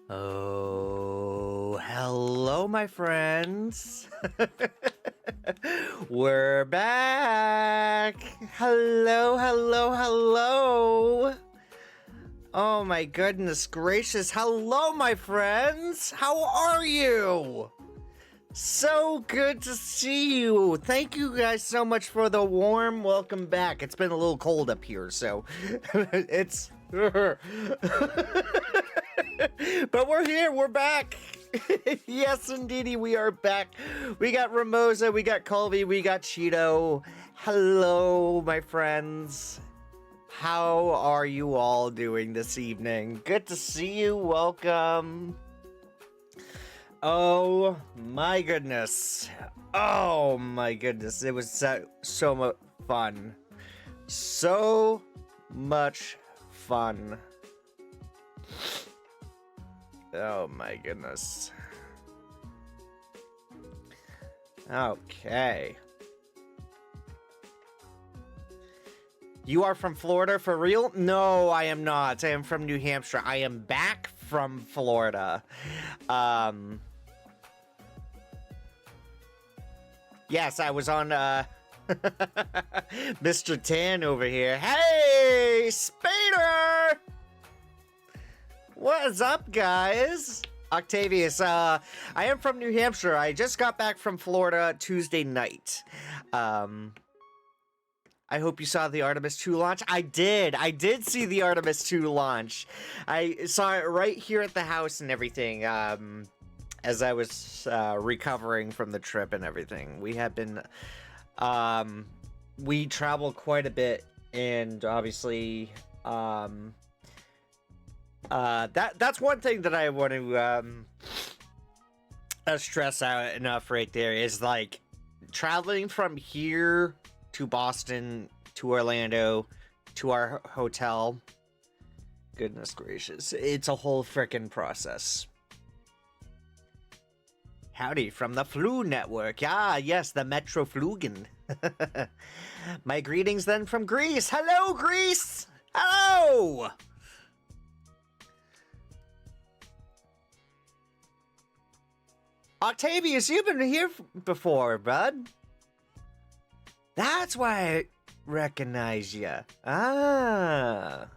Oh, hello, my friends. We're back. Hello, hello, hello. Oh my goodness gracious. Hello, my friends. How are you? So good to see you. Thank you guys so much for the warm welcome back. It's been a little cold up here, so it's... But we're here, we're back. Yes, indeedy, we are back. We got Ramosa, we got Colby, we got Cheeto. Hello, my friends. How are you all doing this evening? Good to see you. Welcome. Oh my goodness. Oh my goodness. It was so much fun. So much fun. Oh my goodness. Okay. You are from Florida for real? No, I am not. I am from New Hampshire. I am back from Florida. Yes, I was on, Mr. Tan over here. Hey, Spader! What is up, guys? Octavius, I am from New Hampshire. I just got back from Florida Tuesday night. I hope you saw the Artemis 2 launch. I did see the Artemis 2 launch. I saw it right here at the house and everything, as I was recovering from the trip and everything. We have been, we traveled quite a bit, and obviously, that's one thing that I want to stress out enough right there is, like, traveling from here to Boston to Orlando to our hotel. Goodness gracious, it's a whole frickin' process. Howdy from the Flu Network. Ah, yes, the Metro Flugen. My greetings then from Greece. Hello, Greece! Hello! Octavius, you've been here before, bud. That's why I recognize you. Ah.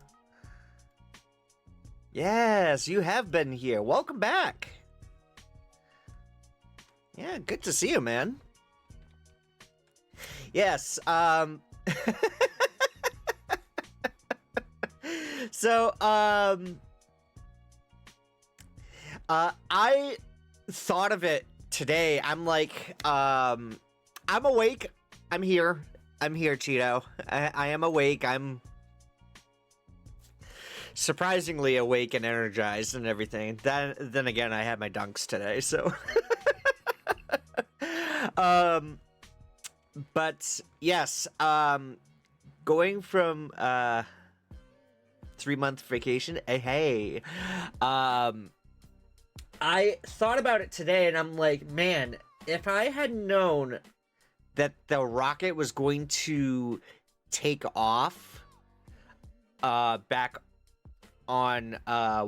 Yes, you have been here. Welcome back. Yeah, good to see you, man. Yes, so, I thought of it today. I'm like, I'm awake. I'm here, Cheeto. I am awake. I'm surprisingly awake and energized and everything. Then again, I had my dunks today, so. But yes, going from 3-month vacation. Hey, I thought about it today, and I'm like, man, if I had known that the rocket was going to take off back on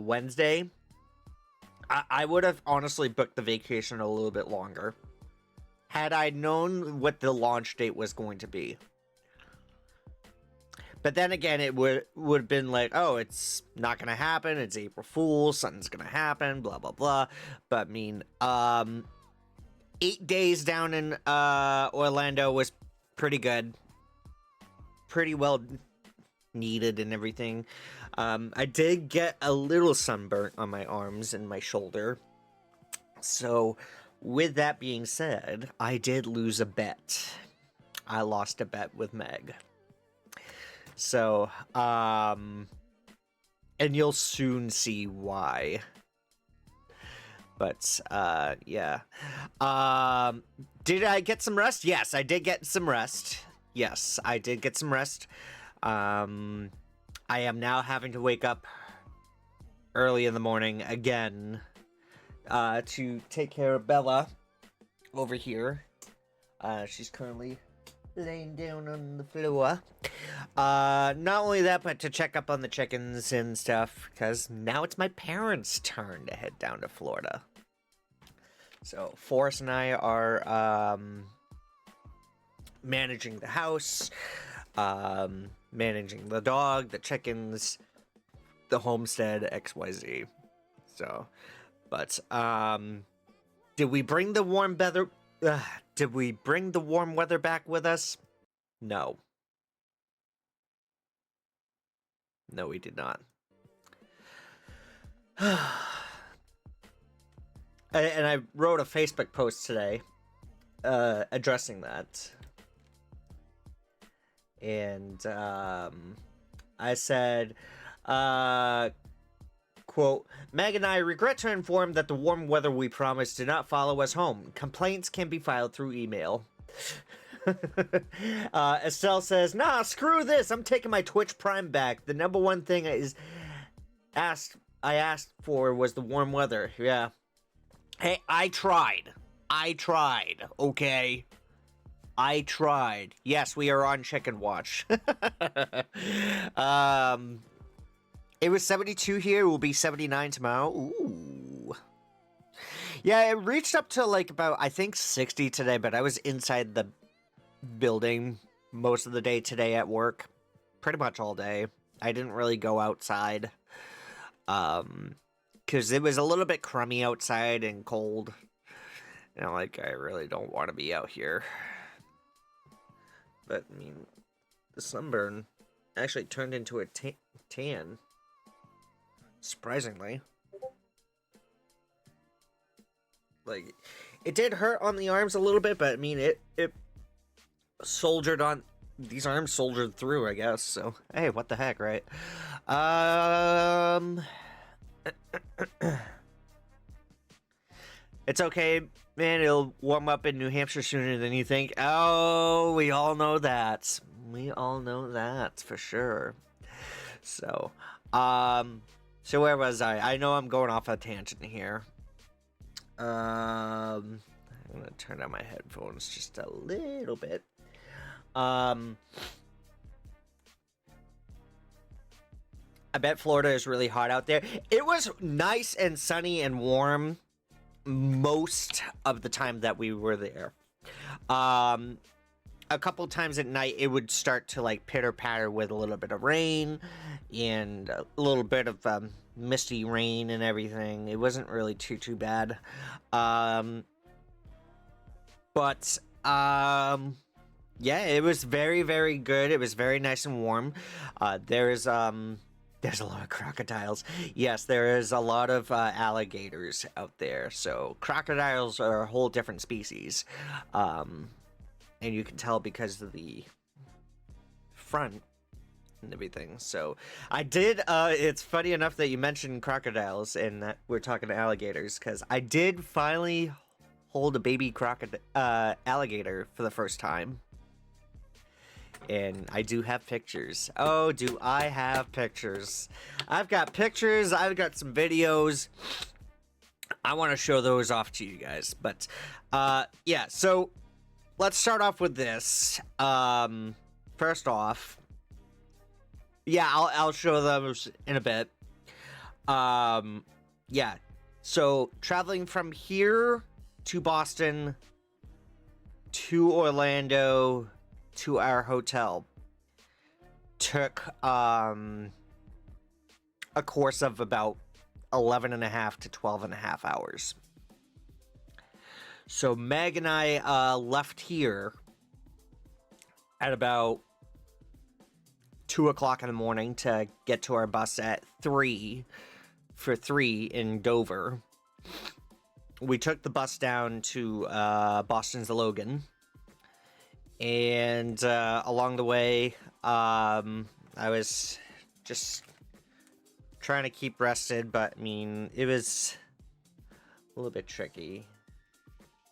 Wednesday, I would have honestly booked the vacation a little bit longer had I known what the launch date was going to be. But then again, it would have been like, oh, it's not going to happen. It's April Fool's. Something's going to happen, blah, blah, blah. But, I mean, 8 days down in Orlando was pretty good. Pretty well needed and everything. I did get a little sunburnt on my arms and my shoulder. So, with that being said, I did lose a bet. I lost a bet with Meg. So, and you'll soon see why. But, yeah. Did I get some rest? Yes, I did get some rest. Yes, I did get some rest. I am now having to wake up early in the morning again, to take care of Bella over here. She's currently laying down on the floor. Not only that, but to check up on the chickens and stuff, because now it's my parents' turn to head down to Florida. So Forrest and I are managing the house, managing the dog, the chickens, the homestead, XYZ. So, but did we bring the warm weather? Did we bring the warm weather back with us? No. No, we did not. And I wrote a Facebook post today addressing that. And I said, quote, Meg and I regret to inform that the warm weather we promised did not follow us home. Complaints can be filed through email. Estelle says, nah, screw this. I'm taking my Twitch Prime back. The number one thing I asked for was the warm weather. Yeah. Hey, I tried, okay? I tried. Yes, we are on Chicken Watch. It was 72 here. It will be 79 tomorrow. Ooh. Yeah, it reached up to like about, I think, 60 today, but I was inside the building most of the day today at work. Pretty much all day. I didn't really go outside. Because it was a little bit crummy outside and cold. And I'm like, I really don't want to be out here. But, I mean, the sunburn actually turned into a tan. Surprisingly. Like, it did hurt on the arms a little bit, but, I mean, it soldiered on... These arms soldiered through, I guess, so... Hey, what the heck, right? It's okay, man. It'll warm up in New Hampshire sooner than you think. Oh, we all know that. We all know that for sure. So, so where was I? I know I'm going off a tangent here. I'm gonna turn down my headphones just a little bit. I bet Florida is really hot out there. It was nice and sunny and warm most of the time that we were there. A couple times at night, it would start to like pitter patter with a little bit of rain and a little bit of misty rain and everything. It wasn't really too bad. But yeah, it was very, very good. It was very nice and warm. There's a lot of crocodiles. Yes, there is a lot of alligators out there. So crocodiles are a whole different species. And you can tell because of the front and everything. So I did, it's funny enough that you mentioned crocodiles and that we're talking to alligators, because I did finally hold a baby alligator for the first time. And I do have pictures. Oh, do I have pictures? I've got pictures. I've got some videos. I want to show those off to you guys. But, yeah, so let's start off with this. First off, yeah, I'll show those in a bit. Yeah, so traveling from here to Boston to Orlando to our hotel took a course of about 11.5 to 12.5 hours. So Meg and I left here at about 2 o'clock in the morning to get to our bus at 3 in Dover. We took the bus down to Boston's Logan. And along the way, I was just trying to keep rested, but I mean, it was a little bit tricky,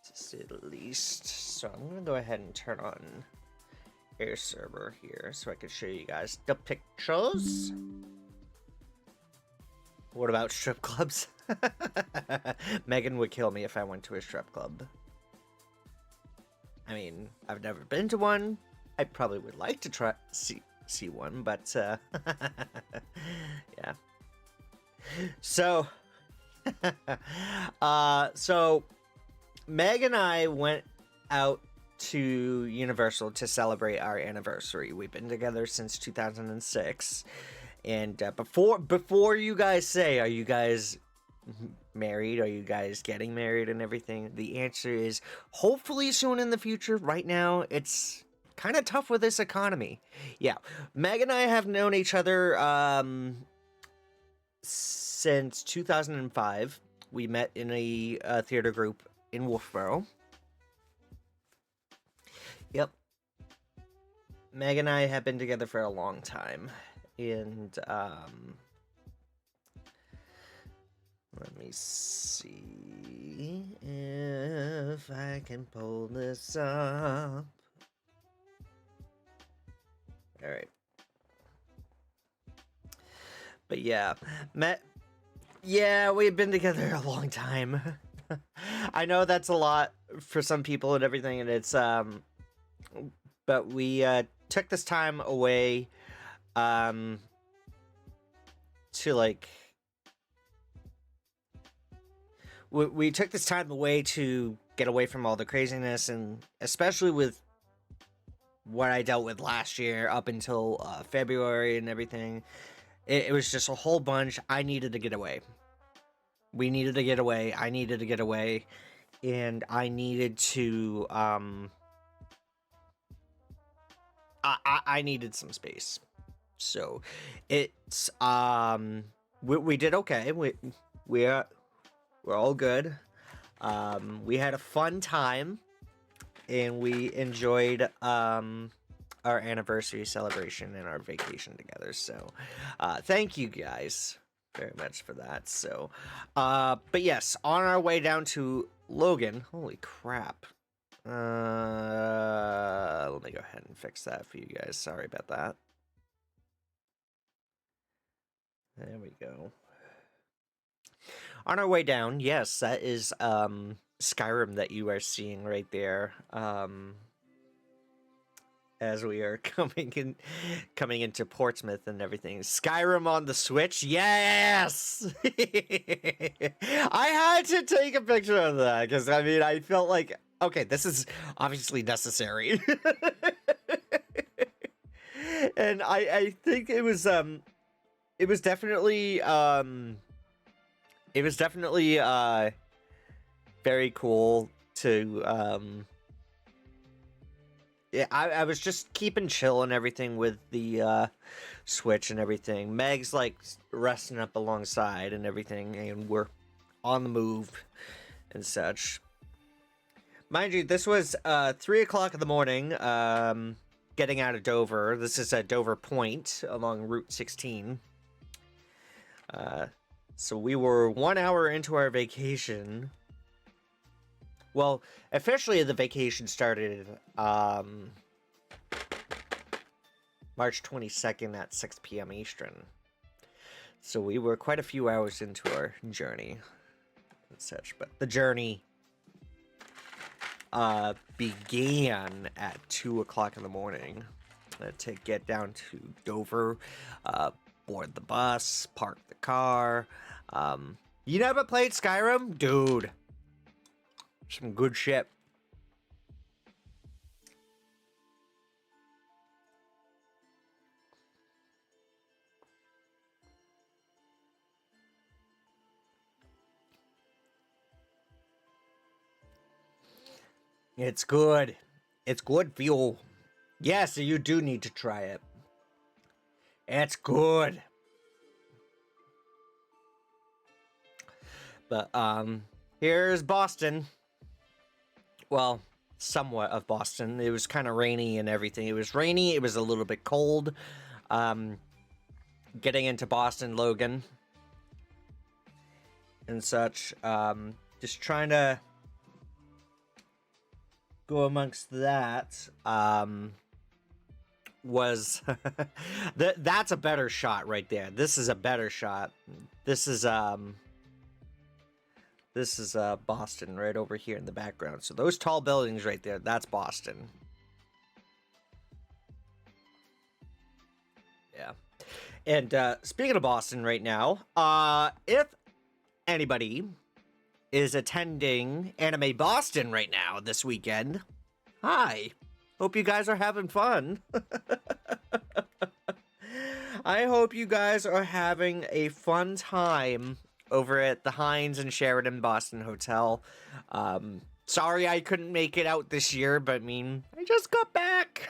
to say the least. So I'm gonna go ahead and turn on Air Server here so I can show you guys the pictures. What about strip clubs? Megan would kill me if I went to a strip club. I mean, I've never been to one, I probably would like to try see one, but yeah. So so Meg and I went out to Universal to celebrate our anniversary. We've been together since 2006. And before you guys say, are you guys married? Are you guys getting married and everything? The answer is hopefully soon in the future. Right now, it's kind of tough with this economy. Yeah, Meg and I have known each other since 2005. We met in a theater group in Wolfboro. Yep. Meg and I have been together for a long time. And let me see if I can pull this up. All right. But yeah, we've been together a long time. I know that's a lot for some people and everything, and it's but we took this time away to like we took this time away to get away from all the craziness, and especially with what I dealt with last year up until February and everything. It was just a whole bunch. I needed to get away. We needed to get away. I needed to get away. And I needed to I needed some space. So it's we did okay. We're all good. We had a fun time, and we enjoyed our anniversary celebration and our vacation together. So thank you guys very much for that. So but yes, on our way down to Logan. Holy crap. Let me go ahead and fix that for you guys. Sorry about that. There we go. On our way down, yes, that is Skyrim that you are seeing right there. As we are coming into Portsmouth and everything. Skyrim on the Switch, yes. I had to take a picture of that because I mean I felt like, okay, this is obviously necessary. And I think it was definitely very cool to yeah, I was just keeping chill and everything with the Switch and everything. Meg's like resting up alongside and everything, and we're on the move and such. Mind you, this was 3 o'clock in the morning, getting out of Dover. This is at Dover Point along Route 16. So we were 1 hour into our vacation. Well, officially the vacation started March 22nd at 6 p.m. Eastern. So we were quite a few hours into our journey and such. But the journey began at 2 o'clock in the morning to get down to Dover, board the bus, park the car. You never played Skyrim? Dude. Some good shit. It's good. It's good fuel. Yes, you do need to try it. It's good. But here's Boston. Well, somewhat of Boston. It was kind of rainy and everything. It was rainy. It was a little bit cold. Getting into Boston, Logan, and such. Just trying to go amongst that. Was that's a better shot right there. This is a better shot. This is Boston right over here in the background. So those tall buildings right there, that's Boston. Yeah. And speaking of Boston right now, if anybody is attending Anime Boston right now this weekend, hi. Hope you guys are having fun. I hope you guys are having a fun time over at the Hines and Sheridan Boston Hotel. Sorry I couldn't make it out this year, but I mean, I just got back.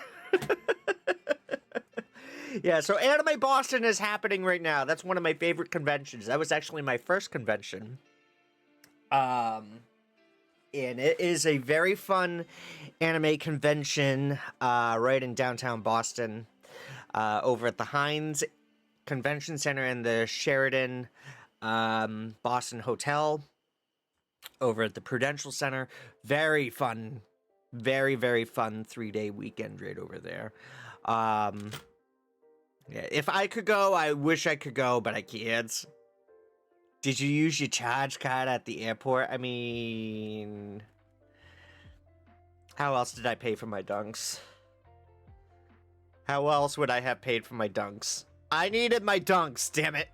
Yeah, so Anime Boston is happening right now. That's one of my favorite conventions. That was actually my first convention. And it is a very fun anime convention right in downtown Boston, over at the Hines Convention Center and the Sheridan Boston Hotel, over at the Prudential Center. Very fun, very, very fun 3-day weekend right over there. Yeah, if I could go, I wish I could go, but I can't. Did you use your charge card at the airport? I mean, how else did I pay for my dunks? How else would I have paid for my dunks? I needed my dunks, damn it.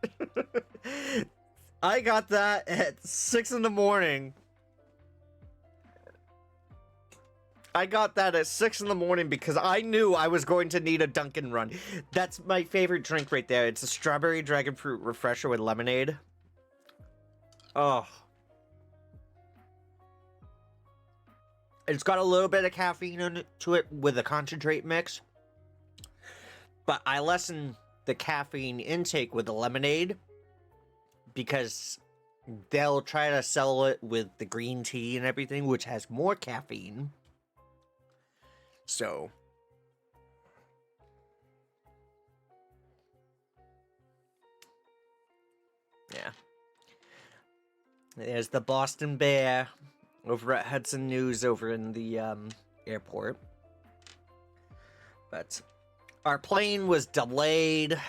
I got that at 6 in the morning. I got that at 6 in the morning because I knew I was going to need a Dunkin' Run. That's my favorite drink right there. It's a strawberry dragon fruit refresher with lemonade. Oh. It's got a little bit of caffeine to it with a concentrate mix. But I lessen the caffeine intake with the lemonade because they'll try to sell it with the green tea and everything, which has more caffeine. So, yeah. There's the Boston Bear over at Hudson News over in the airport. But our plane was delayed.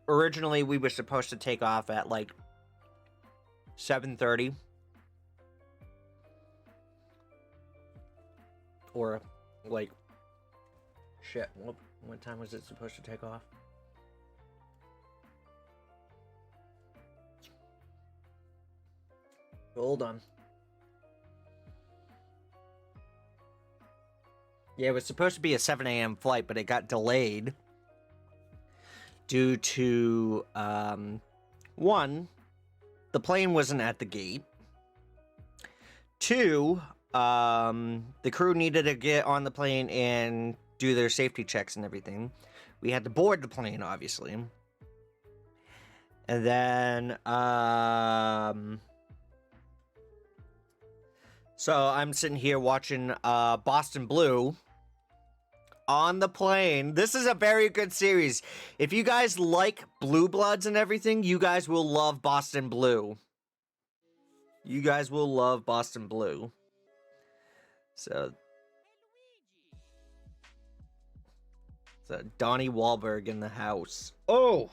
Originally, we were supposed to take off at like 7:30. Or like, shit, what time was it supposed to take off? Hold on. Yeah, it was supposed to be a 7 a.m. flight, but it got delayed due to, one, the plane wasn't at the gate. Two, the crew needed to get on the plane and do their safety checks and everything. We had to board the plane, obviously. And then, so I'm sitting here watching, Boston Blue on the plane. This is a very good series. If you guys like Blue Bloods and everything, you guys will love Boston Blue. You guys will love Boston Blue. So Donnie Wahlberg in the house. Oh!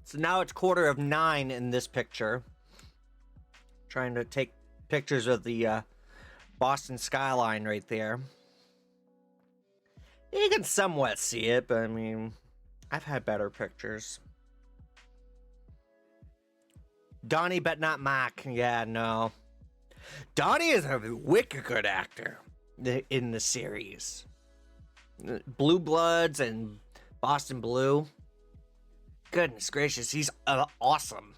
So now it's 9:15 in this picture. Trying to take pictures of the Boston skyline right there. You can somewhat see it, but I mean, I've had better pictures. Donnie, but not Mac. Yeah, no. Donnie is a wicked good actor in the series. Blue Bloods and Boston Blue. Goodness gracious, he's awesome.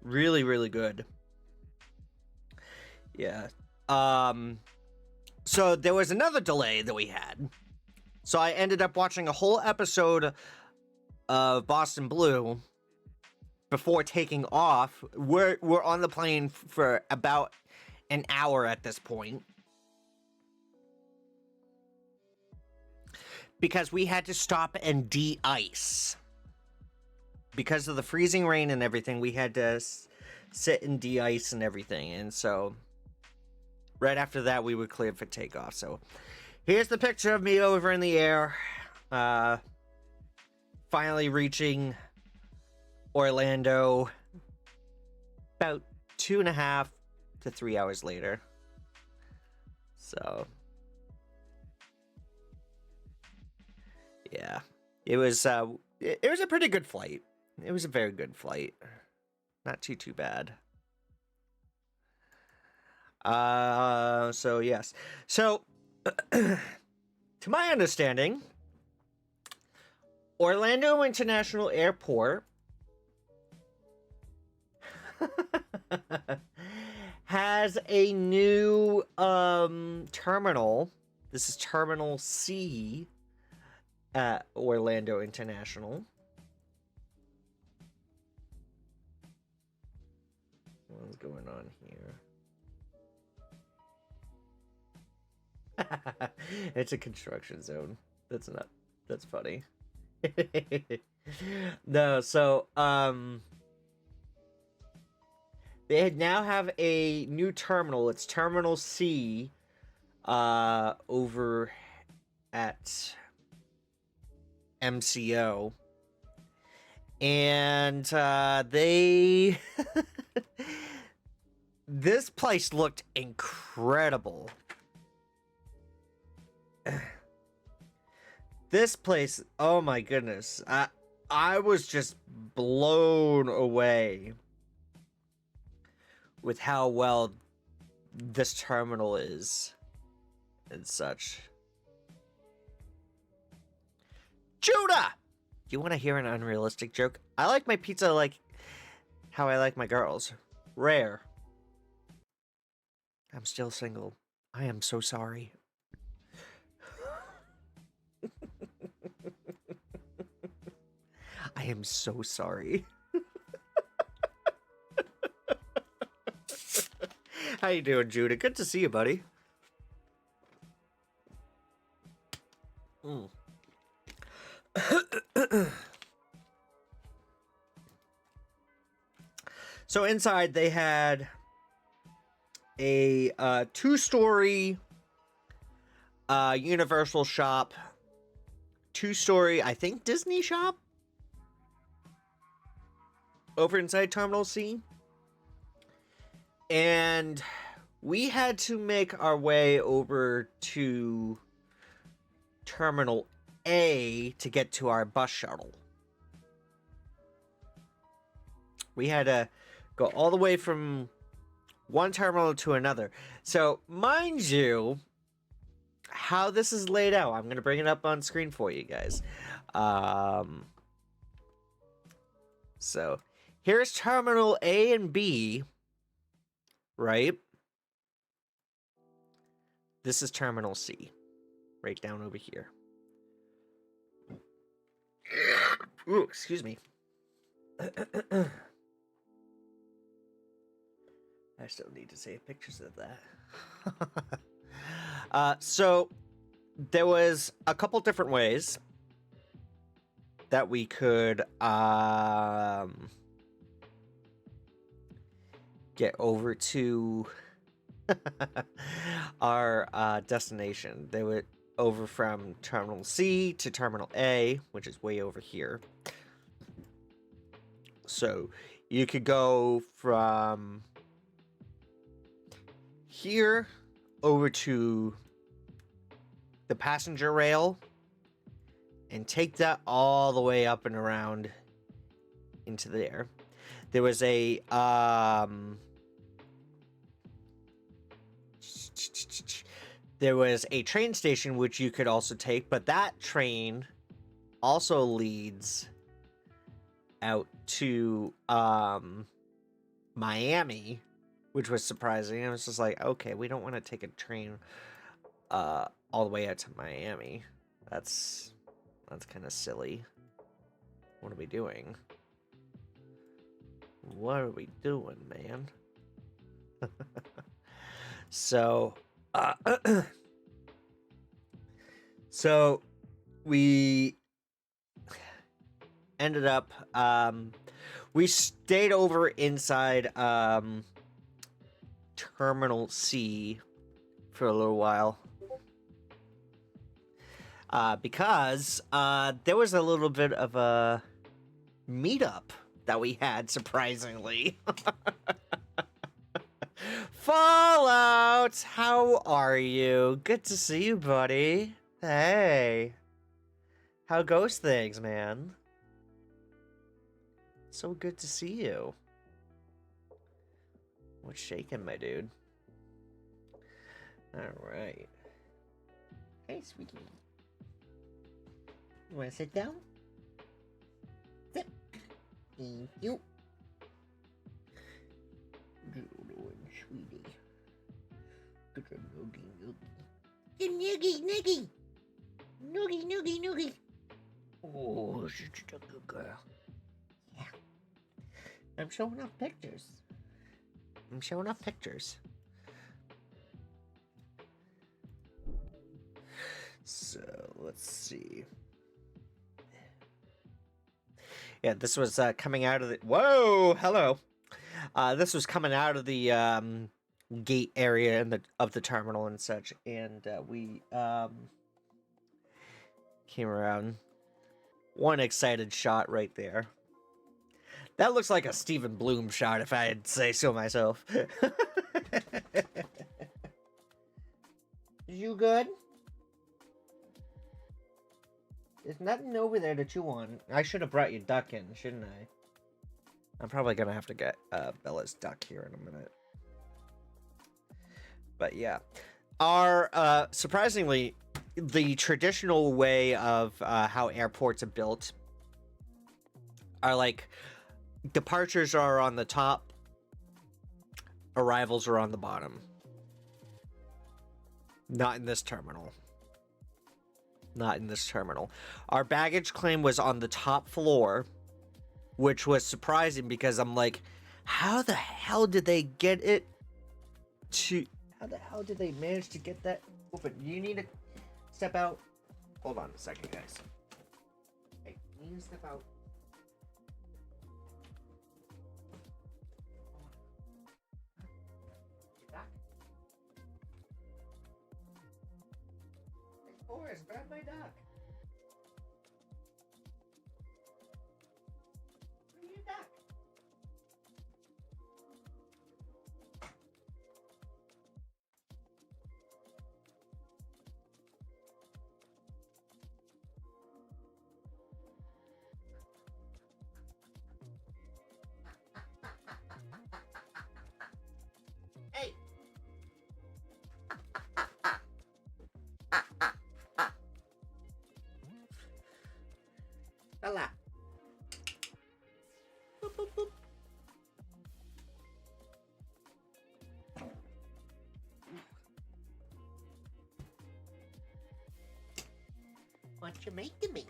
Really, really good. Yeah. So there was another delay that we had. So I ended up watching a whole episode of Boston Blue before taking off. We're on the plane for about an hour at this point. Because we had to stop and de-ice. Because of the freezing rain and everything, we had to sit and de-ice and everything. And so right after that, we were cleared for takeoff. So here's the picture of me over in the air. Finally reaching Orlando. about 2.5 to 3 hours later. So, yeah, it was a pretty good flight. It was a very good flight. Not too bad. So yes. So, to my understanding, Orlando International Airport has a new terminal. This is Terminal C at Orlando International. What's going on here? It's a construction zone. That's funny. No, so they now have a new terminal. It's Terminal C over at MCO. And they this place looked incredible. This place, oh my goodness. I was just blown away with how well this terminal is and such. Judah! You want to hear an unrealistic joke? I like my pizza like how I like my girls. Rare. I'm still single. I am so sorry. I am so sorry. How you doing, Judah? Good to see you, buddy. So inside they had a 2-story Universal shop, 2-story, I think, Disney shop over inside Terminal C. And we had to make our way over to Terminal A to get to our bus shuttle. We had to go all the way from one terminal to another. So, mind you, how this is laid out, I'm going to bring it up on screen for you guys. So, here's Terminal A and B, right? This is Terminal C, right down over here. Ooh, excuse me. I still need to save pictures of that. So there was a couple different ways that we could get over to our destination. They went over from Terminal C to Terminal A, which is way over here. So you could go from here over to the passenger rail and take that all the way up and around into there. There was a train station which you could also take, but that train also leads out to Miami, which was surprising. I was just like, okay, we don't want to take a train all the way out to Miami. That's kind of silly. What are we doing? What are we doing, man? So, so we ended up, we stayed over inside Terminal C for a little while. Because there was a little bit of a meetup that we had, surprisingly. Fallout, how are you? Good to see you, buddy. Hey. How goes things, man? So good to see you. What's shaking, my dude? Alright. Hey, sweetie. You wanna sit down? Sit. Thank you. Good old sweetie. Good noogie noogie. Good noogie noogie. Noogie noogie noogie. Oh, she's a good girl. Yeah. I'm showing off pictures. So, let's see. Yeah, this was coming out of the... Whoa! Hello! This was coming out of the gate area of the terminal and such, and we came around. One excited shot right there. That looks like a Stephen Bloom shot, if I had to say so myself. You good? There's nothing over there to chew on. I should have brought you duck in, shouldn't I? I'm probably gonna have to get Bella's duck here in a minute. But yeah. Our, surprisingly, the traditional way of how airports are built are like, departures are on the top, arrivals are on the bottom. Not in this terminal. Not in this terminal. Our baggage claim was on the top floor, which was surprising because I'm like, how the hell did they get it to... How the hell did they manage to get that open? You need to step out. Hold on a second, guys. Hey, you need to step out. Get back. Hey, Forrest, grab my duck. Where's your duck? Hey! Bella. Boop, boop, boop. What you making me?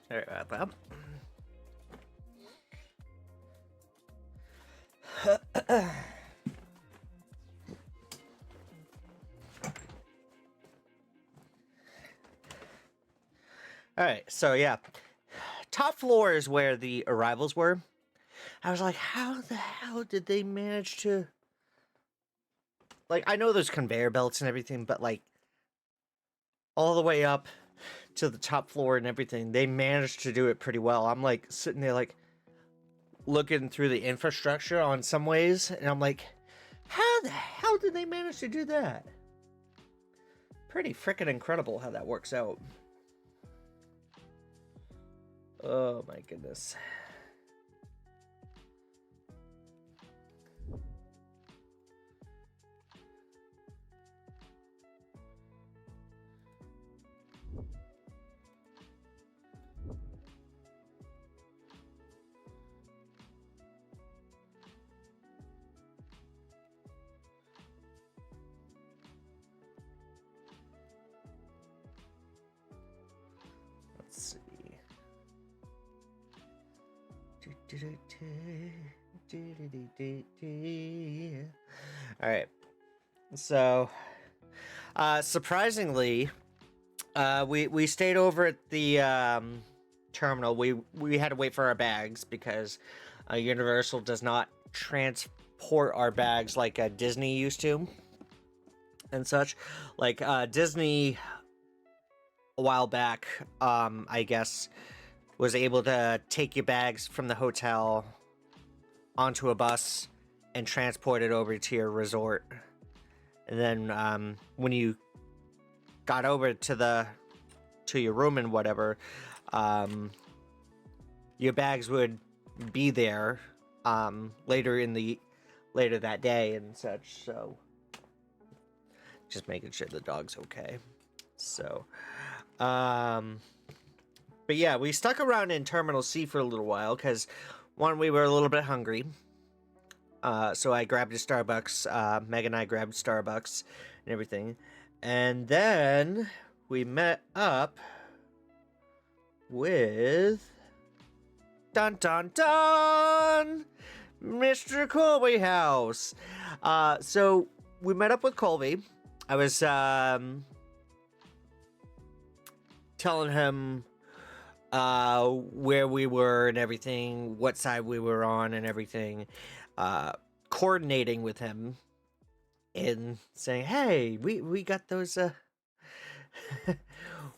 Sorry about that. Alright, so yeah. Top floor is where the arrivals were. I was like, how the hell did they manage to... Like, I know there's conveyor belts and everything, but like, all the way up to the top floor and everything, they managed to do it pretty well. I'm like, sitting there like, looking through the infrastructure on some ways, and I'm like, how the hell did they manage to do that? Pretty freaking incredible how that works out. Oh my goodness. Let's see. All right. So, surprisingly, we stayed over at the terminal. We had to wait for our bags because Universal does not transport our bags like Disney used to and such. Like Disney a while back, I guess, was able to take your bags from the hotel onto a bus and transport it over to your resort. And then when you got over to your room and whatever, your bags would be there later that day and such. So just making sure the dog's okay. So but yeah, we stuck around in Terminal C for a little while because, one, we were a little bit hungry. So I grabbed a Starbucks. Meg and I grabbed Starbucks and everything. And then we met up with... Dun dun dun! Mr. Colby House! So we met up with Colby. I was telling him where we were and everything, what side we were on and everything, coordinating with him and saying, hey, we got those,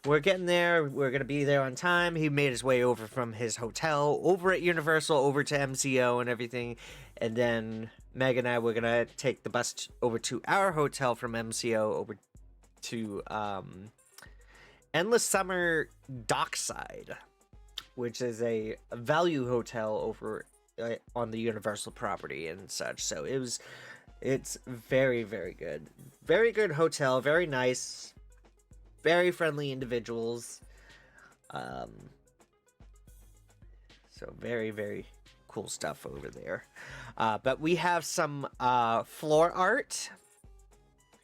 we're getting there, we're gonna be there on time. He made his way over from his hotel, over at Universal, over to MCO and everything, and then Meg and I were gonna take the bus over to our hotel from MCO over to, Endless Summer Dockside, which is a value hotel over on the Universal property and such. So it's very, very good. Very good hotel, very nice, very friendly individuals. So very, very cool stuff over there. But we have some floor art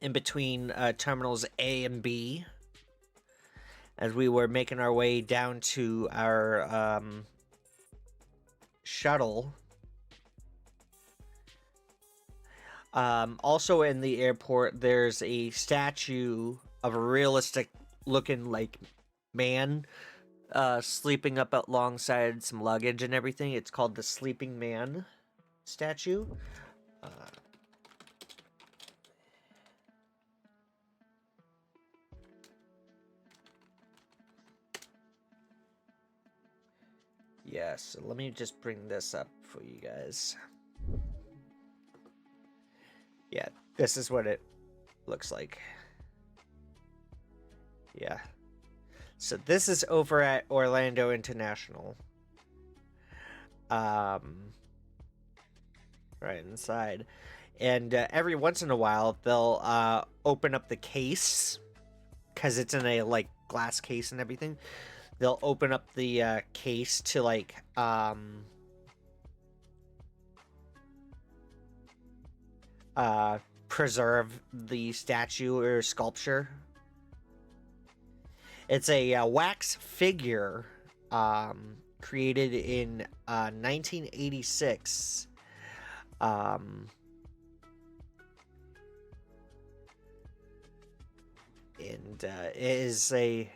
in between terminals A and B, as we were making our way down to our shuttle. Also in the airport, there's a statue of a realistic looking like man sleeping up alongside some luggage and everything. It's called the Sleeping Man statue. Yeah, so let me just bring this up for you guys. Yeah, this is what it looks like. Yeah. So this is over at Orlando International. Right inside. And every once in a while, they'll open up the case, because it's in a, like, glass case and everything. They'll open up the case to, like, preserve the statue or sculpture. It's a wax figure created in 1986. And it is a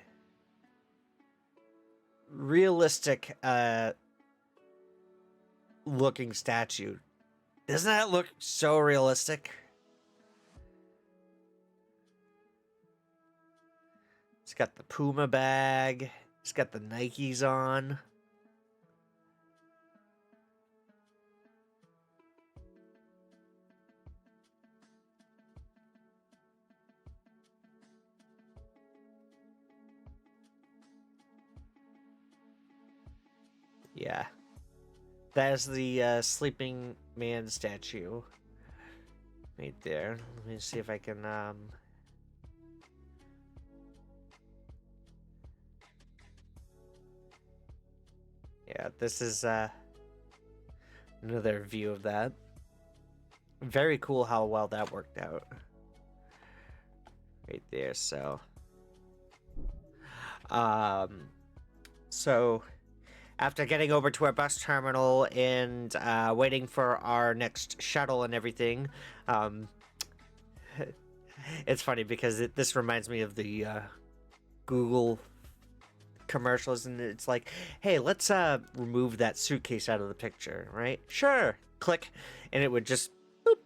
realistic looking statue. Doesn't that look so realistic? It's got the Puma bag. It's got the Nikes on. Yeah. That is the Sleeping Man statue. Right there. Let me see if I can, yeah, this is, another view of that. Very cool how well that worked out. Right there, so... So... After getting over to our bus terminal and waiting for our next shuttle and everything, it's funny because this reminds me of the Google commercials, and it's like, hey, let's remove that suitcase out of the picture, right? Sure, click, and it would just boop,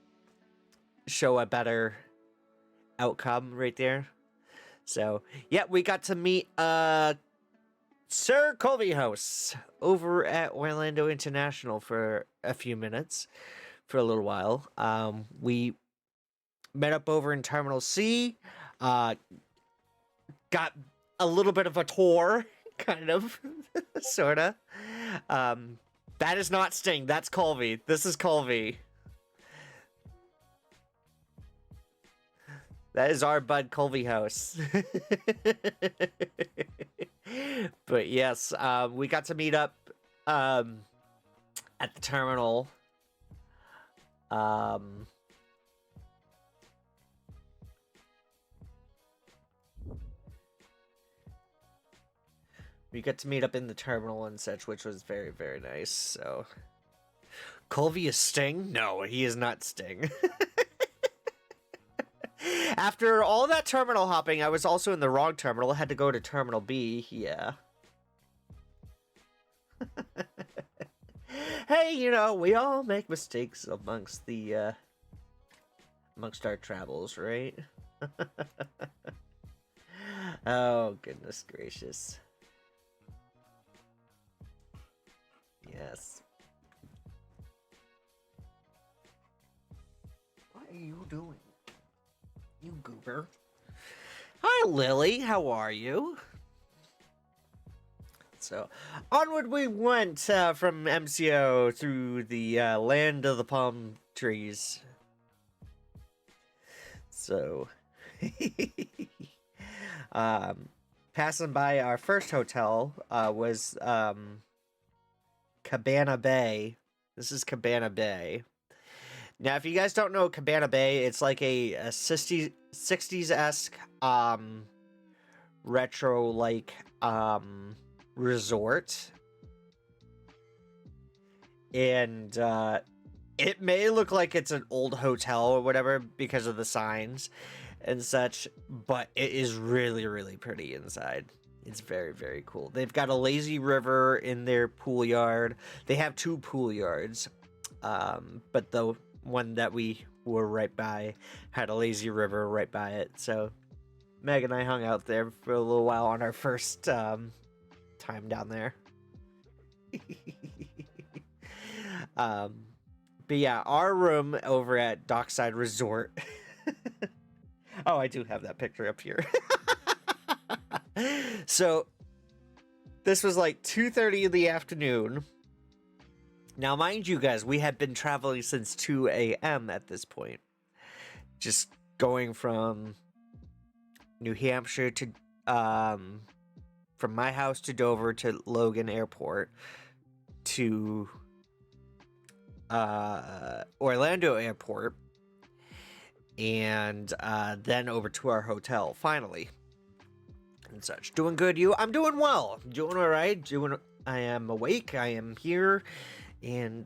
show a better outcome right there. So, yeah, we got to meet Sir Colbyhouse over at Orlando International for a few minutes, for a little while. We met up over in Terminal C, got a little bit of a tour, kind of, sorta. That is not Sting, that's Colby. This is Colby. That is our bud Colbyhouse. But yes, we got to meet up at the terminal. We got to meet up in the terminal and such, which was very, very nice. So, Colby is Sting? No, he is not Sting. After all that terminal hopping, I was also in the wrong terminal. I had to go to Terminal B. Yeah. Hey, you know, we all make mistakes amongst the, amongst our travels, right? Oh, goodness gracious. Yes. What are you doing? You goober. Hi, Lily. How are you? So, onward we went from MCO through the land of the palm trees. So, passing by our first hotel was Cabana Bay. This is Cabana Bay. Now, if you guys don't know Cabana Bay, it's like a 60s-esque, retro-like, resort. And, it may look like it's an old hotel or whatever because of the signs and such, but it is really, really pretty inside. It's very, very cool. They've got a lazy river in their pool yard. They have 2 pool yards, but the one that we were right by had a lazy river right by it. So Meg and I hung out there for a little while on our first time down there. But yeah, our room over at Dockside Resort. Oh, I do have that picture up here. So this was like 2:30 in the afternoon. Now, mind you guys, we had been traveling since 2 a.m. at this point. Just going from New Hampshire to, from my house to Dover to Logan Airport to Orlando Airport, and then over to our hotel, finally. And such. Doing good, you? I'm doing well. Doing all right. I am awake. I am here. And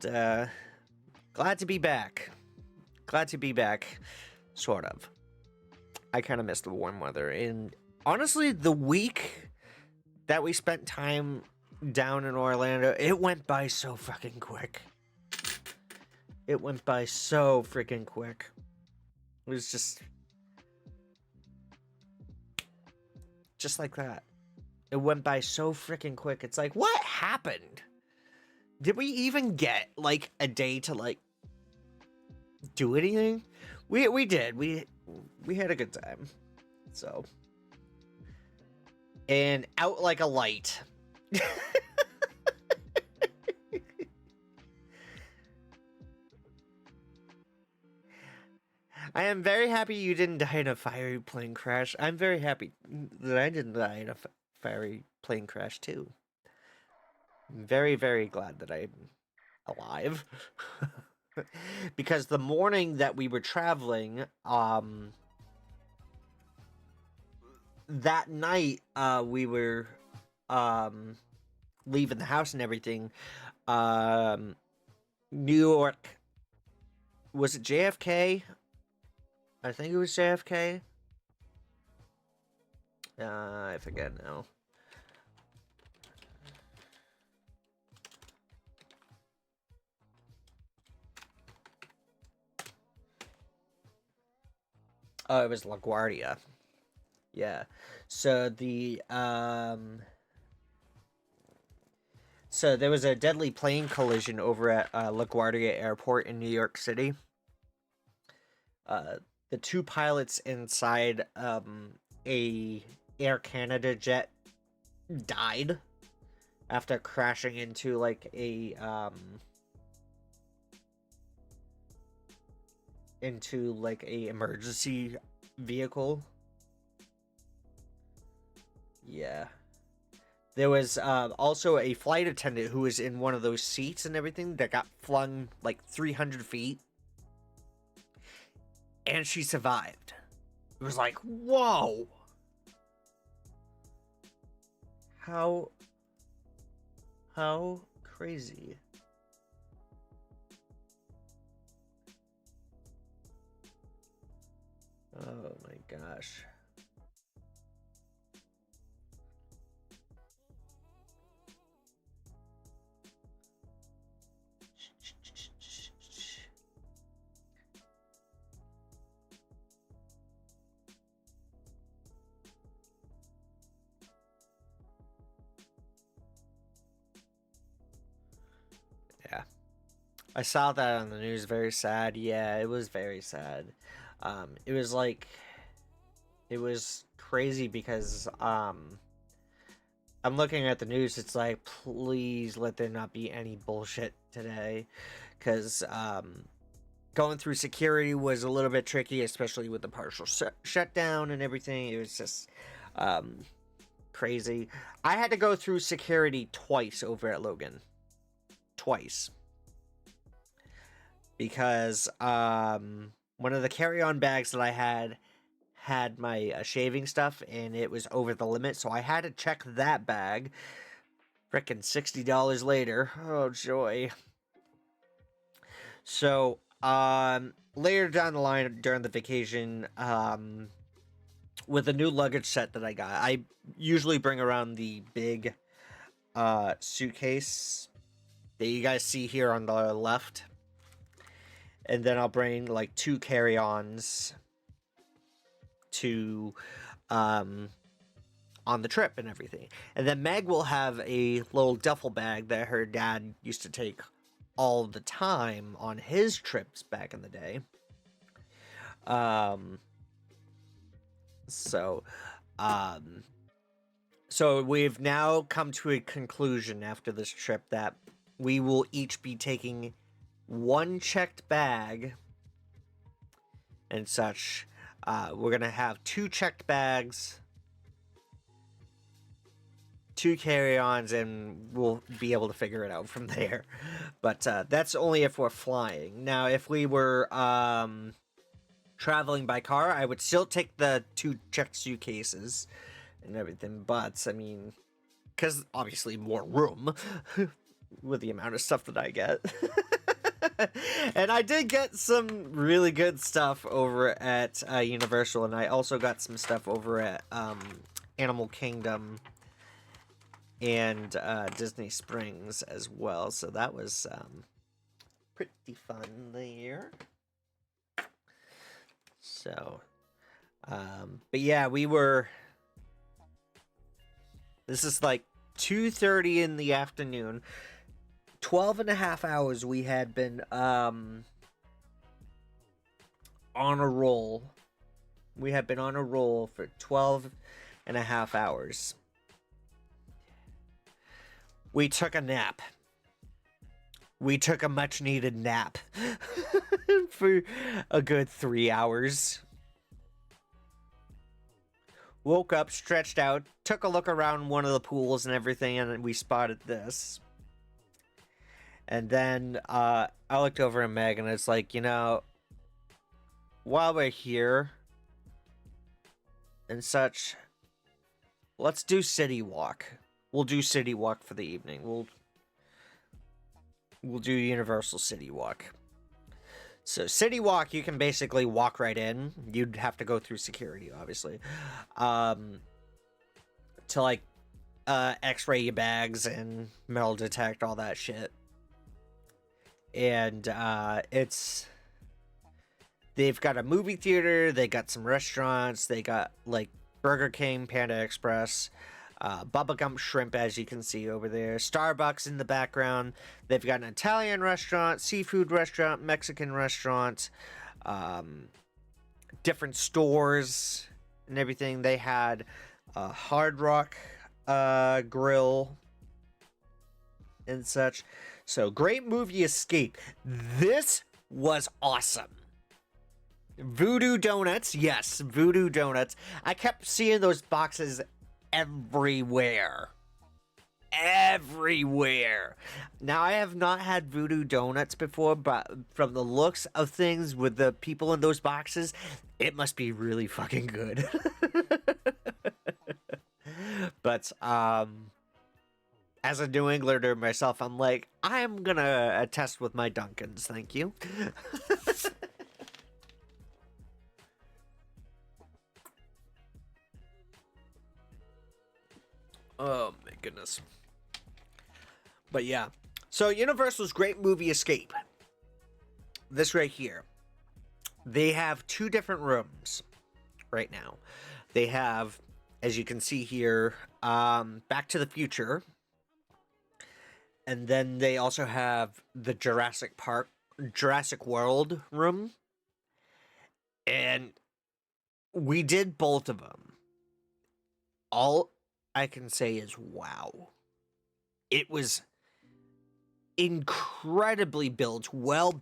glad to be back. Glad to be back, sort of. I kind of missed the warm weather. And honestly, the week that we spent time down in Orlando, it went by so fucking quick. It went by so freaking quick. It was just like that. It went by so freaking quick. It's like, what happened? Did we even get, like, a day to, like, do anything? We did. We had a good time. So. And out like a light. I am very happy you didn't die in a fiery plane crash. I'm very happy that I didn't die in a fiery plane crash, too. I'm very, very glad that I'm alive. Because the morning that we were traveling, that night, we were, leaving the house and everything, New York, was it JFK? I think it was JFK. I forget now. Oh, it was LaGuardia. Yeah. So so there was a deadly plane collision over at LaGuardia Airport in New York City. Uh, the two pilots inside a Air Canada jet died after crashing into like a emergency vehicle. Yeah. There was also a flight attendant who was in one of those seats and everything that got flung like 300 feet. And she survived. It was like, whoa! How crazy. Oh my gosh. Yeah. I saw that on the news. Very sad. Yeah, it was very sad. It was like, it was crazy because I'm looking at the news. It's like, please let there not be any bullshit today, because going through security was a little bit tricky, especially with the partial shutdown and everything. It was just crazy. I had to go through security twice over at Logan. Twice. Because one of the carry-on bags that I had my shaving stuff, and it was over the limit, so I had to check that bag. Frickin' $60 later. Oh, joy. So, later down the line during the vacation, with a new luggage set that I got, I usually bring around the big suitcase that you guys see here on the left. And then I'll bring like 2 carry-ons to on the trip and everything. And then Meg will have a little duffel bag that her dad used to take all the time on his trips back in the day. So we've now come to a conclusion after this trip that we will each be taking 1 checked bag and such. We're gonna have 2 checked bags, 2 carry-ons, and we'll be able to figure it out from there. But that's only if we're flying. Now, if we were traveling by car, I would still take the 2 checked suitcases and everything. But I mean, because obviously more room with the amount of stuff that I get. And I did get some really good stuff over at Universal, and I also got some stuff over at Animal Kingdom and Disney Springs as well. So that was pretty fun there. So, but yeah, this is like 2:30 in the afternoon. 12 and a half hours we had been on a roll. We had been on a roll for 12 and a half hours. We took a nap. We took a much needed nap for a good 3 hours. Woke up, stretched out, took a look around one of the pools and everything, and we spotted this. And then I looked over at Meg, and it's like, while we're here and such, let's do City Walk. We'll do City Walk for the evening. We'll do Universal City Walk. So City Walk, you can basically walk right in. You'd have to go through security, obviously, to like X-ray your bags and metal detect all that shit. And it's They've got a movie theater, they got some restaurants, they got like Burger King, Panda Express, Bubba Gump Shrimp, as you can see over there, Starbucks in the background. They've got an Italian restaurant, seafood restaurant, Mexican restaurant, different stores and everything. They had a Hard Rock grill and such. So great movie escape. This was awesome. Voodoo Donuts, yes, Voodoo Donuts. I kept seeing those boxes everywhere. Everywhere. Now, I have not had Voodoo Donuts before, but from the looks of things with the people in those boxes, it must be really fucking good. But, as a New Englander myself, I'm like, I'm gonna attest with my Dunkins, thank you. Oh my goodness. But yeah. So Universal's Great Movie Escape. This right here. They have two different rooms right now. They have, as you can see here, Back to the Future. And then they also have the Jurassic World room. And we did both of them. All I can say is wow. It was incredibly built, well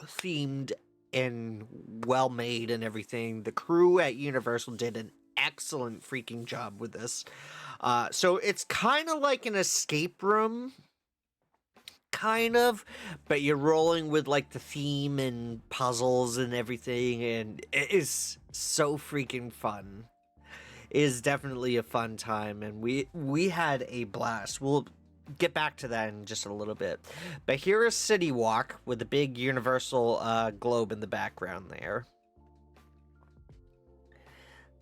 themed, and well made and everything. The crew at Universal did an excellent freaking job with this. So it's kind of like an escape room, kind of, but you're rolling with like the theme and puzzles and everything, and it is so freaking fun. It is definitely a fun time, and we had a blast. We'll get back to that in just a little bit. But here is City Walk with the big Universal globe in the background there.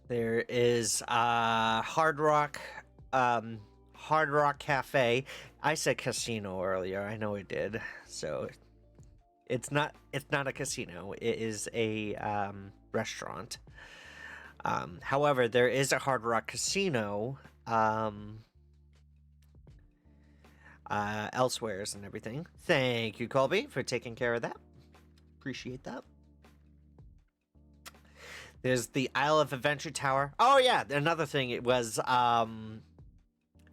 There is Hard Rock Cafe. I said casino earlier. I know I did. So it's not a casino. It is a restaurant. However, there is a Hard Rock Casino elsewheres and everything. Thank you, Colby, for taking care of that. Appreciate that. There's the Isle of Adventure Tower. Oh, yeah, another thing, it was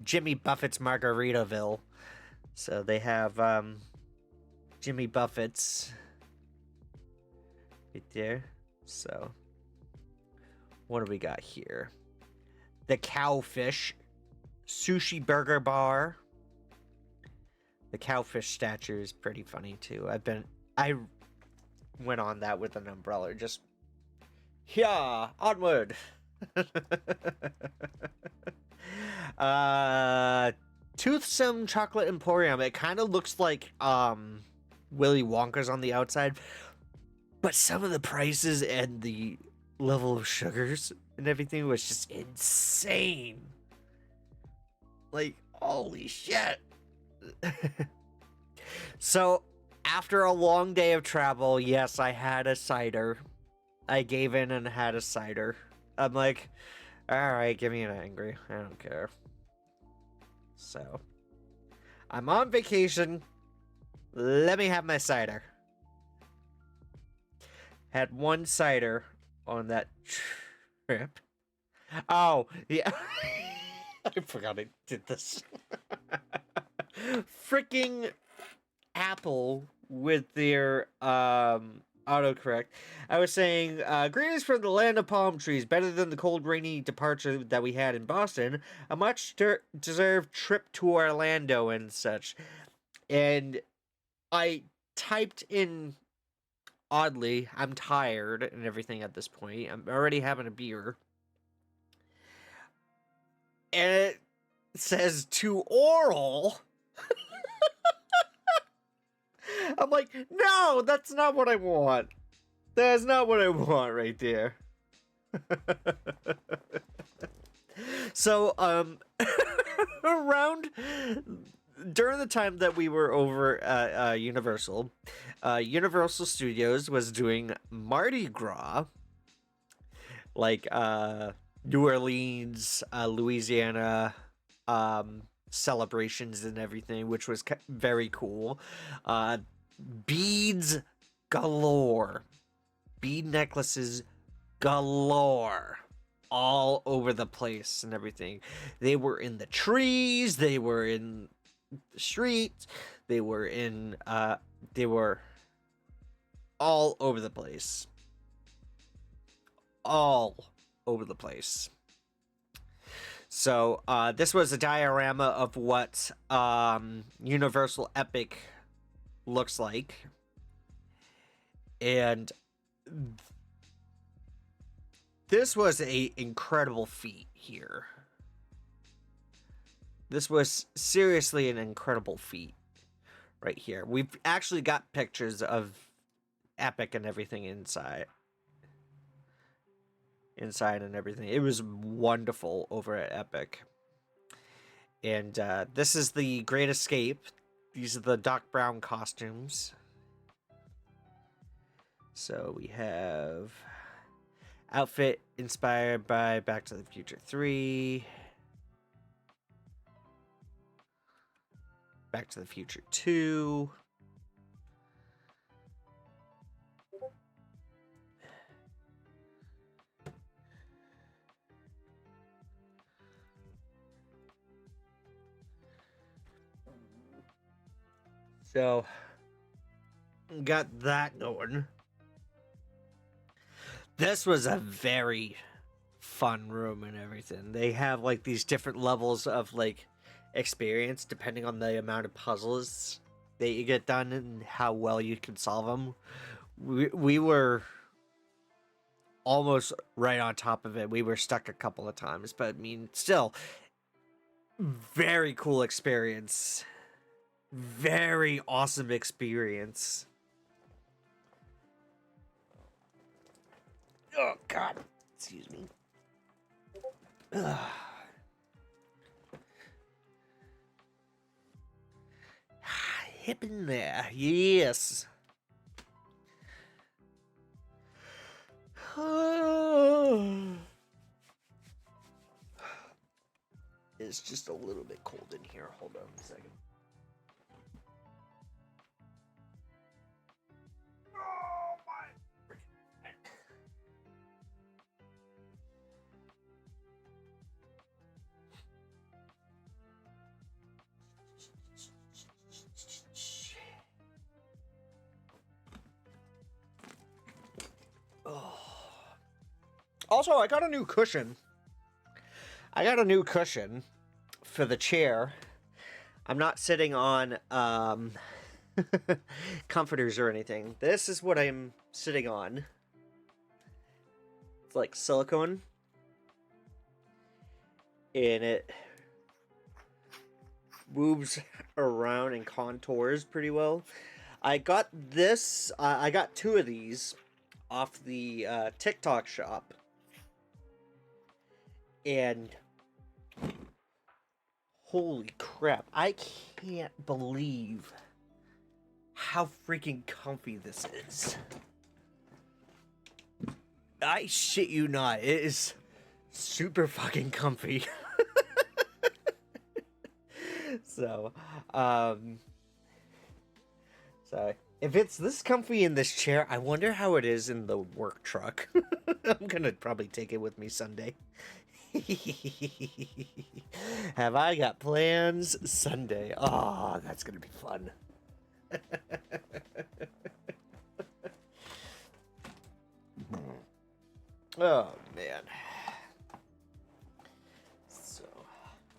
Jimmy Buffett's Margaritaville. So they have Jimmy Buffett's right there. So what do we got here? The Cowfish Sushi Burger Bar. The Cowfish statue is pretty funny too. I went on that with an umbrella. Just, yeah, onward. Toothsome Chocolate Emporium. It kind of looks like Willy Wonka's on the outside, but some of the prices and the level of sugars and everything was just insane. Like, holy shit. So after a long day of travel, yes, I had a cider. I gave in and had a cider. I'm like, all right, give me an angry. I don't care. So I'm on vacation. Let me have my cider. Had one cider on that trip. Oh, yeah. I forgot I did this. Freaking Apple with their autocorrect. I was saying, greetings from the land of palm trees, better than the cold, rainy departure that we had in Boston. A much deserved trip to Orlando and such. And I typed in, oddly, I'm tired and everything at this point. I'm already having a beer. And it says to oral. I'm like, no, that's not what I want. That's not what I want right there. So, around during the time that we were over at Universal, Universal Studios was doing Mardi Gras, like New Orleans, Louisiana, celebrations and everything, which was very cool. Beads galore, bead necklaces galore, all over the place and everything. They were in the trees, they were in the streets, they were in they were all over the place. All over the place. So this was a diorama of what Universal Epic looks like. And this was a incredible feat here. This was seriously an incredible feat right here. We've actually got pictures of Epic and everything inside and everything. It was wonderful over at Epic. And this is the Great Escape. These are the Doc Brown costumes. So we have outfit inspired by Back to the Future 3, Back to the Future 2, so got that going. This was a very fun room and everything. They have like these different levels of like experience depending on the amount of puzzles that you get done and how well you can solve them. We were almost right on top of it. We were stuck a couple of times, but I mean, still, very cool experience. Very awesome experience. Oh, God. Excuse me. Ugh. Hip in there. Yes. It's just a little bit cold in here. Hold on a second. Also, I got a new cushion. I got a new cushion for the chair. I'm not sitting on comforters or anything. This is what I'm sitting on. It's like silicone. And it moves around and contours pretty well. I got this. I got two of these off the TikTok shop. And holy crap, I can't believe how freaking comfy this is. I shit you not, it is super fucking comfy. So if it's this comfy in this chair, I wonder how it is in the work truck. I'm gonna probably take it with me Sunday. Have I got plans Sunday? Oh, that's gonna be fun. Oh man. So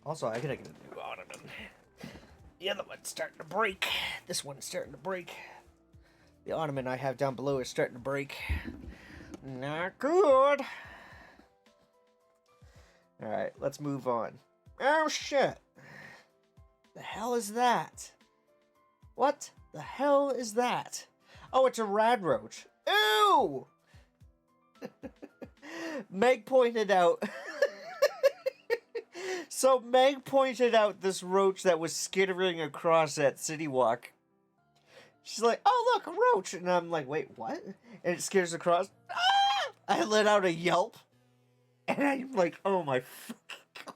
also I gotta get a new ottoman. The other one's starting to break. This one's starting to break. The ottoman I have down below is starting to break. Not good. Alright, let's move on. Oh shit! The hell is that? What the hell is that? Oh, it's a rad roach. Ew! Meg pointed out So Meg pointed out this roach that was skittering across that city walk. She's like, "Oh look, a roach," and I'm like, "Wait, what?" And it skitters across. Ah! I let out a yelp, and I'm like, "Oh my fucking god!"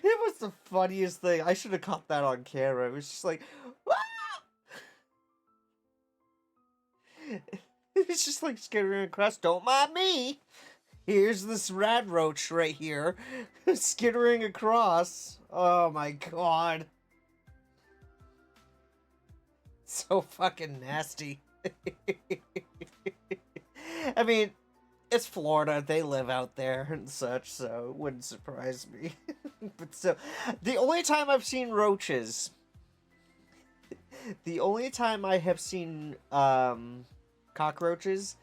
It was the funniest thing. I should have caught that on camera. It was just like, "Ah!" It was just like skittering across. Don't mind me. Here's this rad roach right here, skittering across. Oh my god. So fucking nasty. I mean, it's Florida. They live out there and such, so it wouldn't surprise me. But so, the only time I've seen roaches, the only time I have seen cockroaches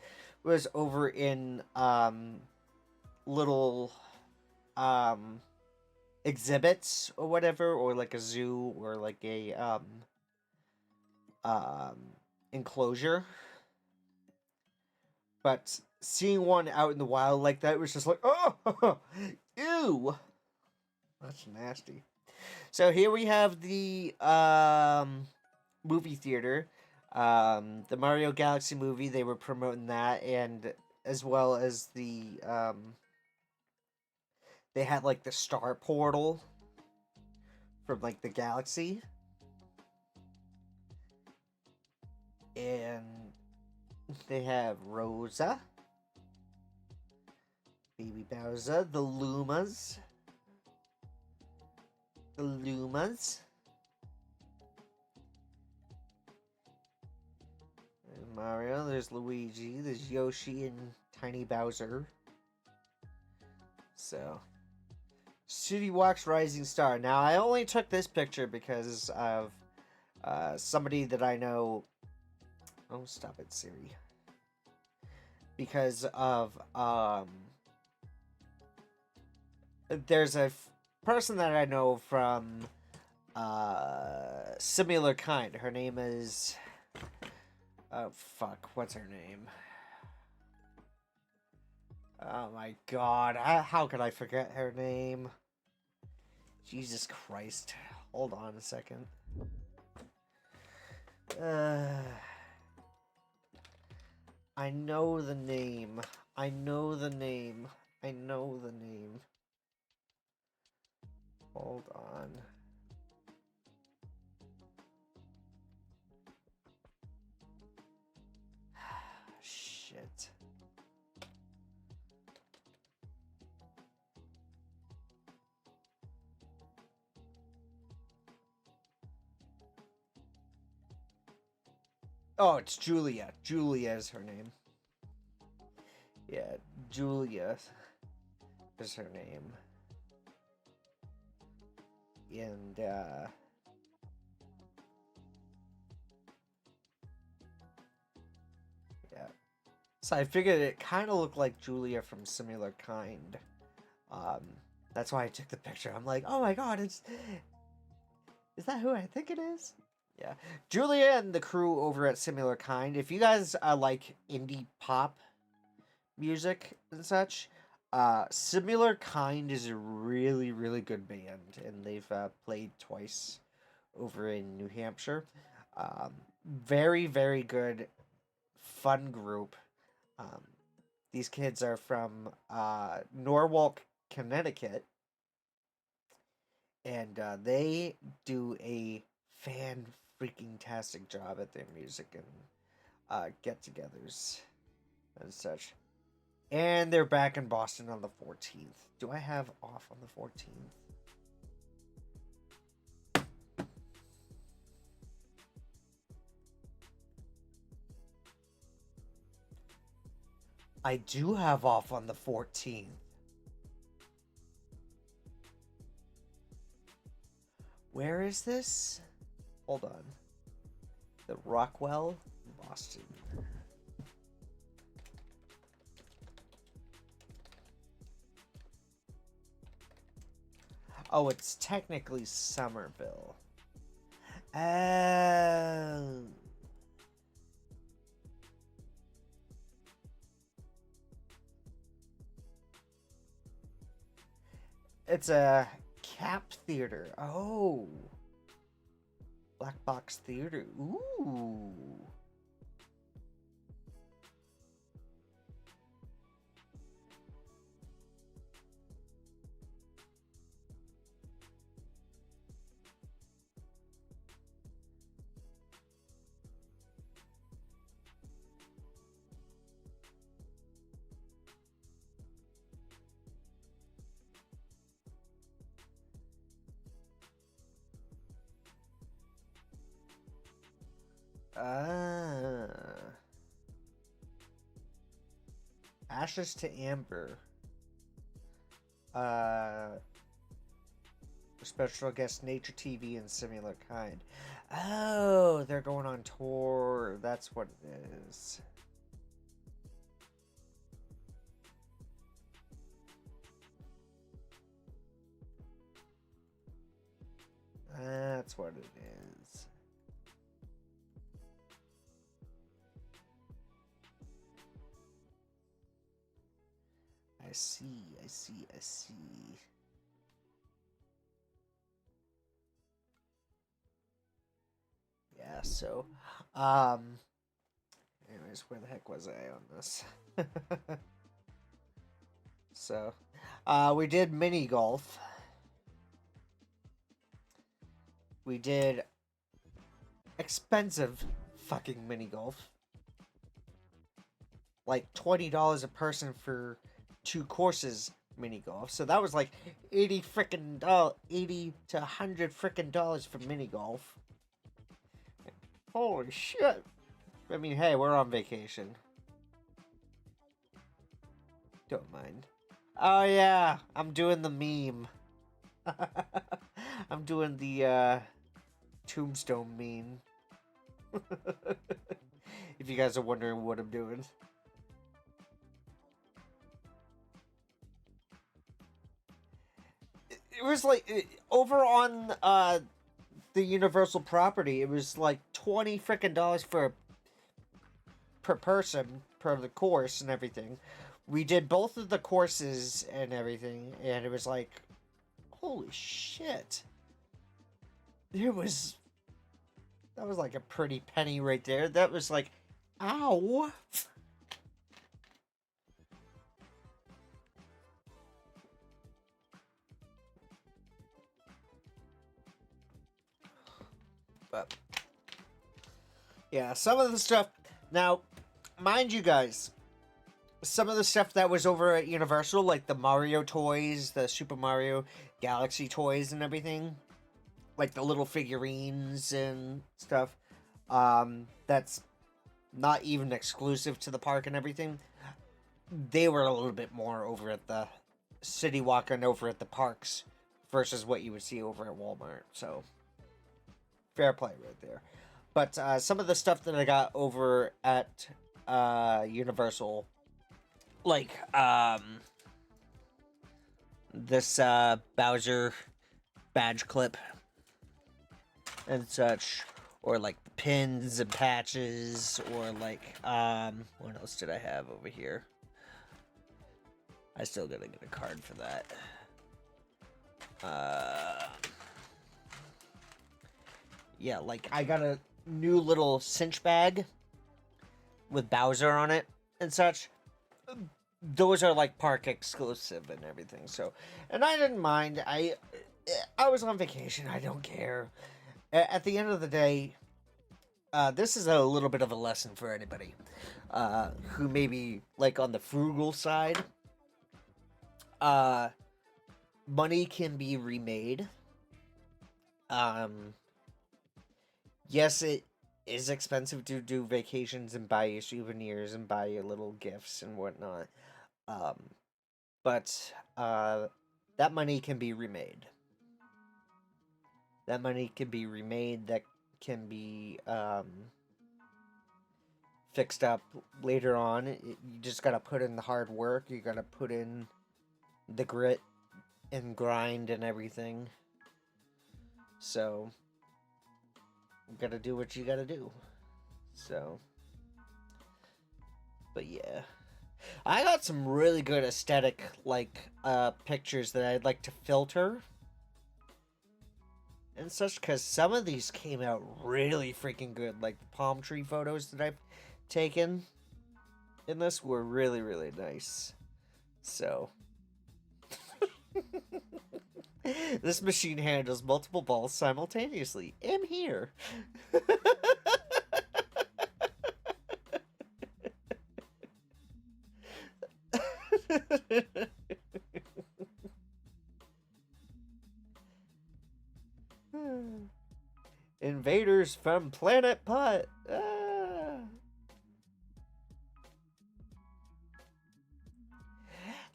was over in little exhibits or whatever, or like a zoo or like a um enclosure. But seeing one out in the wild like that was just like, oh, ew, that's nasty. So here we have the movie theater, the Mario Galaxy movie. They were promoting that, and as well as the they had like the star portal from like the galaxy, and they have Rosa, Baby Bowser, the Lumas. The Lumas. There's Mario, there's Luigi, there's Yoshi and Tiny Bowser. So, City Walks Rising Star. Now, I only took this picture because of somebody that I know. Oh, stop it, Siri. Because of there's a person that I know from Similar Kind. Her name is oh fuck, what's her name? Oh my god, how could I forget her name? Jesus Christ. Hold on a second. I know the name. I know the name. I know the name. Hold on. Shit. Oh, it's Julia. Julia is her name. Yeah, Julia is her name. And, yeah. So I figured it kind of looked like Julia from Similar Kind. That's why I took the picture. I'm like, oh my god, is that who I think it is? Yeah. Julia and the crew over at Similar Kind. If you guys like indie pop music and such, Similar Kind is a really, really good band, and they've played twice over in New Hampshire. Very, very good, fun group. These kids are from Norwalk, Connecticut, and they do a fan freaking tastic job at their music and get-togethers and such. And they're back in Boston on the 14th. Do I have off on the 14th? I do have off on the 14th. Where is this? Hold on. The Rockwell, Boston. Oh, it's technically Somerville. Oh. It's a Cap Theater. Oh. Black Box Theater. Ooh. Ah. Ashes to Amber. Special guest Nature TV and similar kind. Oh, they're going on tour. That's what it is. That's what it is. I see, I see, I see. Yeah, so, anyways, where the heck was I on this? So, we did mini golf. We did expensive fucking mini golf. Like $20 a person for 2 courses mini golf. So that was like 80 freaking dollars, 80 to 100 freaking dollars for mini golf. Holy shit. I mean, hey, we're on vacation. Don't mind. Oh yeah, I'm doing the meme. I'm doing the tombstone meme. If you guys are wondering what I'm doing. It was like over on the Universal property, it was like 20 freaking dollars for per person per the course and everything. We did both of the courses and everything, and it was like, holy shit. That was like a pretty penny right there. That was like, ow. But yeah, some of the stuff. Now, mind you guys, some of the stuff that was over at Universal, like the Mario toys, the Super Mario Galaxy toys and everything, like the little figurines and stuff, that's not even exclusive to the park and everything. They were a little bit more over at the City Walk and over at the parks versus what you would see over at Walmart. So, fair play right there. But some of the stuff that I got over at Universal, like this Bowser badge clip and such, or like pins and patches, or like what else did I have over here? I still gotta get a card for that. Yeah, like I got a new little cinch bag with Bowser on it and such. Those are like park exclusive and everything. So, and I didn't mind. I was on vacation. I don't care. At the end of the day, this is a little bit of a lesson for anybody who may be like on the frugal side. Money can be remade. Yes, it is expensive to do vacations and buy you souvenirs and buy you little gifts and whatnot. But that money can be remade. That money can be remade. That can be fixed up later on. You just gotta put in the hard work. You gotta put in the grit and grind and everything. So, you gotta do what you gotta do. So, but yeah. I got some really good aesthetic, like, pictures that I'd like to filter and such, because some of these came out really freaking good. Like, the palm tree photos that I've taken in this were really, really nice. So, this machine handles multiple balls simultaneously. I'm here. Invaders from Planet Putt. Ah.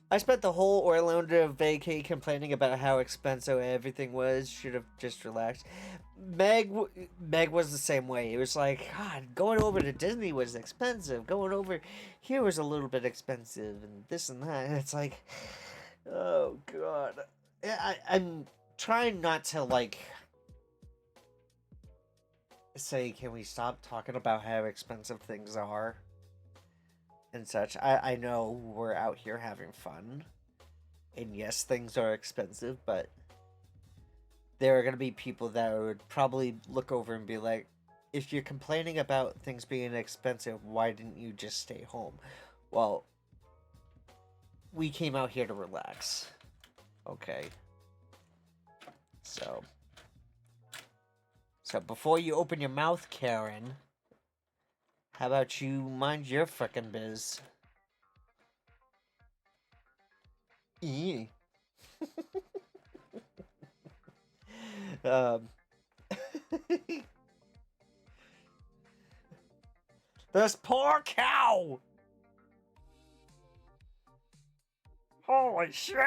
I spent the whole Orlando vacay complaining about how expensive everything was. Should have just relaxed. Meg was the same way. It was like, God, going over to Disney was expensive. Going over here was a little bit expensive, and this and that. And it's like, oh God. I'm trying not to like say, can we stop talking about how expensive things are and such. I know we're out here having fun, and yes, things are expensive, but there are going to be people that would probably look over and be like, if you're complaining about things being expensive, why didn't you just stay home? Well, we came out here to relax. Okay. So before you open your mouth, Karen, how about you mind your frickin' biz? Yeah. um, this poor cow! Holy shit!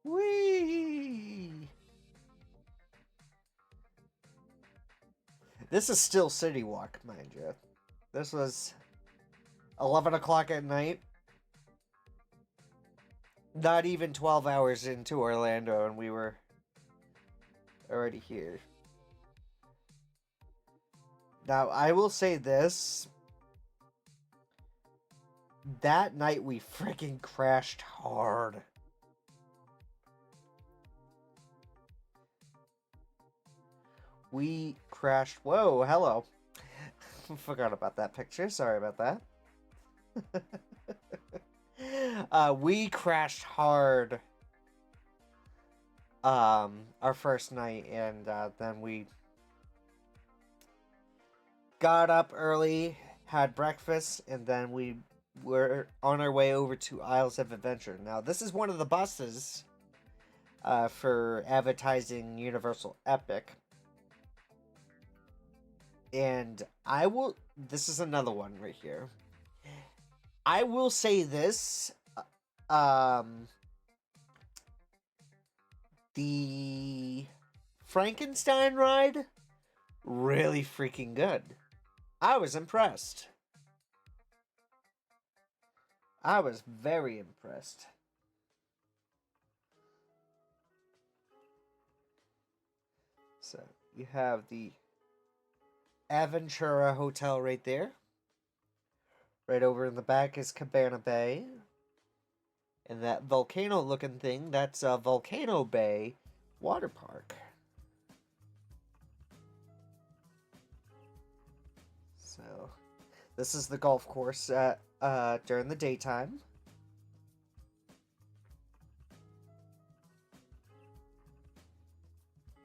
Whee! This is still City Walk, mind you. This was 11 o'clock at night. Not even 12 hours into Orlando, and we were already here. Now, I will say this. That night, we freaking crashed hard. We crashed. Whoa, hello. Forgot about that picture. Sorry about that. We crashed hard. Our first night, and then we got up early, had breakfast, and then we were on our way over to Isles of Adventure. Now, this is one of the buses for advertising Universal Epic. And this is another one right here. I will say this, the Frankenstein ride, really freaking good. I was impressed. I was very impressed. So, you have the Aventura Hotel right there. Right over in the back is Cabana Bay. And that volcano looking thing, that's Volcano Bay Water Park. So, this is the golf course during the daytime.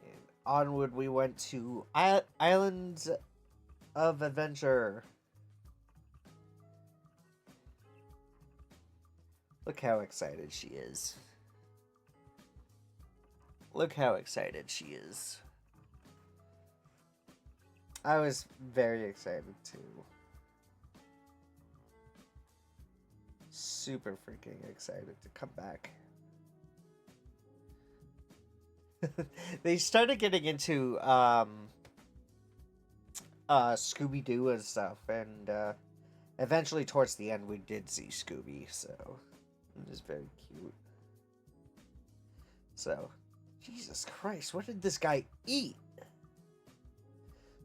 And onward we went to Islands of Adventure. Look how excited she is. Look how excited she is. I was very excited too. Super freaking excited to come back. They started getting into Scooby-Doo and stuff, and eventually towards the end we did see Scooby, so it was very cute. So, Jesus Christ, what did this guy eat?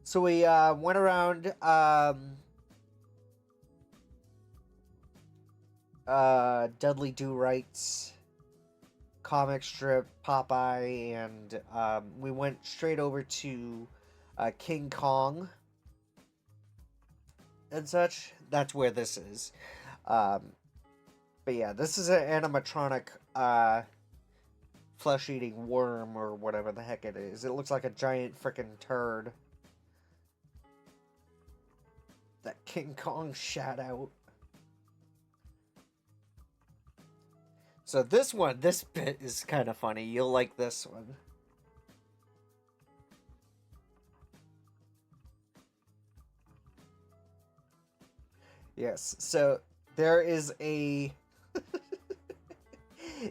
So we went around Dudley Do Right's comic strip, Popeye, and we went straight over to King Kong and such. That's where this is. But yeah, this is an animatronic flesh-eating worm or whatever the heck it is. It looks like a giant freaking turd that King Kong shat out. So this bit is kind of funny. You'll like this one. Yes, so there is a...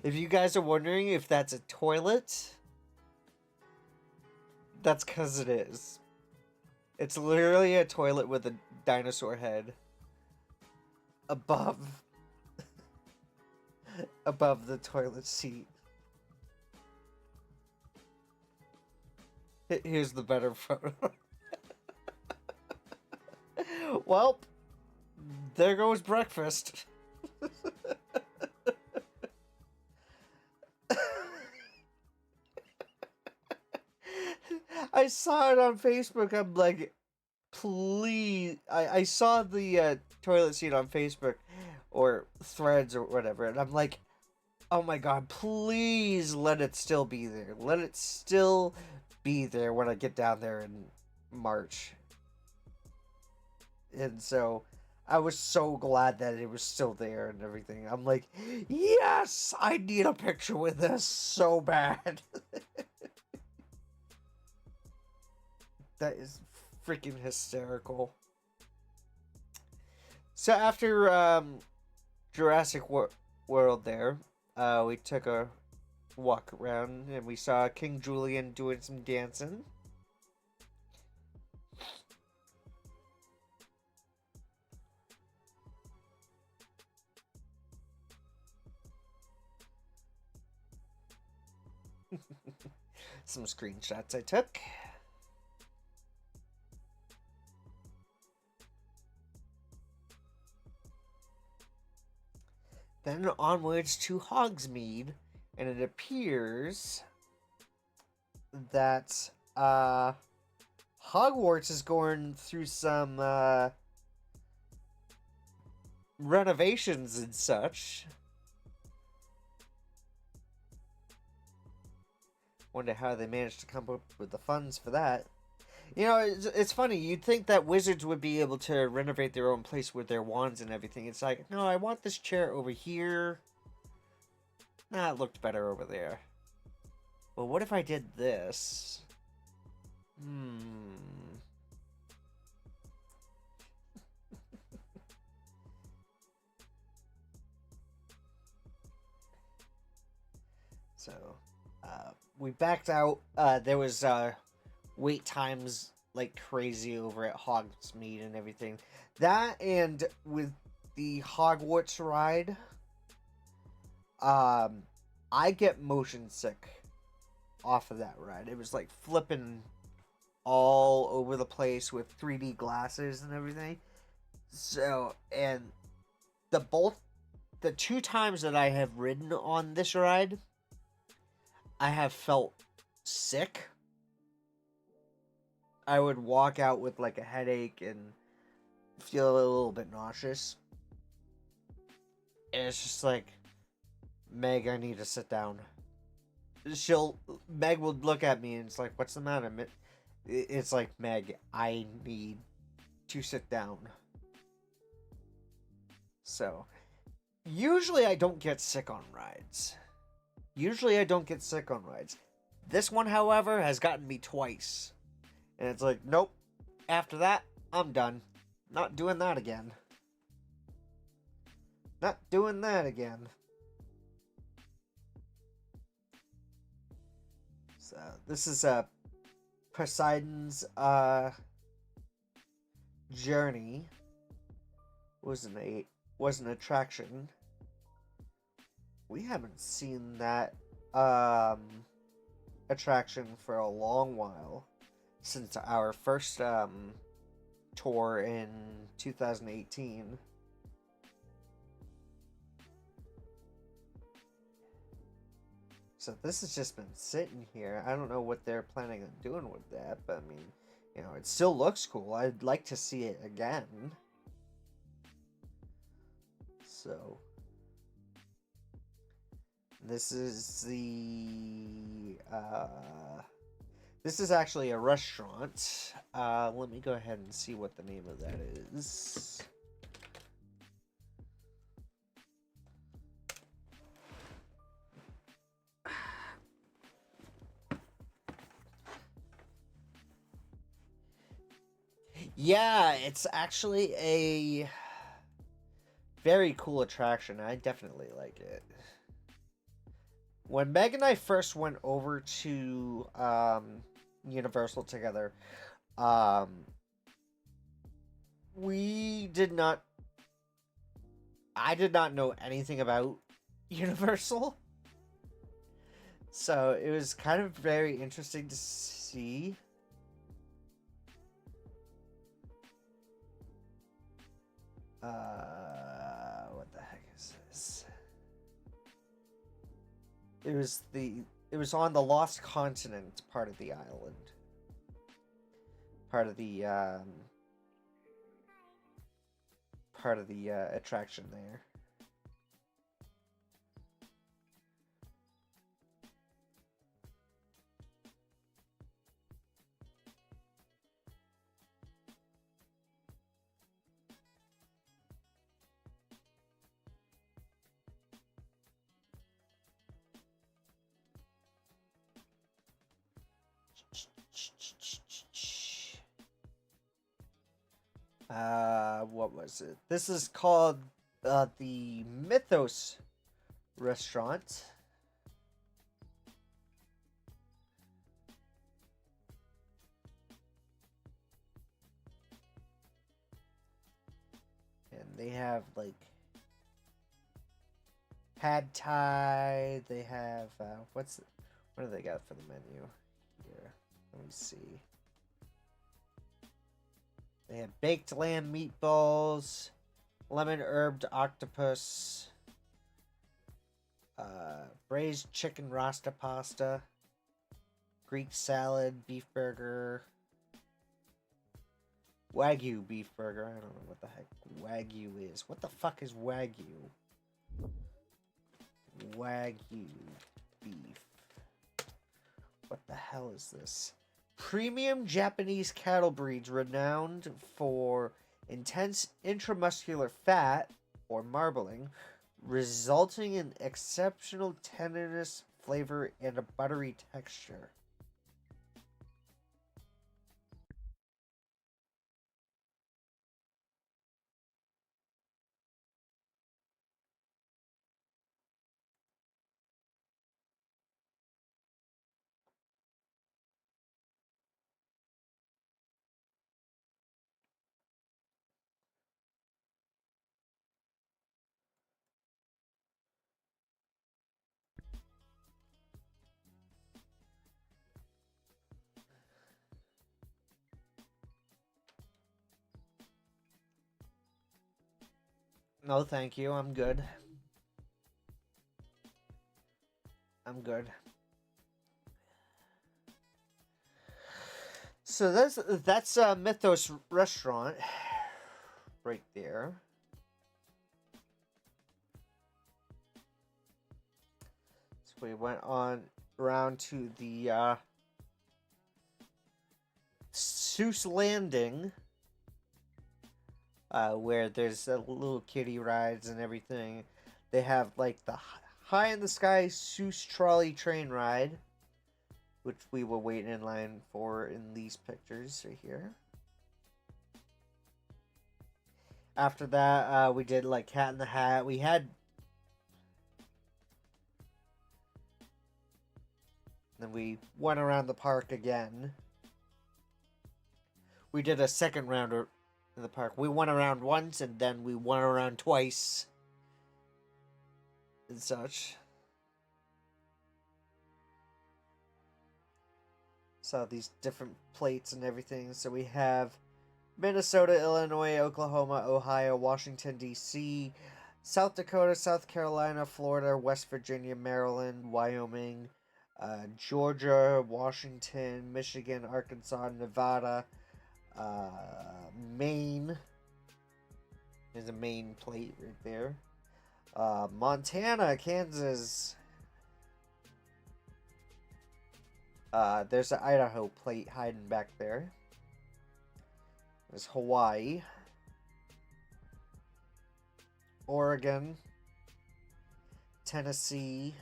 If you guys are wondering if that's a toilet, that's because it is. It's literally a toilet with a dinosaur head above the toilet seat. Here's the better photo. Well, there goes breakfast. I saw it on Facebook. I'm like, please. I saw the toilet seat on Facebook or Threads or whatever, and I'm like, oh my god, please let it still be there. Let it still be there when I get down there in March. And so I was so glad that it was still there and everything. I'm like, yes, I need a picture with this so bad. That is freaking hysterical. So after Jurassic World there, we took a walk around and we saw King Julian doing some dancing. Some screenshots I took. Then onwards to Hogsmeade, and it appears that Hogwarts is going through some renovations and such. Wonder how they managed to come up with the funds for that. You know, it's funny. You'd think that wizards would be able to renovate their own place with their wands and everything. It's like, no, I want this chair over here. Nah, it looked better over there. Well, what if I did this? So, we backed out. There was wait times like crazy over at Hogsmeade and everything. That and with the Hogwarts ride, I get motion sick off of that ride. It was like flipping all over the place with 3D glasses and everything. So, and the two times that I have ridden on this ride, I have felt sick. I would walk out with like a headache and feel a little bit nauseous. And it's just like, Meg, I need to sit down. Meg would look at me and it's like, what's the matter? It's like, Meg, I need to sit down. So, usually I don't get sick on rides. This one, however, has gotten me twice. And it's like, nope. After that, I'm done. Not doing that again. So, this is Poseidon's journey. Was an attraction. We haven't seen that attraction for a long while, since our first tour in 2018. So this has just been sitting here. I don't know what they're planning on doing with that, but I mean, you know, it still looks cool. I'd like to see it again. So this is this is actually a restaurant. Let me go ahead and see what the name of that is. Yeah, it's actually a very cool attraction. I definitely like it. When Meg and I first went over to Universal together, um, we did not. I did not know anything about Universal, so it was kind of very interesting to see. What the heck is this? It was on the Lost Continent part of the island. Part of the attraction there. What was it? This is called the Mythos restaurant. And they have like pad thai. They have what do they got for the menu here? Let me see. They have baked lamb meatballs, lemon herbed octopus, braised chicken rasta pasta, Greek salad, beef burger, Wagyu beef burger. I don't know what the heck Wagyu is. What the fuck is Wagyu? Wagyu beef. What the hell is this? Premium Japanese cattle breeds renowned for intense intramuscular fat, or marbling, resulting in exceptional tenderness, flavor, and a buttery texture. No, thank you. I'm good. I'm good. So that's Mythos restaurant right there. So we went on around to the Seuss Landing, where there's little kiddie rides and everything. They have like the high in the sky Seuss trolley train ride, which we were waiting in line for in these pictures right here. After that, we did like Cat in the Hat. Then we went around the park again. We did a second round in the park. We went around once and then we went around twice and such. So these different plates and everything. So we have Minnesota, Illinois, Oklahoma, Ohio, Washington, D.C., South Dakota, South Carolina, Florida, West Virginia, Maryland, Wyoming, Georgia, Washington, Michigan, Arkansas, Nevada, Maine. There's a Maine plate right there. Montana, Kansas. There's an Idaho plate hiding back there. There's Hawaii. Oregon. Tennessee.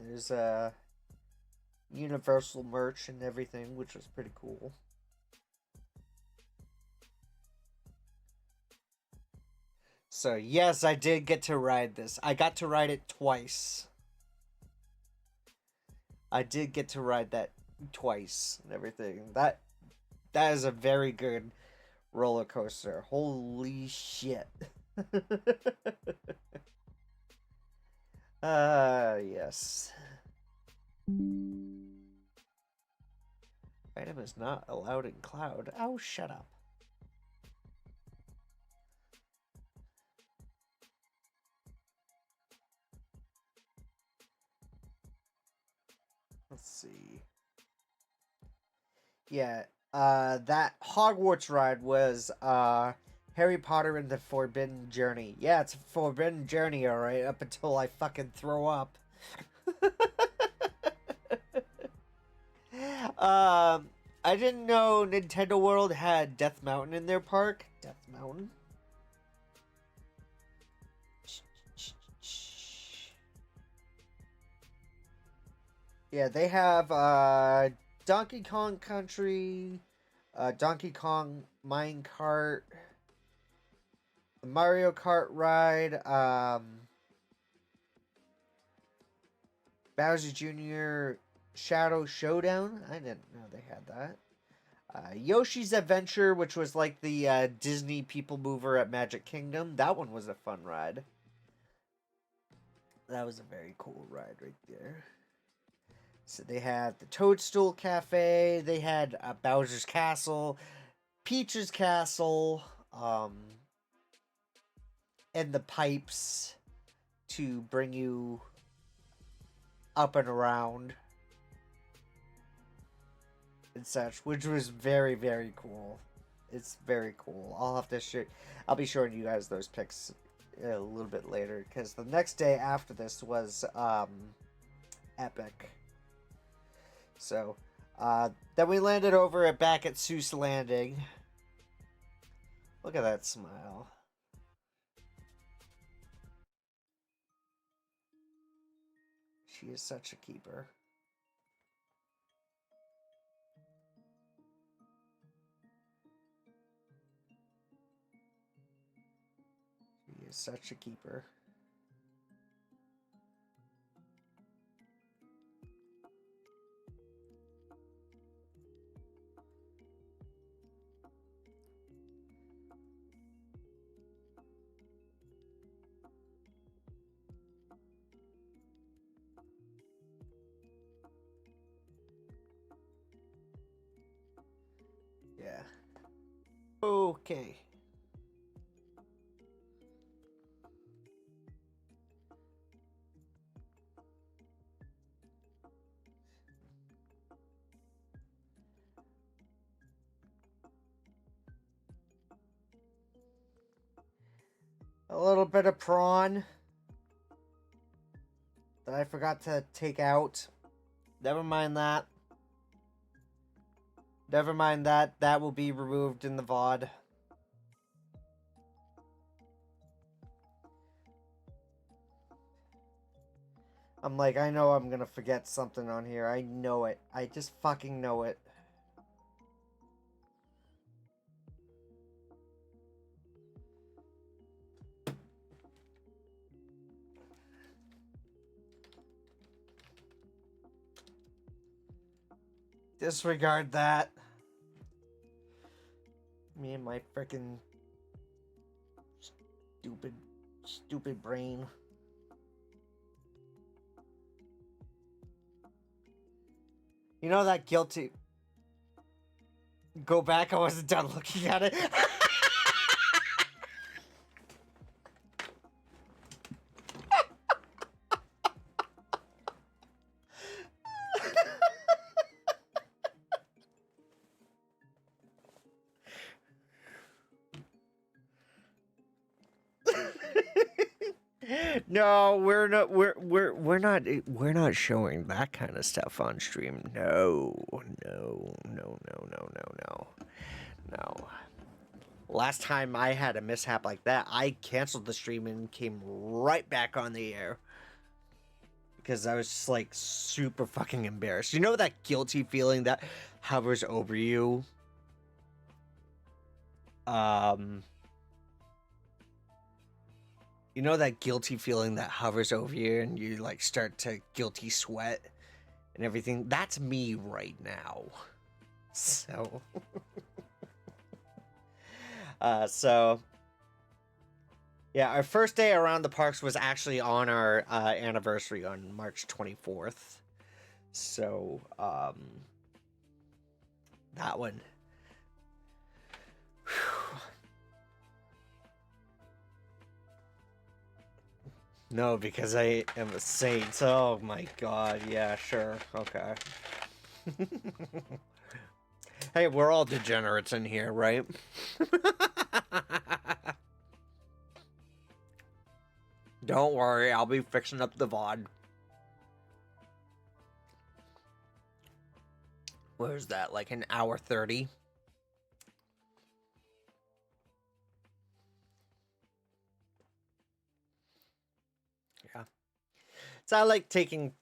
There's a Universal merch and everything, which was pretty cool. So, yes, I did get to ride this. I got to ride it twice. I did get to ride that twice and everything. That is a very good roller coaster. Holy shit. Yes. Item is not allowed in cloud. Oh, shut up. Let's see. Yeah, that Hogwarts ride was Harry Potter and the Forbidden Journey. Yeah, it's a Forbidden Journey, alright, up until I fucking throw up. I didn't know Nintendo World had Death Mountain in their park. Death Mountain? Yeah, they have Donkey Kong Country, Donkey Kong Mine Cart, the Mario Kart ride, Bowser Jr. Shadow Showdown. I didn't know they had that. Yoshi's Adventure, which was like the Disney People Mover at Magic Kingdom. That one was a fun ride. That was a very cool ride right there. So they had the Toadstool Cafe. They had Bowser's Castle, Peach's Castle, and the pipes to bring you up and around and such, which was very, very cool. It's very cool. I'll be showing you guys those pics a little bit later, because the next day after this was epic. So then we landed over back at Seuss Landing. Look at that smile. She is such a keeper. She is such a keeper. Yeah. Okay. A little bit of prawn that I forgot to take out. Never mind that. Never mind that. That will be removed in the VOD. I'm like, I know I'm gonna forget something on here. I know it. I just fucking know it. Disregard that. Me and my freaking stupid brain. You know that guilty... Go back, I wasn't done looking at it. No, we're not showing that kind of stuff on stream. No. Last time I had a mishap like that, I canceled the stream and came right back on the air. Because I was just like super fucking embarrassed. You know that guilty feeling that hovers over you? You know that guilty feeling that hovers over you and you like start to guilty sweat and everything? That's me right now. So yeah, our first day around the parks was actually on our anniversary on March 24th. So that one. Whew. No, because I am a saint. Oh my god, yeah, sure, okay. Hey, we're all degenerates in here, right? Don't worry, I'll be fixing up the VOD. Where's that, like an hour 30? Yeah. So I like taking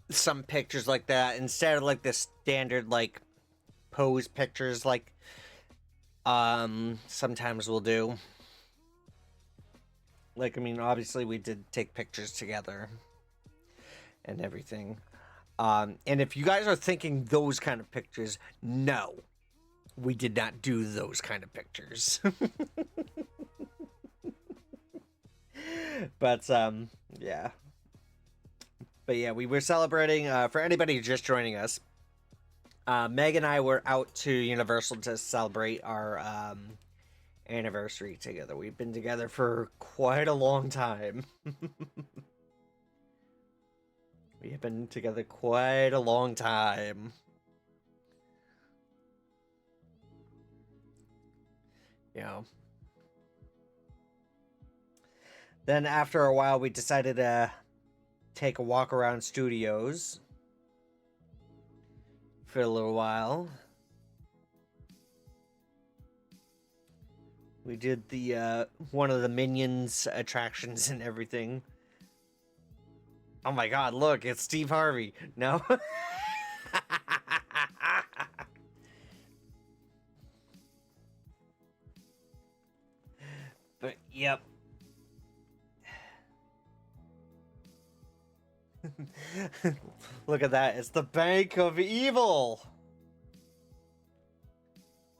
some pictures like that instead of like the standard like pose pictures like sometimes we'll do. Like, I mean, obviously we did take pictures together and everything. And if you guys are thinking those kind of pictures, no, we did not do those kind of pictures. But, yeah. But yeah, we were celebrating, for anybody just joining us, Meg and I were out to Universal to celebrate our, anniversary together. We've been together for quite a long time. We have been together quite a long time. Yeah. Then after a while, we decided to take a walk around studios for a little while. We did the one of the Minions attractions and everything. Oh my god, look, it's Steve Harvey. No? But, yep. Look at that, it's the Bank of Evil!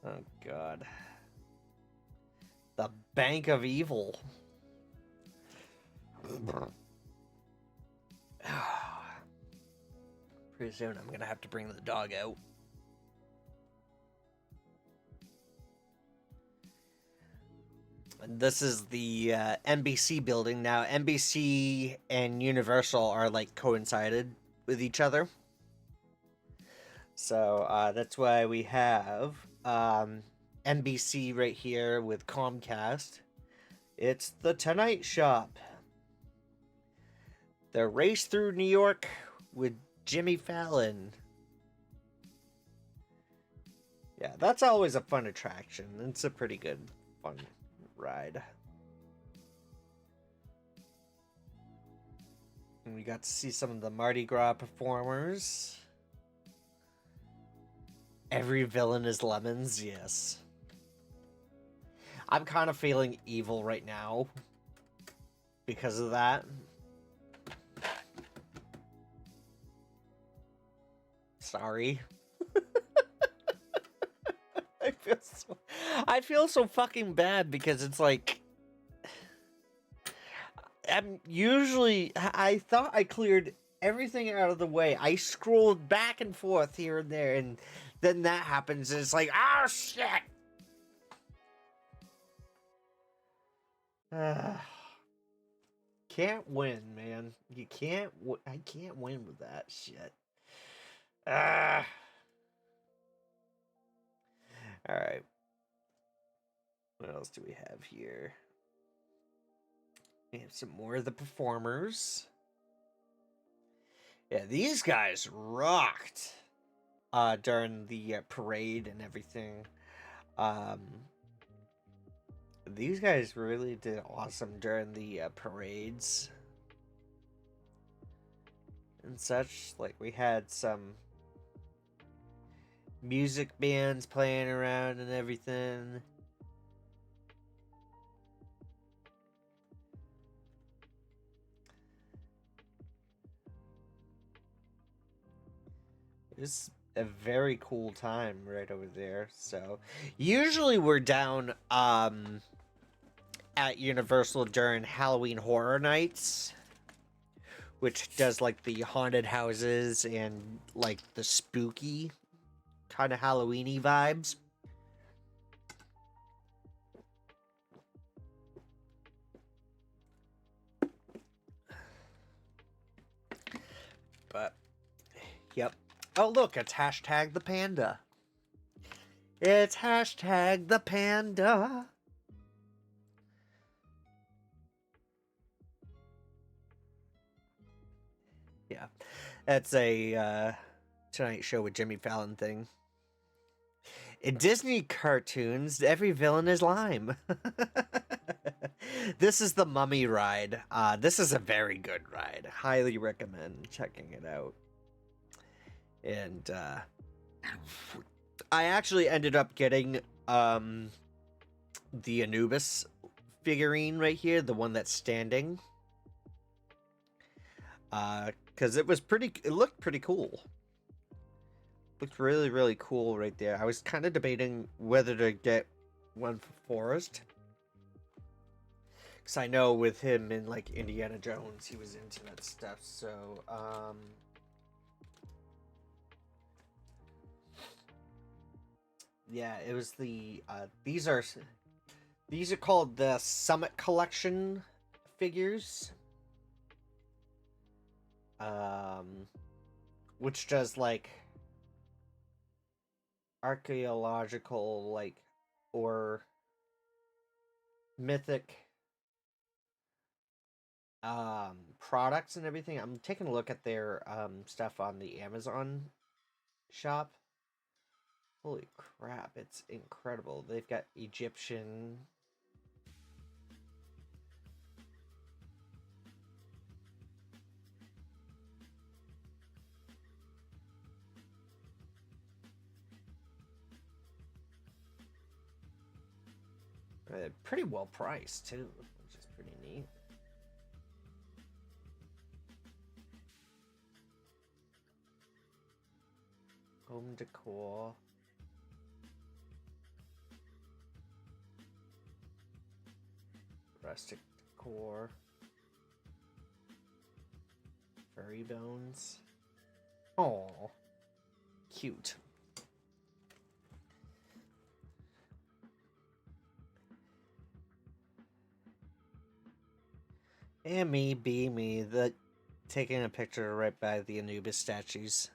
Oh god. The Bank of Evil. Pretty soon I'm gonna have to bring the dog out. And this is the NBC building. Now, NBC and Universal are like coincided with each other. So that's why we have NBC right here with Comcast. It's The Tonight Shop. The Race Through New York with Jimmy Fallon. Yeah, that's always a fun attraction. It's a pretty good, fun ride. And we got to see some of the Mardi Gras performers. Every villain is lemons, yes. I'm kind of feeling evil right now because of that. Sorry. I feel so fucking bad because it's like I thought I cleared everything out of the way. I scrolled back and forth here and there, and then that happens, and it's like, oh shit! Can't win, man. You can't. I can't win with that shit. All right. What else do we have here? We have some more of the performers. Yeah, these guys rocked during the parade and everything. These guys really did awesome during the parades and such. Like, we had some music bands playing around and everything. It's a very cool time right over there. So usually we're down at Universal during Halloween Horror Nights, which does like the haunted houses and like the spooky kind of Halloween-y vibes. But yep. Oh, look, it's hashtag the panda. It's hashtag the panda. Yeah. That's a Tonight Show with Jimmy Fallon thing. In Disney cartoons, every villain is lime. This is the Mummy ride. This is a very good ride. Highly recommend checking it out. And I actually ended up getting the Anubis figurine right here, the one that's standing. Because it looked pretty cool. Looked really, really cool right there. I was kind of debating whether to get one for Forrest. Because I know with him in, like, Indiana Jones, he was into that stuff. So, yeah, it was the, these are called the Summit Collection figures. Which does, like, archaeological, like, or mythic products and everything. I'm taking a look at their stuff on the Amazon shop. Holy crap, it's incredible. They've got Egyptian. Pretty well priced too, which is pretty neat. Home decor. Rustic decor. Furry bones. Oh, cute. And me, be me, taking a picture right by the Anubis statues.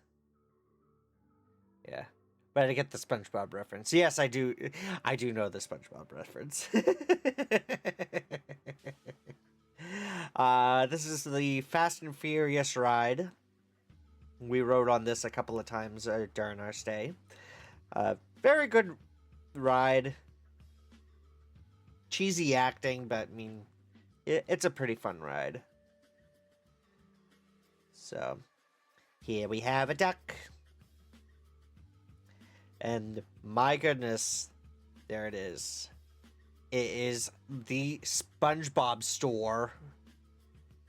Yeah. But I get the SpongeBob reference. Yes, I do know the SpongeBob reference. This is the Fast and Furious ride. We rode on this a couple of times during our stay. Very good ride. Cheesy acting, but I mean, it's a pretty fun ride. So, here we have a duck. And my goodness, there it is. It is the SpongeBob store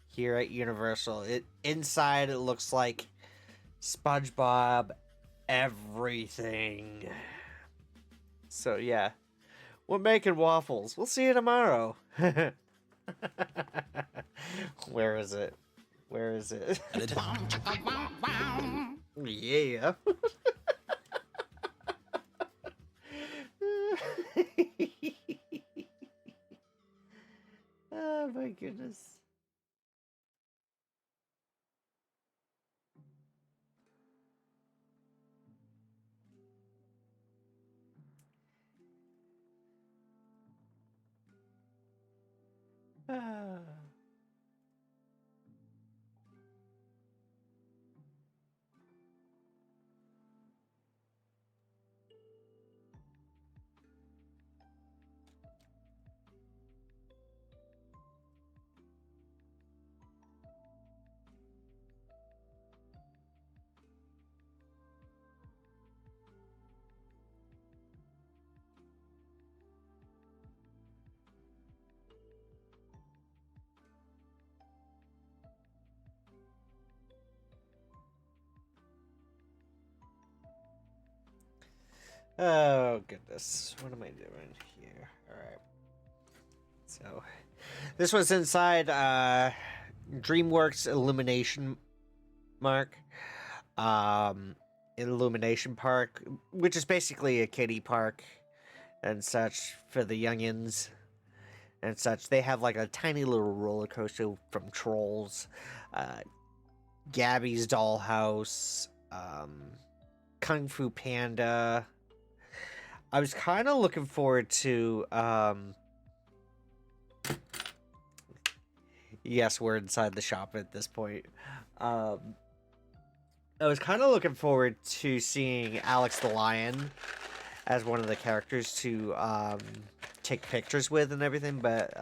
here at Universal. Inside it looks like SpongeBob everything. So yeah, we're making waffles. We'll see you tomorrow. Where is it? Where is it? Yeah. Oh my goodness. Ah. Oh goodness, what am I doing here? All right. So, this was inside DreamWorks Illumination Mark, Illumination Park, which is basically a kiddie park and such for the youngins and such. They have like a tiny little roller coaster from Trolls, Gabby's Dollhouse, Kung Fu Panda. I was kind of looking forward to, yes, we're inside the shop at this point. I was kind of looking forward to seeing Alex the Lion as one of the characters to take pictures with and everything, but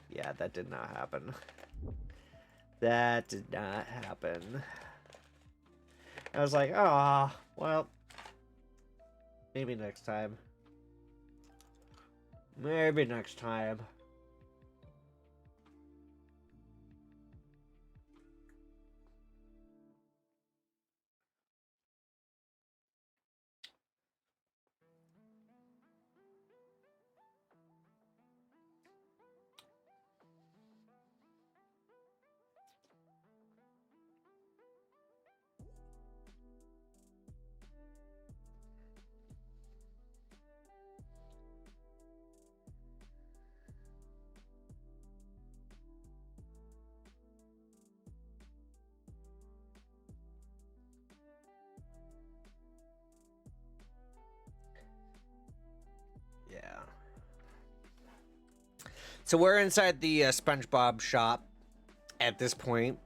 yeah, that did not happen. That did not happen. I was like, ah, well, maybe next time. Maybe next time. Yeah. So we're inside the SpongeBob shop at this point.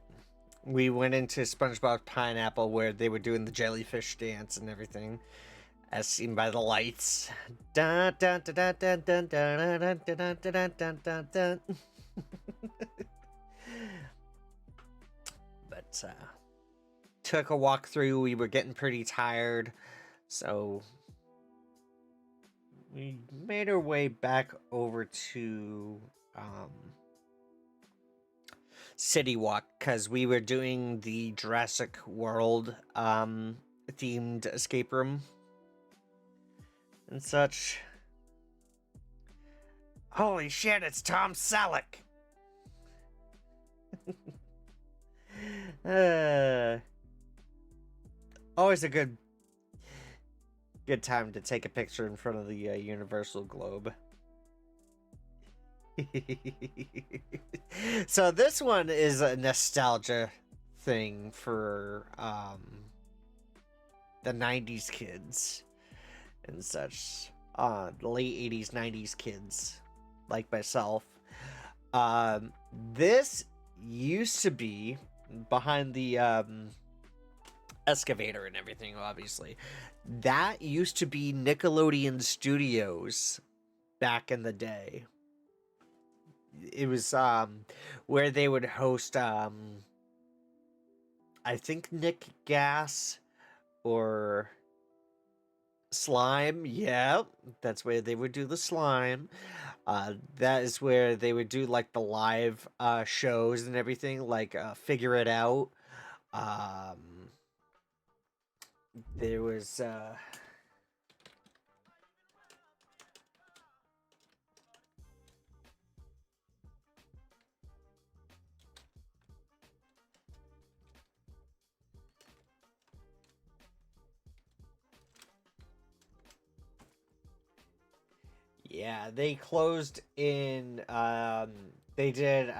We went into SpongeBob Pineapple where they were doing the jellyfish dance and everything, as seen by the lights. Dun, dun, dun, dun, dun, dun, dun, dun, dun, dun, dun, dun, dun. But took a walk through. We were getting pretty tired, so we made our way back over to City Walk because we were doing the Jurassic World themed escape room and such. Holy shit, it's Tom Selleck! Always a good time to take a picture in front of the Universal Globe. So this one is a nostalgia thing for the 90s kids and such, the late 80s 90s kids like myself. This used to be behind the excavator and everything, obviously. That used to be Nickelodeon Studios back in the day. It was where they would host I think Nick Gas or Slime. Yeah, that's where they would do the slime. That is where they would do like the live shows and everything, like Figure It Out. There was Yeah, they closed in they did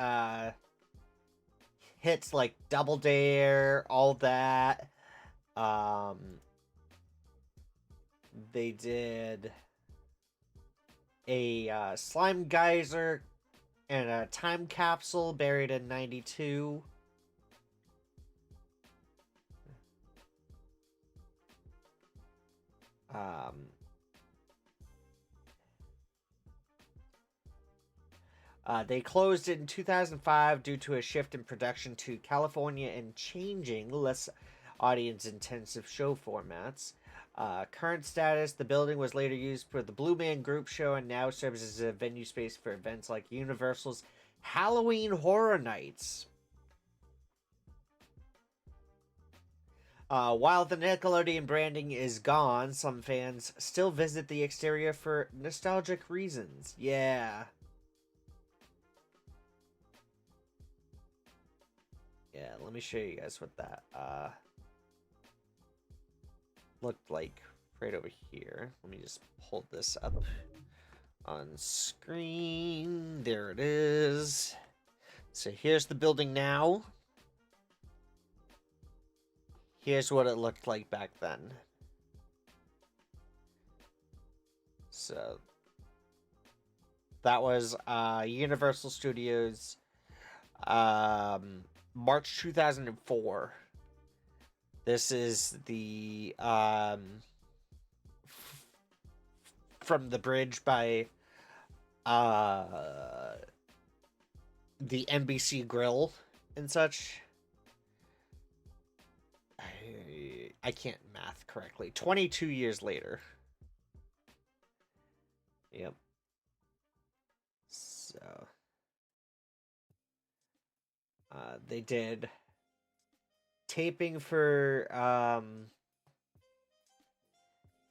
hits like Double Dare, all that. Um they did a slime geyser and a time capsule buried in 92. Um they closed in 2005 due to a shift in production to California and changing less audience intensive show formats. Current status: the building was later used for the Blue Man Group show and now serves as a venue space for events like Universal's Halloween Horror Nights. While the Nickelodeon branding is gone, some fans still visit the exterior for nostalgic reasons. Yeah. Yeah, let me show you guys what that looked like right over here. Let me just hold this up on screen. There it is. So here's the building now. Here's what it looked like back then. So that was Universal Studios, March 2004. This is the from the bridge by the NBC Grill and such. I can't math correctly. 22 years later. Yep. So they did taping for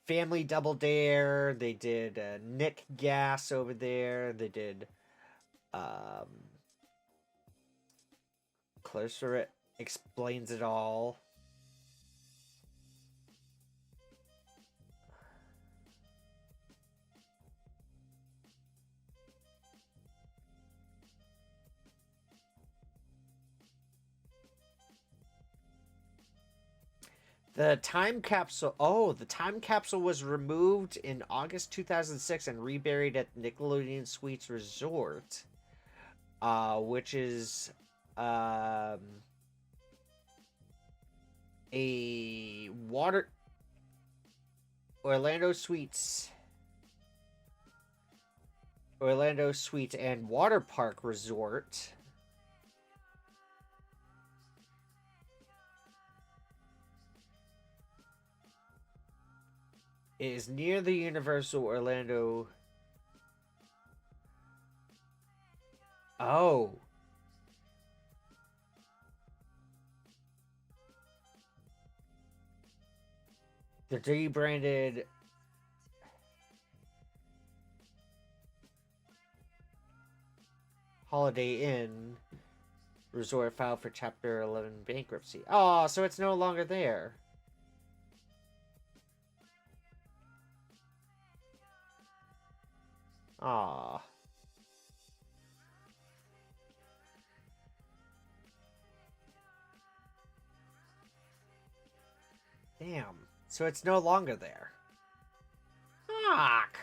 Family Double Dare. They did Nick Gas over there. They did Closer It Explains It All. The time capsule. Oh, the time capsule was removed in August 2006 and reburied at Nickelodeon Suites Resort, which is a water Orlando Suites and Water Park Resort. It is near the Universal Orlando. Oh. The rebranded Holiday Inn Resort filed for Chapter 11 bankruptcy. Oh, so it's no longer there. Aw. Damn. So it's no longer there. Fuck.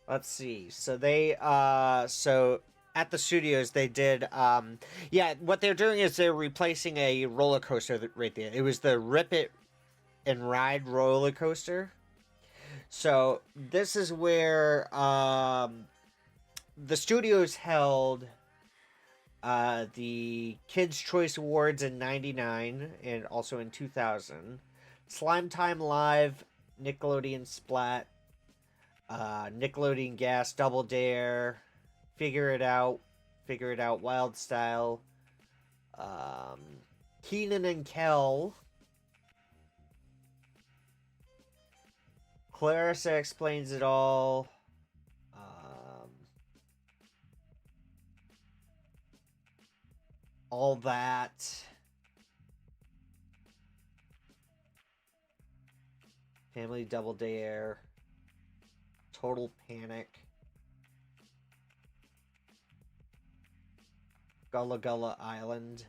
Let's see. So they so at the studios they did yeah, what they're doing is they're replacing a roller coaster right there. It was the Rip It and Ride roller coaster. So this is where the studios held the Kids Choice Awards in 99 and also in 2000. Slime Time Live, Nickelodeon Splat, Nickelodeon Gas, Double Dare, Figure It Out, Wild Style, Keenan and Kel, Clarissa Explains It All, all that. Family Double Dare, Total Panic, Gullah Gullah Island.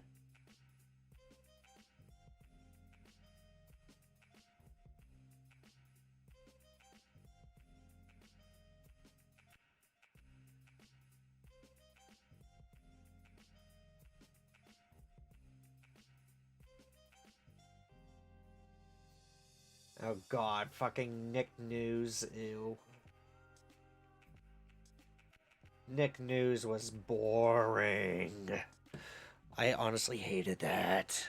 Oh god, fucking Nick News, ew. Nick News was boring. I honestly hated that.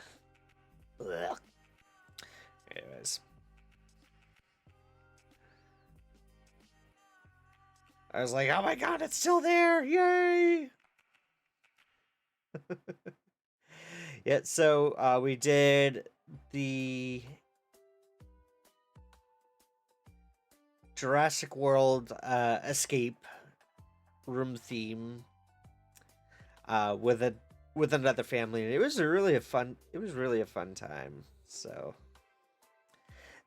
Ugh. Anyways. I was like, oh my god, it's still there! Yay! Yeah, so we did the Jurassic World escape room theme with another family, and it was really a fun time. So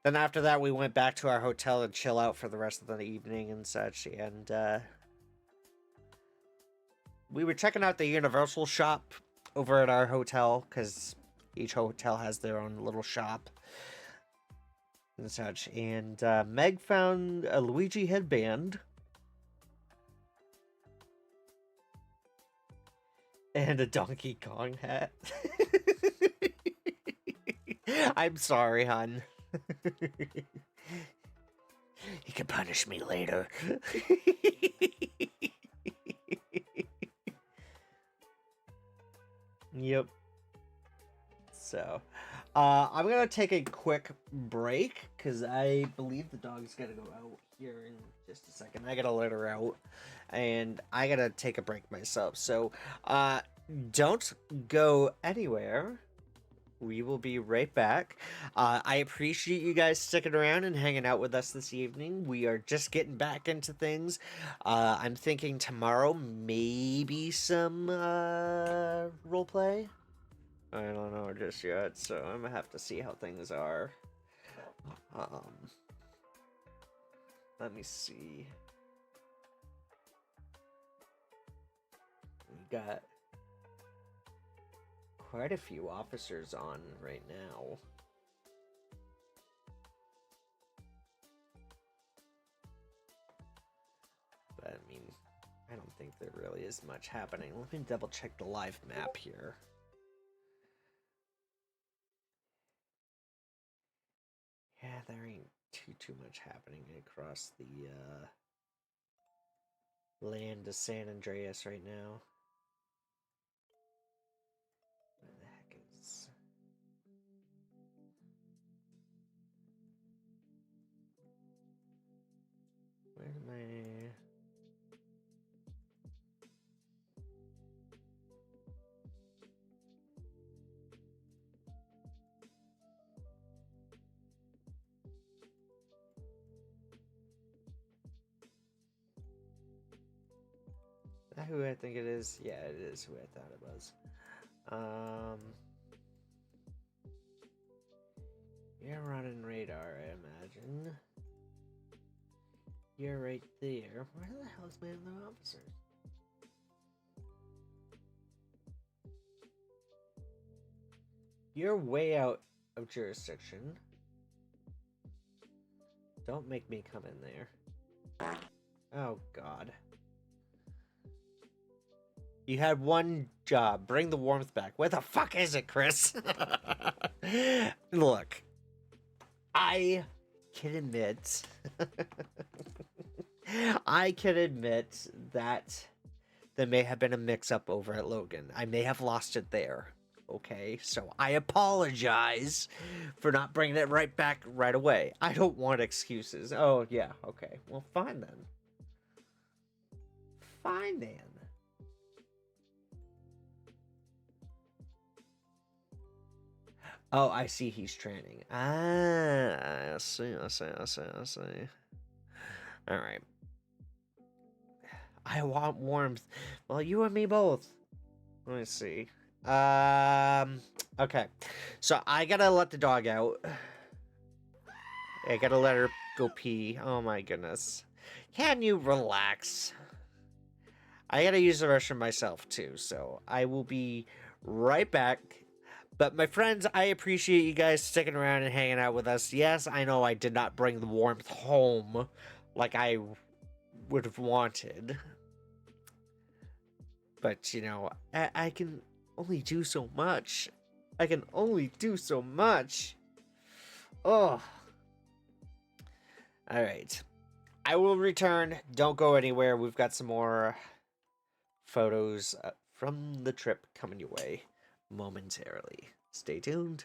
then after that we went back to our hotel and chill out for the rest of the evening and such, and we were checking out the Universal shop over at our hotel, because each hotel has their own little shop and such, and Meg found a Luigi headband and a Donkey Kong hat. I'm sorry, hon. You can punish me later. Yep. So, I'm gonna take a quick break because I believe the dog's gotta go out here in just a second. I gotta let her out, and I gotta take a break myself. So, don't go anywhere. We will be right back. I appreciate you guys sticking around and hanging out with us this evening. We are just getting back into things. I'm thinking tomorrow maybe some roleplay. I don't know just yet, so I'm gonna have to see how things are. Let me see. We got quite a few officers on right now. But I mean, I don't think there really is much happening. Let me double check the live map here. Yeah, there ain't too much happening across the land of San Andreas right now. Where the heck is... Where am I... Is that who I think it is? Yeah, it is who I thought it was. You're running radar, I imagine. You're right there. Where the hell is my other officer? You're way out of jurisdiction. Don't make me come in there. Oh, God. You had one job. Bring the warmth back. Where the fuck is it, Chris? Look. I can admit... I can admit that there may have been a mix-up over at Logan. I may have lost it there. Okay? So I apologize for not bringing it right back right away. I don't want excuses. Oh, yeah. Okay. Well, fine then. Fine then. Oh, I see he's training. Ah, I see. All right. I want warmth. Well, you and me both. Let me see. Okay. So I gotta let the dog out. I gotta let her go pee. Oh my goodness. Can you relax? I gotta use the restroom myself too, so I will be right back. But my friends, I appreciate you guys sticking around and hanging out with us. Yes, I know I did not bring the warmth home like I would have wanted. But, you know, I can only do so much. I can only do so much. Oh. Alright. I will return. Don't go anywhere. We've got some more photos from the trip coming your way momentarily. Stay tuned.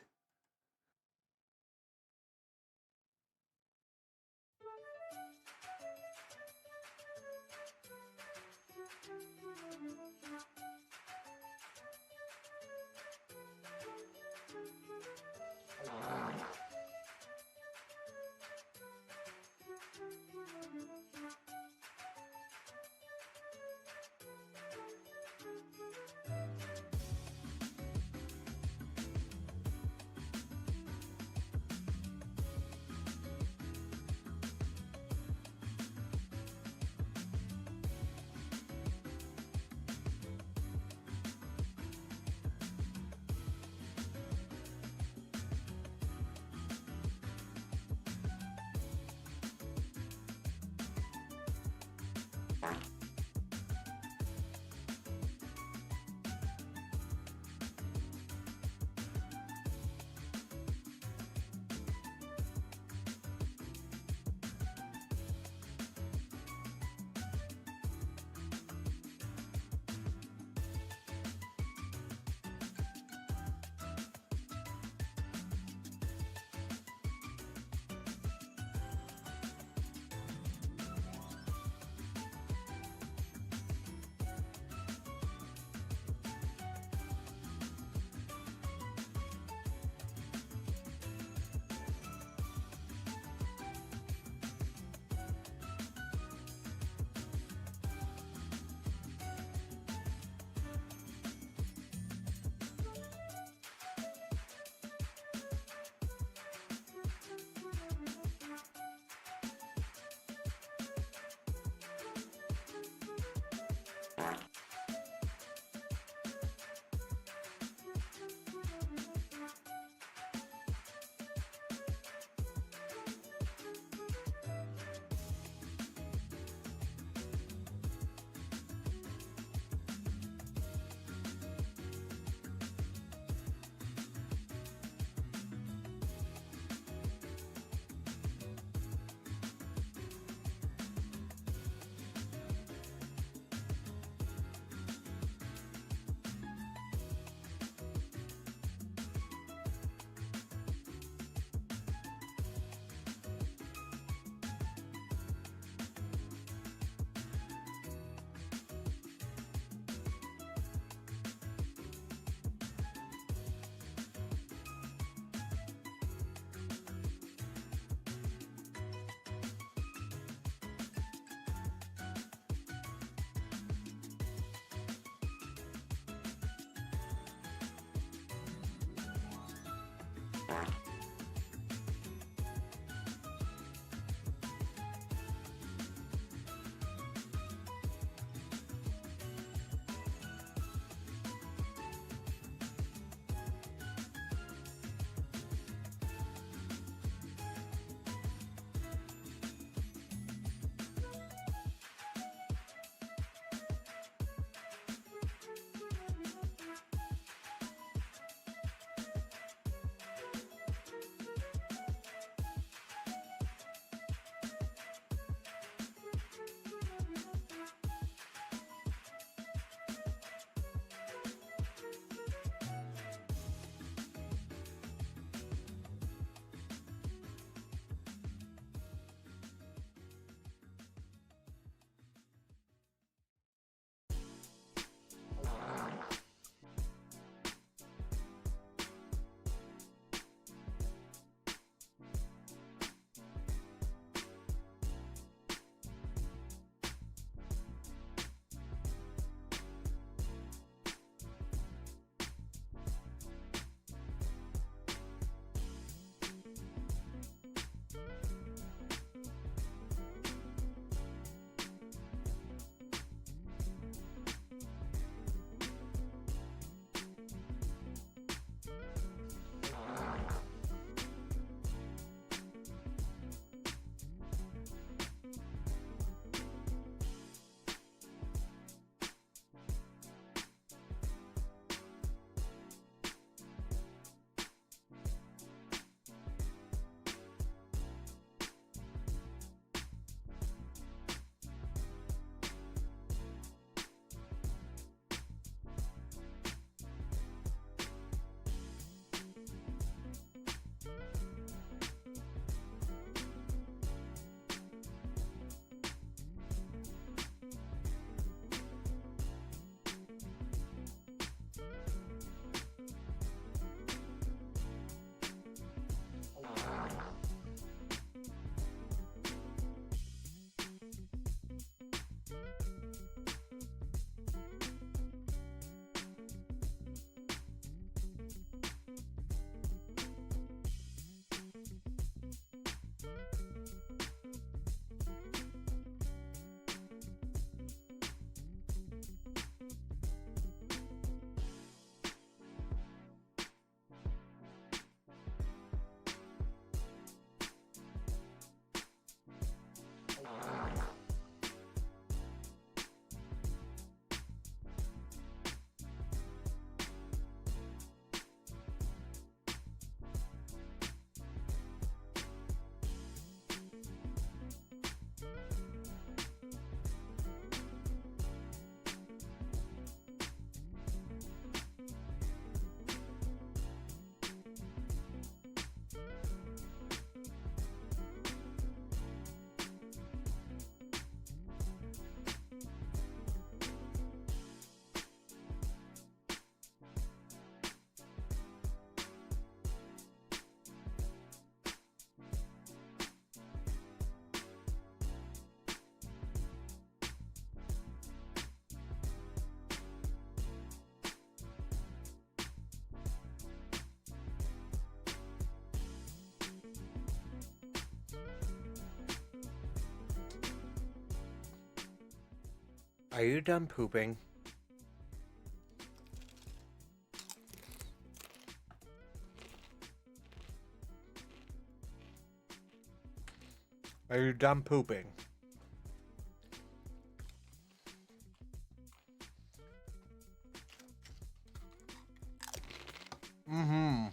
Are you done pooping? Are you done pooping? Mm-hmm.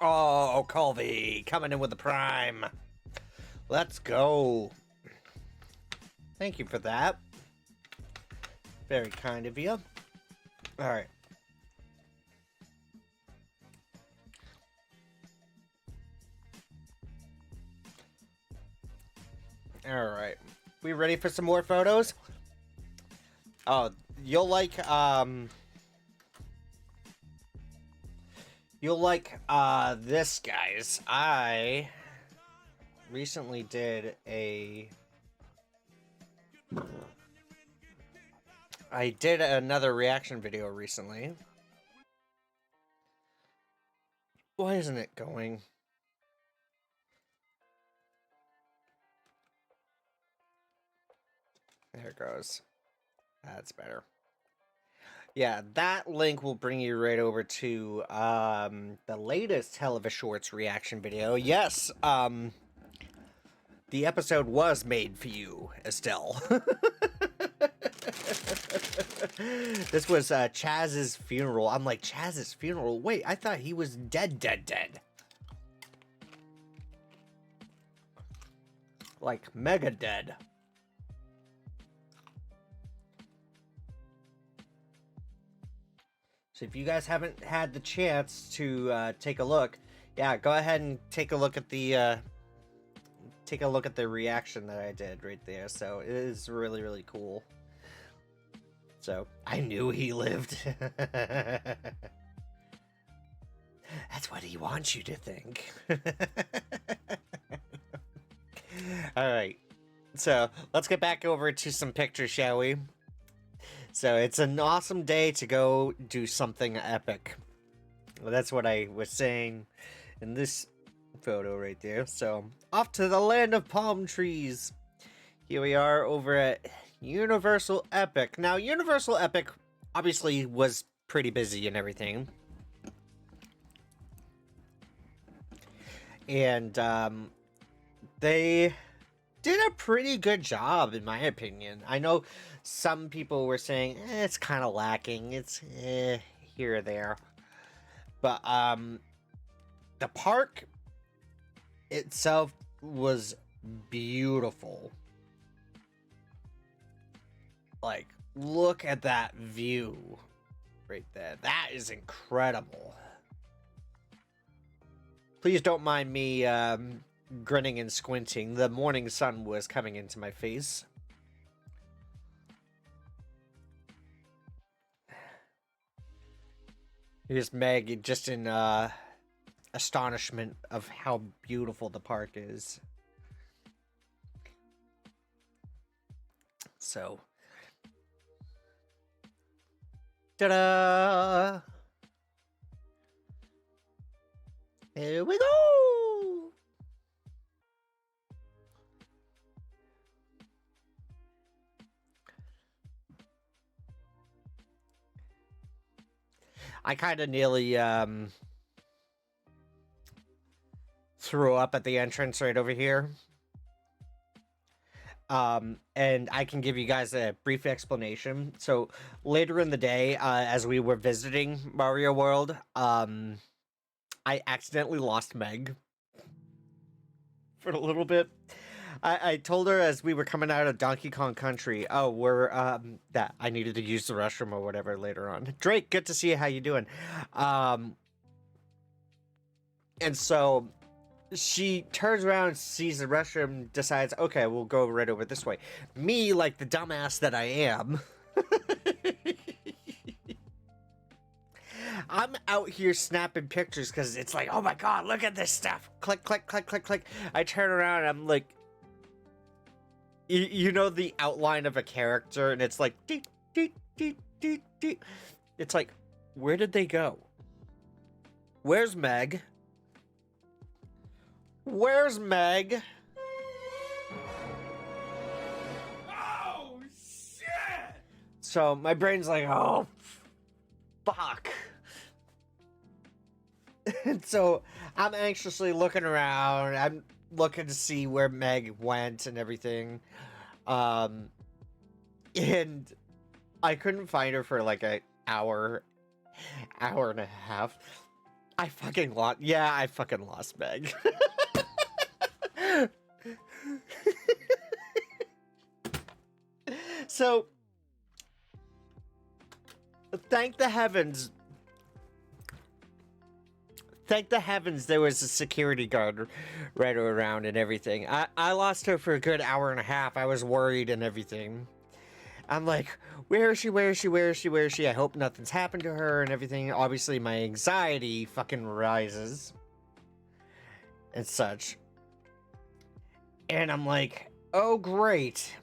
Oh, Colby, coming in with the prime. Let's go. Thank you for that. Very kind of you. All right. All right. We ready for some more photos? Oh, you'll like this, guys. I recently did another reaction video recently. Why isn't it going? There it goes. That's better. Yeah, that link will bring you right over to the latest Hell of a Shorts reaction video. Yes, the episode was made for you, Estelle. This was Chaz's funeral. I'm like, Chaz's funeral? Wait, I thought he was dead. Like, mega dead. So if you guys haven't had the chance to take a look, yeah, go ahead and take a look at the reaction that I did right there. So it is really, really cool. So I knew he lived. That's what he wants you to think. All right. So let's get back over to some pictures, shall we? So it's an awesome day to go do something epic. Well, that's what I was saying in this photo right there. So off to the land of palm trees. Here we are over at Universal Epic. Now, Universal Epic obviously was pretty busy and everything. And they did a pretty good job, in my opinion. I know some people were saying it's kind of lacking. It's here or there. But the park itself was beautiful. Like, look at that view right there. That is incredible. Please don't mind me grinning and squinting. The morning sun was coming into my face. Here's Meg just in astonishment of how beautiful the park is. So, ta-da! Here we go! I kind of nearly threw up at the entrance right over here. And I can give you guys a brief explanation. So later in the day, as we were visiting Mario World, I accidentally lost Meg. for a little bit. I told her as we were coming out of Donkey Kong Country, oh, we're that I needed to use the restroom or whatever later on. Drake, good to see you. How you doing? And so she turns around, sees the restroom, decides, okay, we'll go right over this way. Me, like the dumbass that I am, I'm out here snapping pictures because it's like, oh my god, look at this stuff. Click, click, click, click, click. I turn around and I'm like, you know the outline of a character, and it's like, deet, deet, deet, deet, deet. It's like, where did they go? Where's Meg? Where's Meg? Oh, shit! So my brain's like, oh, fuck. And so I'm anxiously looking around. I'm looking to see where Meg went and everything. And I couldn't find her for like an hour and a half. I fucking lost Meg. So, thank the heavens there was a security guard right around and everything. I lost her for a good hour and a half. I was worried and everything. I'm like, where is she? Where is she? Where is she? Where is she? I hope nothing's happened to her and everything. Obviously, my anxiety fucking rises and such. And I'm like, oh, great.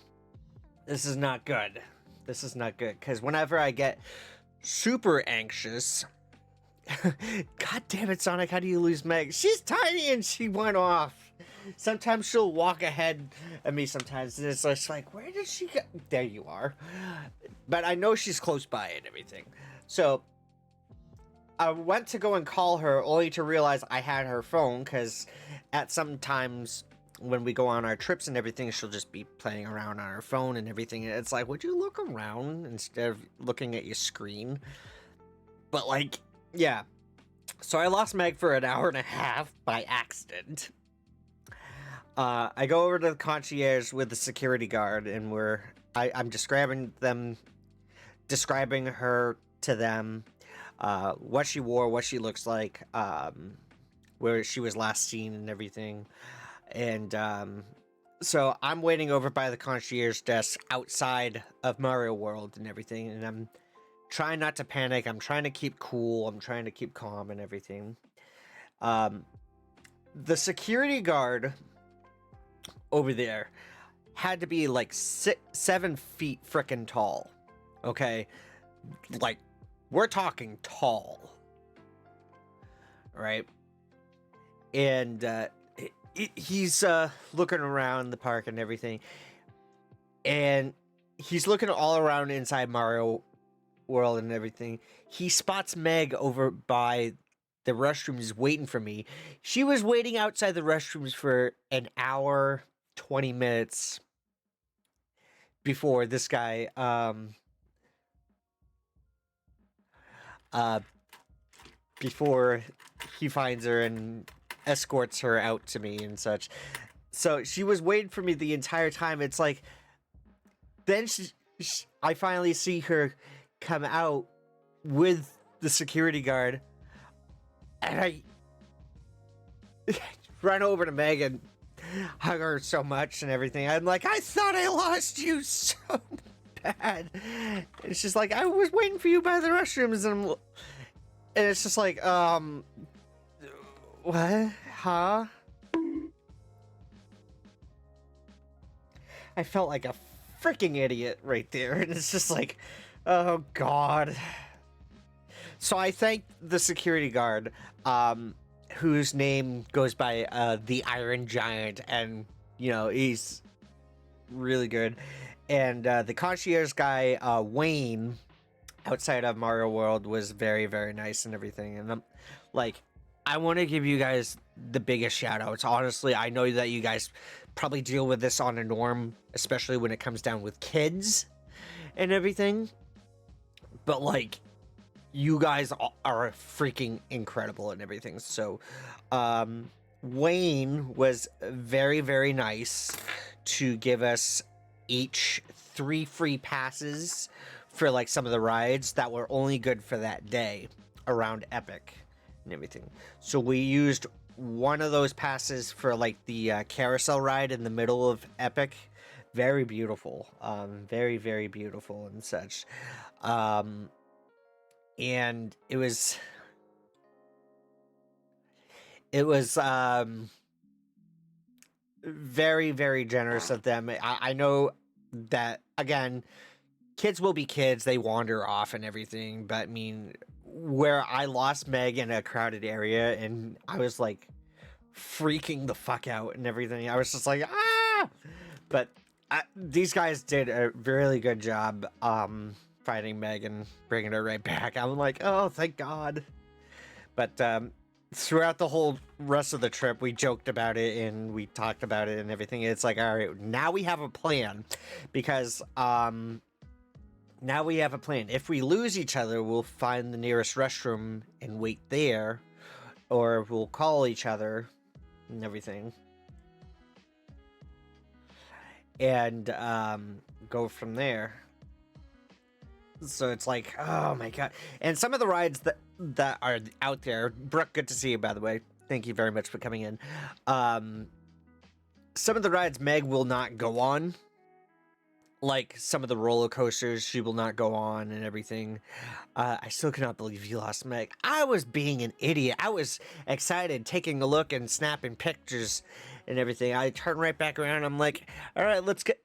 This is not good. This is not good. Because whenever I get super anxious... God damn it, Sonic, how do you lose Meg? She's tiny and she went off. Sometimes she'll walk ahead of me sometimes. And it's just like, where did she go? There you are. But I know she's close by and everything. So I went to go and call her only to realize I had her phone. Because at some times when we go on our trips and everything, she'll just be playing around on her phone and everything. And it's like, would you look around instead of looking at your screen? But like... yeah, so I lost Meg for an hour and a half by accident. I go over to the concierge with the security guard, and I'm describing her to them, what she wore, what she looks like, where she was last seen and everything. And so I'm waiting over by the concierge desk outside of Mario World and everything, and I'm trying not to panic. I'm trying to keep cool. I'm trying to keep calm and everything. The security guard over there had to be like 7 feet freaking tall. Okay? Like, we're talking tall. Right? And he's looking around the park and everything. And he's looking all around inside Mario World and everything. He spots Meg over by the restrooms waiting for me. She was waiting outside the restrooms for an hour, 20 minutes before this guy before he finds her and escorts her out to me and such. So she was waiting for me the entire time. It's like, then I finally see her come out with the security guard, and I run over to Meg and hug her so much and everything. I'm like, I thought I lost you so bad. And it's just like, I was waiting for you by the restrooms, and it's just like, what? Huh? I felt like a freaking idiot right there, and it's just like, oh god. So I thank the security guard, whose name goes by the Iron Giant, and you know, he's really good. And the concierge guy, Wayne, outside of Mario World, was very, very nice and everything. And I'm like, I want to give you guys the biggest shout outs. Honestly, I know that you guys probably deal with this on a norm, especially when it comes down with kids and everything. But like, you guys are freaking incredible and everything. So, Wayne was very, very nice to give us each 3 free passes for like some of the rides that were only good for that day around Epic and everything. So we used one of those passes for like the carousel ride in the middle of Epic. Very beautiful, very, very beautiful and such. And it was very, very generous of them. I know that, again, kids will be kids. They wander off and everything. But, I mean, where I lost Meg in a crowded area and I was, like, freaking the fuck out and everything. I was just like, ah! But these guys did a really good job finding Meg and bringing her right back. I'm like, oh, thank God. But throughout the whole rest of the trip, we joked about it and we talked about it and everything. It's like, all right, now we have a plan, because now we have a plan. If we lose each other, we'll find the nearest restroom and wait there, or we'll call each other and everything, and go from there. So it's like, oh my God. And some of the rides that are out there, Brooke, good to see you, by the way. Thank you very much for coming in. Some of the rides Meg will not go on. Like some of the roller coasters, she will not go on and everything. I still cannot believe you lost Meg. I was being an idiot. I was excited, taking a look and snapping pictures and everything. I turned right back around. I'm like, all right, let's get...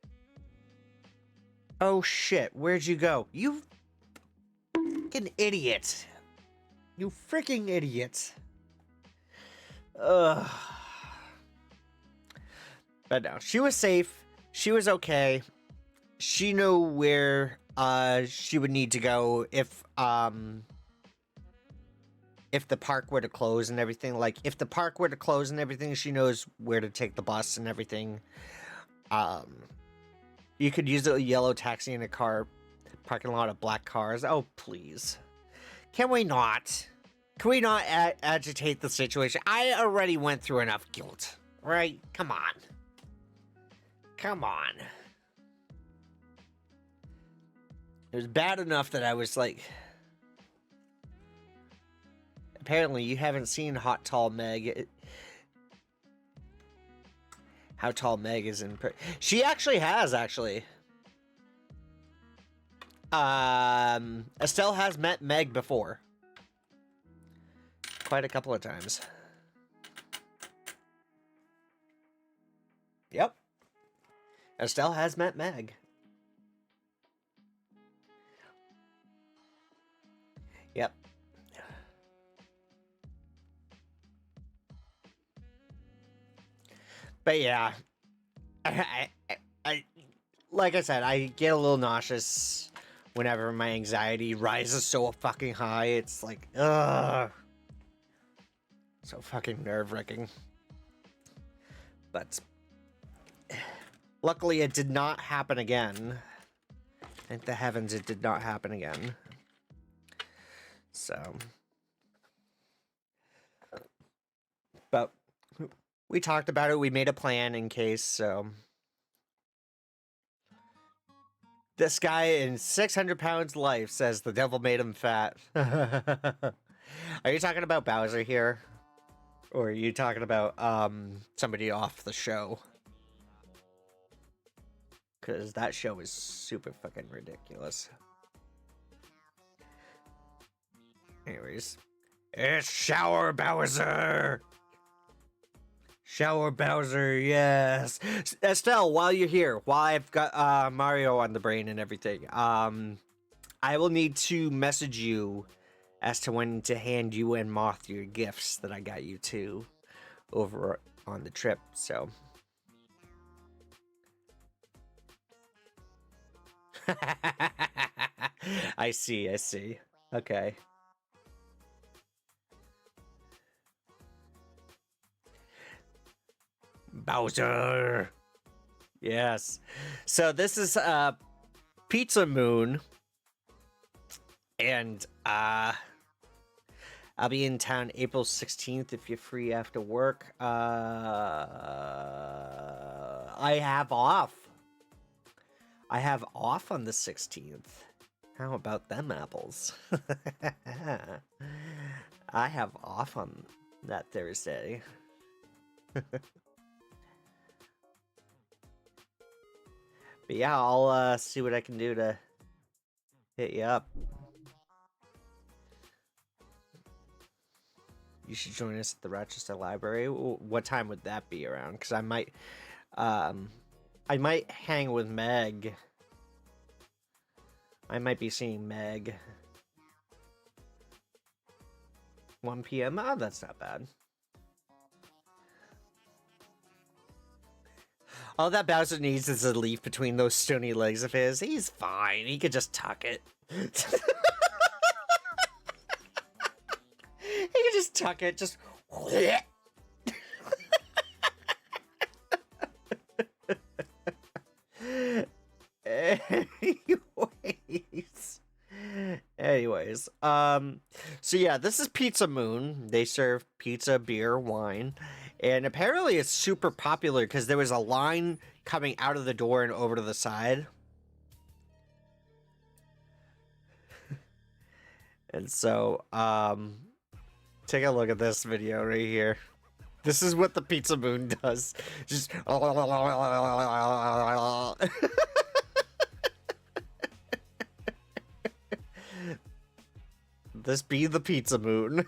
Oh shit, where'd you go? You freaking idiot. You freaking idiot. Ugh. But no, she was safe. She was okay. She knew where she would need to go if the park were to close and everything. Like, if the park were to close and everything, she knows where to take the bus and everything. You could use a yellow taxi in a car parking lot of black cars. Oh, please. Can we not? Can we not agitate the situation? I already went through enough guilt, right? Come on. Come on. It was bad enough that I was like... Apparently, you haven't seen Hot Tall Meg. How tall Meg is in... She actually has, actually. Estelle has met Meg before. Quite a couple of times. Yep. Estelle has met Meg. Yep. But yeah, I like I said, I get a little nauseous whenever my anxiety rises so fucking high. It's like, ugh, so fucking nerve-wracking. But luckily, it did not happen again. Thank the heavens, it did not happen again. So, but we talked about it. We made a plan in case, so. This guy in 600 pounds life says the devil made him fat. Are you talking about Bowser here? Or are you talking about somebody off the show? Because that show is super fucking ridiculous. Anyways. It's Shower Bowser! Shower Bowser, yes. Estelle, while you're here, while I've got Mario on the brain and everything, I will need to message you as to when to hand you and Moth your gifts that I got you too over on the trip, so. I see. Okay. Bowser. Yes. So this is Pizza Moon. And I'll be in town April 16th if you're free after work. I have off. I have off on the 16th. How about them apples? I have off on that Thursday. But yeah, I'll see what I can do to hit you up. You should join us at the Rochester Library. What time would that be around? Because I might hang with Meg. I might be seeing Meg. 1 p.m. Oh, that's not bad. All that Bowser needs is a leaf between those stony legs of his. He's fine. He could just tuck it. He could just tuck it. Just... Anyways, so yeah, this is Pizza Moon. They serve pizza, beer, wine, and apparently it's super popular because there was a line coming out of the door and over to the side. And so, take a look at this video right here. This is what the Pizza Moon does. Just... This be the Pizza Moon.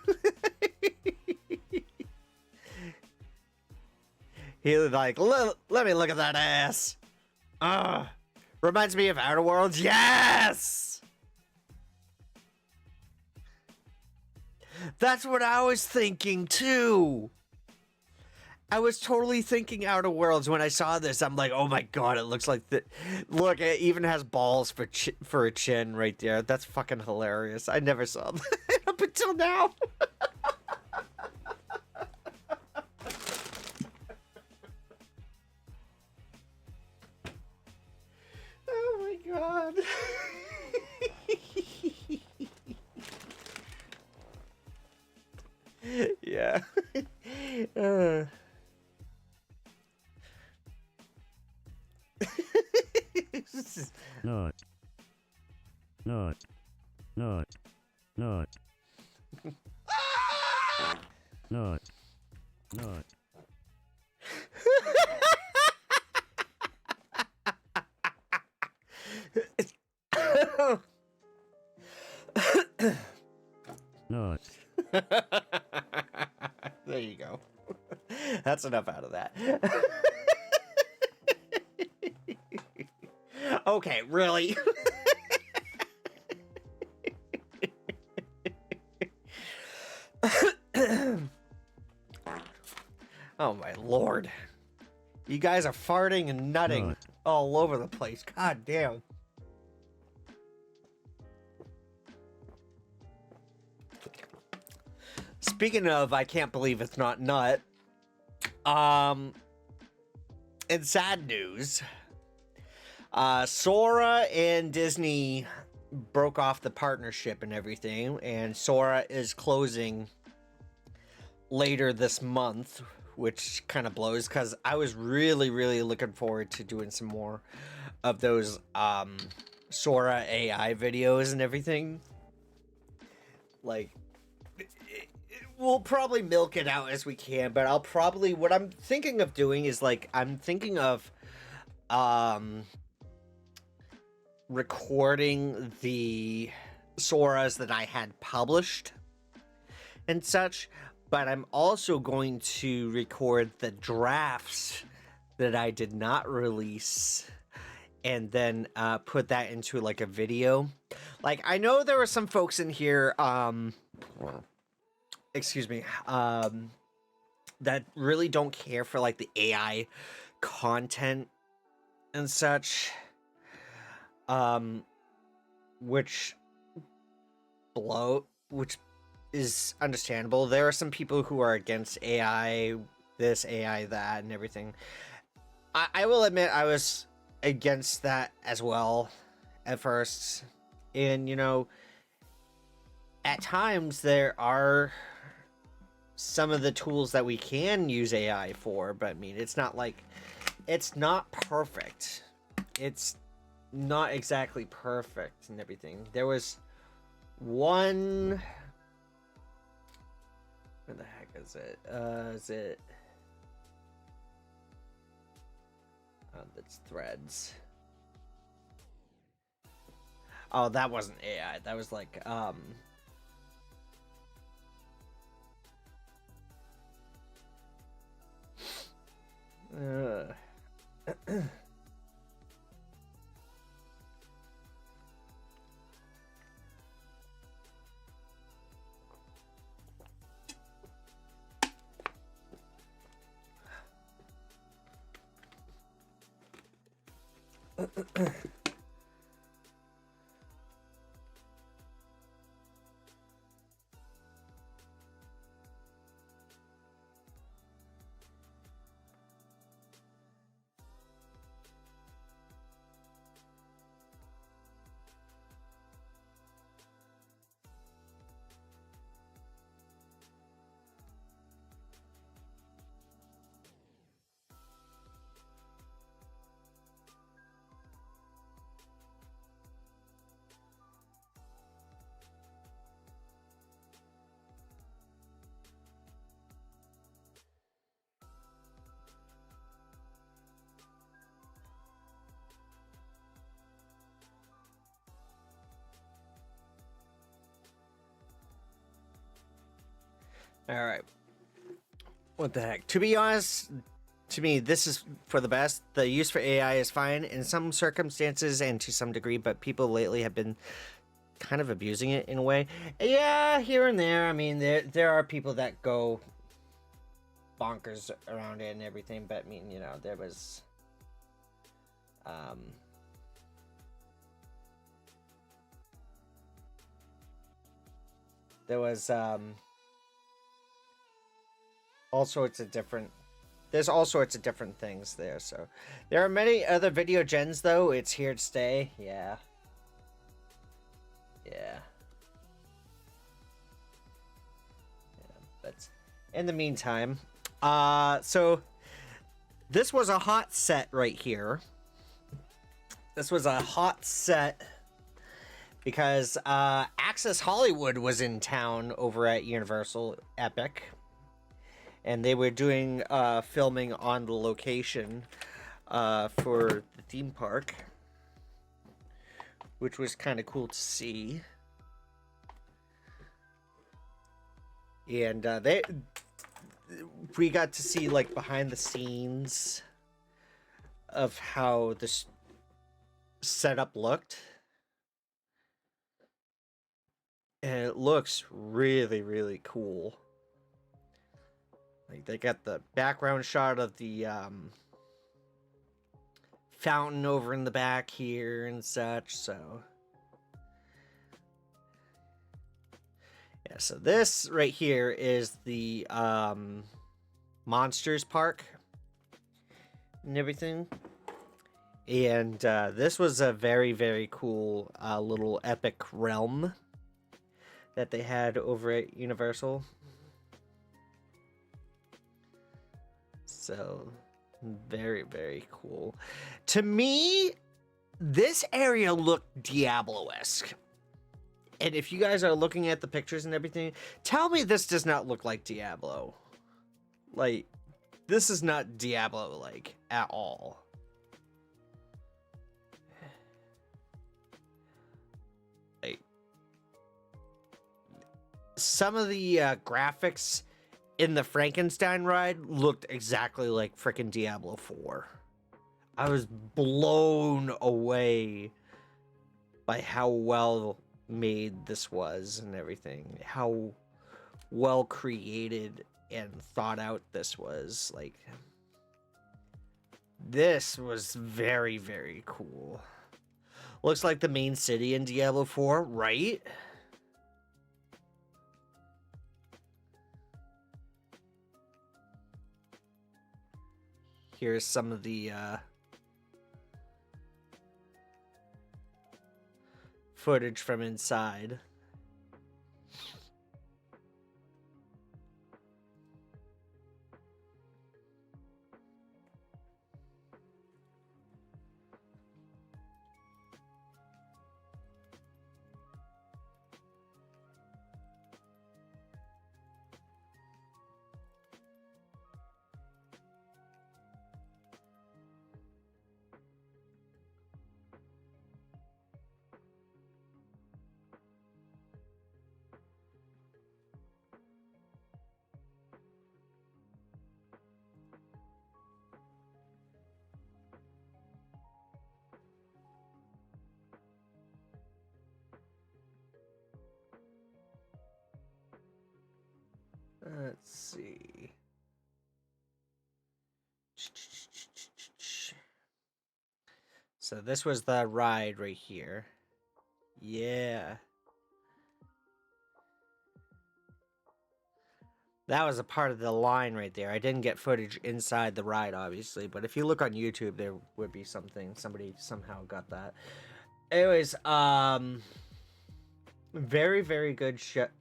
He like, let me look at that ass. Reminds me of Outer Worlds. Yes! That's what I was thinking too. I was totally thinking Outer Worlds when I saw this. I'm like, oh my god, it looks like the... Look, it even has balls for a chin right there. That's fucking hilarious. I never saw that up until now. Oh my god. Yeah. Not. Not. Not. Not. Not. Not. Not. There you go. That's enough out of that. Okay, really? Oh my lord. You guys are farting and nutting Not. all over the place. God damn. Speaking of, I can't believe it's not nut. In sad news, Sora and Disney broke off the partnership and everything, and Sora is closing later this month, which kind of blows because I was really looking forward to doing some more of those Sora AI videos and everything. Like, we'll probably milk it out as we can, but I'll probably, what I'm thinking of doing is like, I'm thinking of recording the Soras that I had published and such, but I'm also going to record the drafts that I did not release and then put that into like a video. Like, I know there were some folks in here, excuse me, that really don't care for like the AI content and such, which is understandable. There are some people who are against AI this, AI that, and everything. I will admit I was against that as well at first, and you know, at times there are some of the tools that we can use AI for, but I mean, it's not like, it's not perfect. It's not exactly perfect and everything. There was one, where the heck is it? That's Threads. Oh, that wasn't AI. That was like, all right. What the heck? To be honest, to me, this is for the best. The use for AI is fine in some circumstances and to some degree, but people lately have been kind of abusing it in a way. Yeah, here and there. I mean, there are people that go bonkers around it and everything, but I mean, you know, there was all sorts of different, there's all sorts of different things there. So there are many other video gens, though. It's here to stay. Yeah, but in the meantime, so this was a hot set right here. This was a hot set because Access Hollywood was in town over at Universal Epic, and they were doing filming on the location for the theme park, which was kind of cool to see. And we got to see like behind the scenes of how this setup looked, and it looks really, really cool. Like, they got the background shot of the fountain over in the back here and such, so yeah. So this right here is the Monsters Park and everything. And this was a very, very cool little epic realm that they had over at Universal. So, very, very cool. To me, this area looked Diablo-esque. And if you guys are looking at the pictures and everything, tell me this does not look like Diablo. Like, this is not Diablo-like at all. Like, some of the graphics in the Frankenstein ride looked exactly like frickin' Diablo 4. I was blown away by how well made this was and everything. How well created and thought out this was. Like, this was very, very cool. Looks like the main city in Diablo 4, right? Here's some of the footage from inside. Let's see. So this was the ride right here. Yeah. That was a part of the line right there. I didn't get footage inside the ride, obviously, but if you look on YouTube, there would be something. Somebody somehow got that. Anyways, very, very good shit.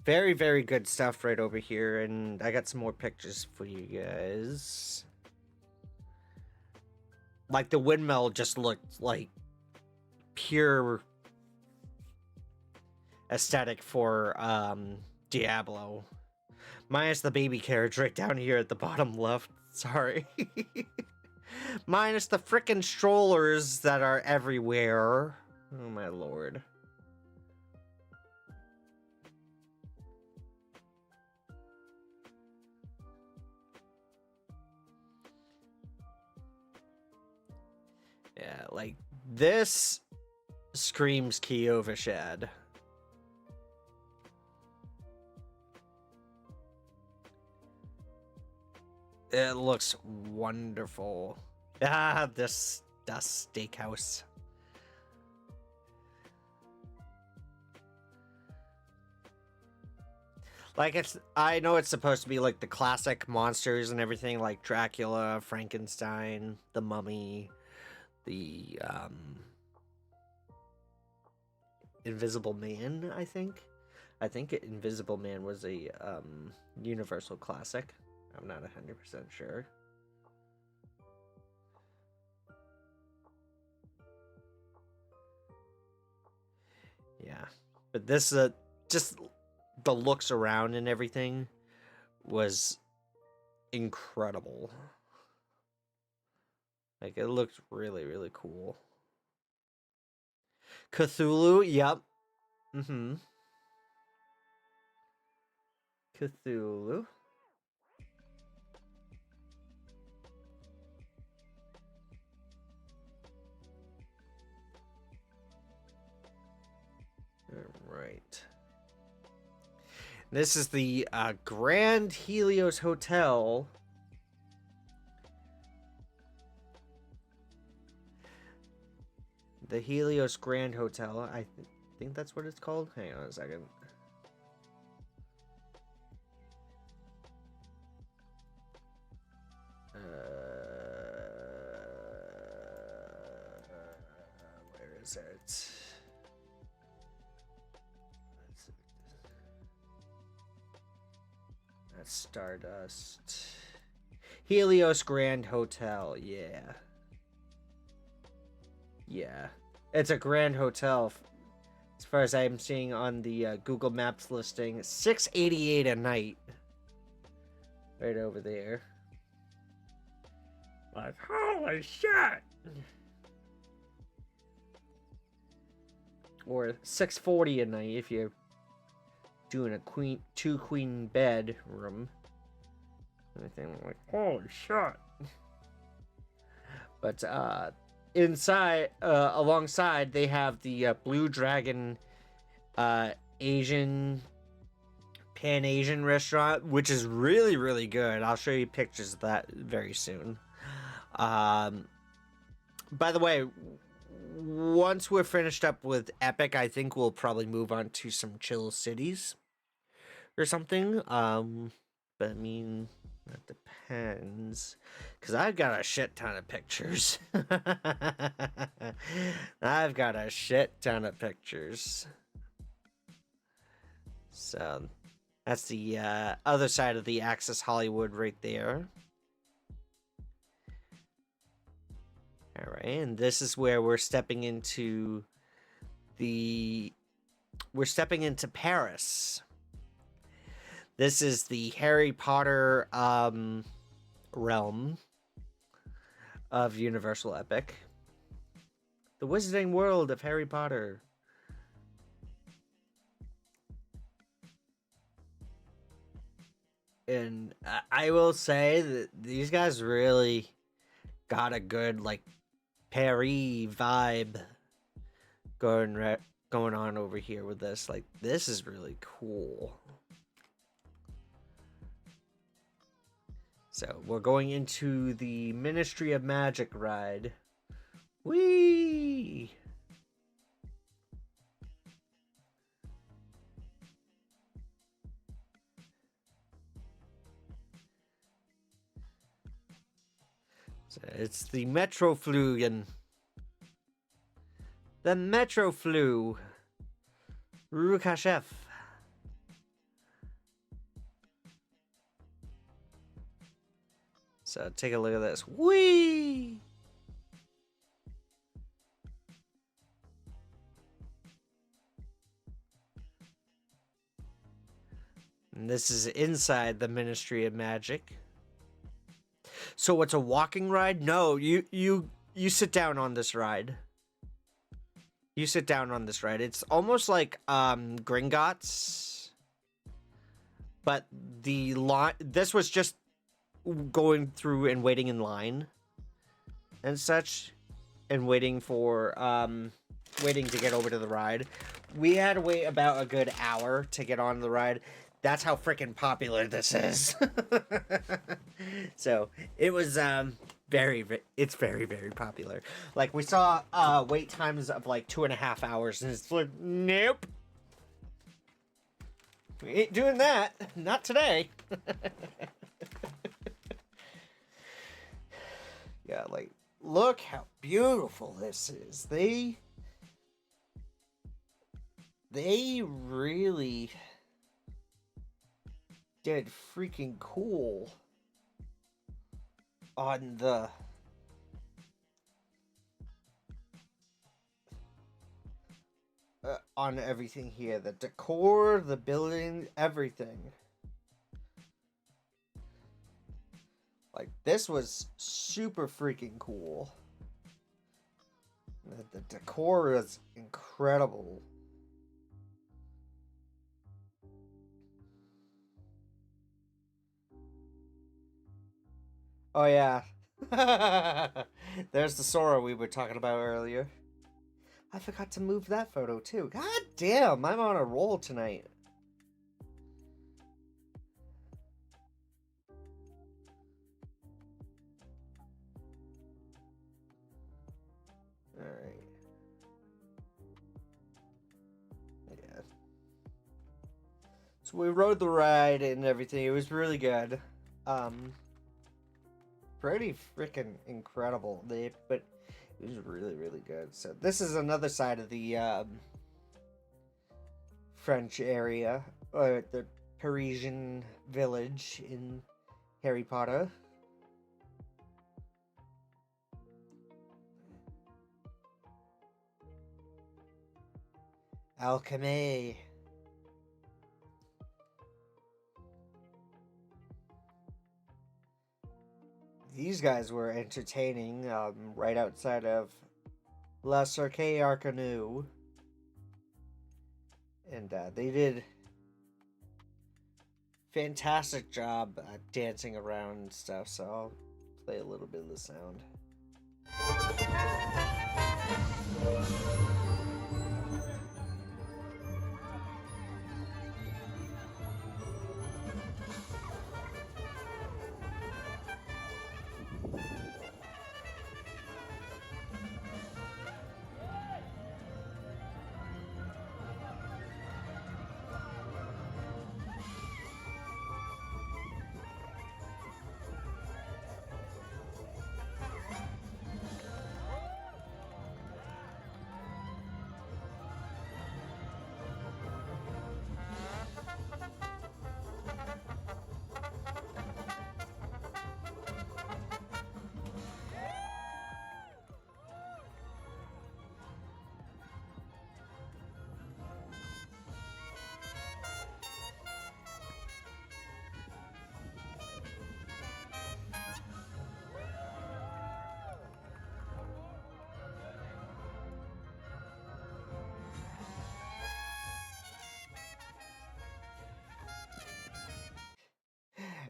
Very, very good stuff right over here, and I got some more pictures for you guys. Like, the windmill just looked like pure aesthetic for, Diablo. Minus the baby carriage right down here at the bottom left. Sorry. Minus the frickin' strollers that are everywhere. Oh my lord. Yeah, like, this screams Kiowa Shad. It looks wonderful. Ah, this Dust Steakhouse. Like, I know it's supposed to be like the classic monsters and everything, like Dracula, Frankenstein, the Mummy, the, Invisible Man, I think. I think Invisible Man was a, Universal classic. I'm not 100% sure. Yeah. But this, just the looks around and everything was incredible. Like, it looked really, really cool. Cthulhu, yep. Mm-hmm. Cthulhu. Right. This is the Grand Helios Hotel. The Helios Grand Hotel. I think that's what it's called. Hang on a second. Where is it? That's Stardust. Helios Grand Hotel, yeah. Yeah. It's a grand hotel. As far as I'm seeing on the Google Maps listing, $688 a night. Right over there. Like, holy shit! Or $640 a night if you're doing a two queen bed room. Anything like, holy shit! But inside, alongside, they have the Blue Dragon Asian Pan-Asian restaurant, which is really, really good. I'll show you pictures of that very soon. By the way, once we're finished up with Epic, I think we'll probably move on to some chill cities or something. But I mean, that depends. Because I've got a shit ton of pictures. I've got a shit ton of pictures. So, that's the other side of the Access Hollywood right there. Alright, and this is where we're stepping into Paris. This is the Harry Potter realm of Universal Epic. The Wizarding World of Harry Potter. And I will say that these guys really got a good, like, Paris vibe going on over here with this. Like, this is really cool. So we're going into the Ministry of Magic ride. Whee! So it's the Metroflugen. The Metroflu. Rukashev. So take a look at this. Whee! And this is inside the Ministry of Magic. So it's a walking ride? No, you sit down on this ride. You sit down on this ride. It's almost like Gringotts. But the line, this was just going through and waiting in line and such, and waiting for waiting to get over to the ride. We had to wait about a good hour to get on the ride. That's how freaking popular this is. So it was it's very, very popular. Like, we saw wait times of like 2.5 hours, and it's like, nope, we ain't doing that, not today. Yeah, like, look how beautiful this is. They really did freaking cool on the on everything here. The decor, the building, everything. Like, this was super freaking cool. The decor is incredible. Oh yeah. There's the Sora we were talking about earlier. I forgot to move that photo too. God damn, I'm on a roll tonight. Alright. Yeah. So we rode the ride and everything. It was really good. Pretty freaking incredible. But it was really, really good. So this is another side of the French area, or the Parisian village in Harry Potter. Alchemy. These guys were entertaining, right outside of La Cirque Arcanu. And they did fantastic job dancing around and stuff, so I'll play a little bit of the sound.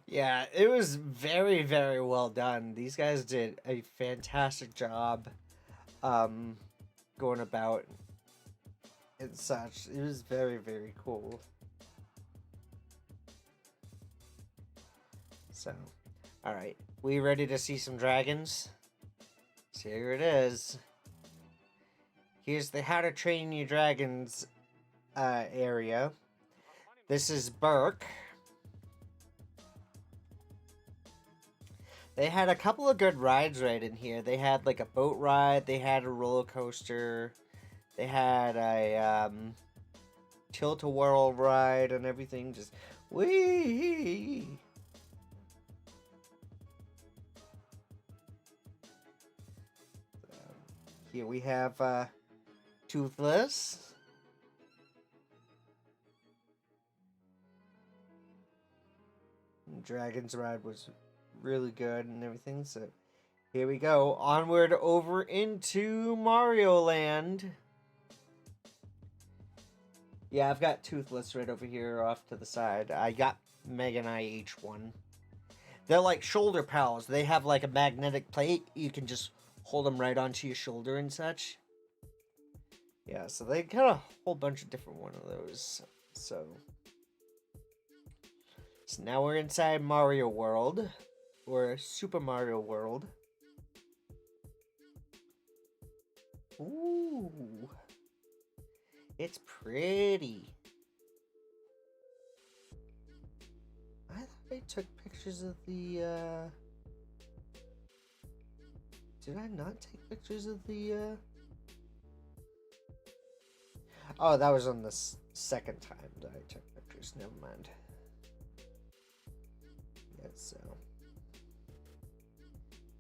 Yeah, it was very, very well done. These guys did a fantastic job going about and such. It was very, very cool. So, All right, we ready to see some dragons? So here it is. Here's the How to Train Your Dragons area. This is Burke. They had a couple of good rides right in here. They had like a boat ride. They had a roller coaster. They had a tilt-a-whirl ride and everything. Just wee. Here we have Toothless. Dragon's ride was really good and everything. So here we go. Onward over into Mario Land. Yeah, I've got Toothless right over here off to the side. I got Meg and I each one. They're like shoulder pals. They have like a magnetic plate. You can just hold them right onto your shoulder and such. Yeah, so they got a whole bunch of different one of those. So now we're inside Mario World. Or Super Mario World. Ooh. It's pretty. I thought I took pictures of the, Did I not take pictures of the, Oh, that was on the second time that I took pictures. Never mind. Yeah, so...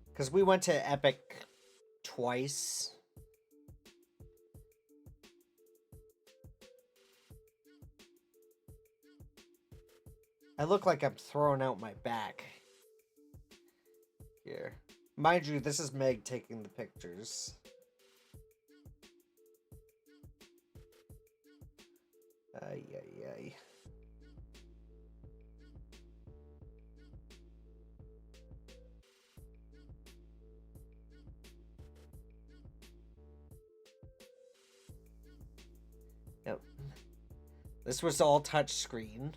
Because we went to Epic twice. I look like I'm throwing out my back. Here. Mind you, this is Meg taking the pictures. Ay, ay, ay. Yep. This was all touchscreen.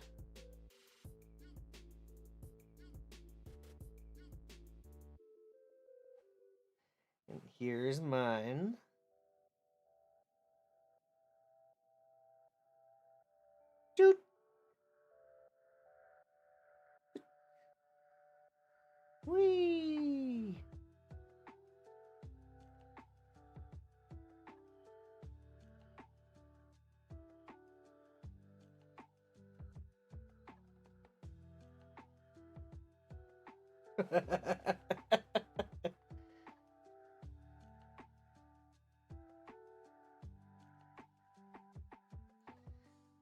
And here's mine. Dude. Whee!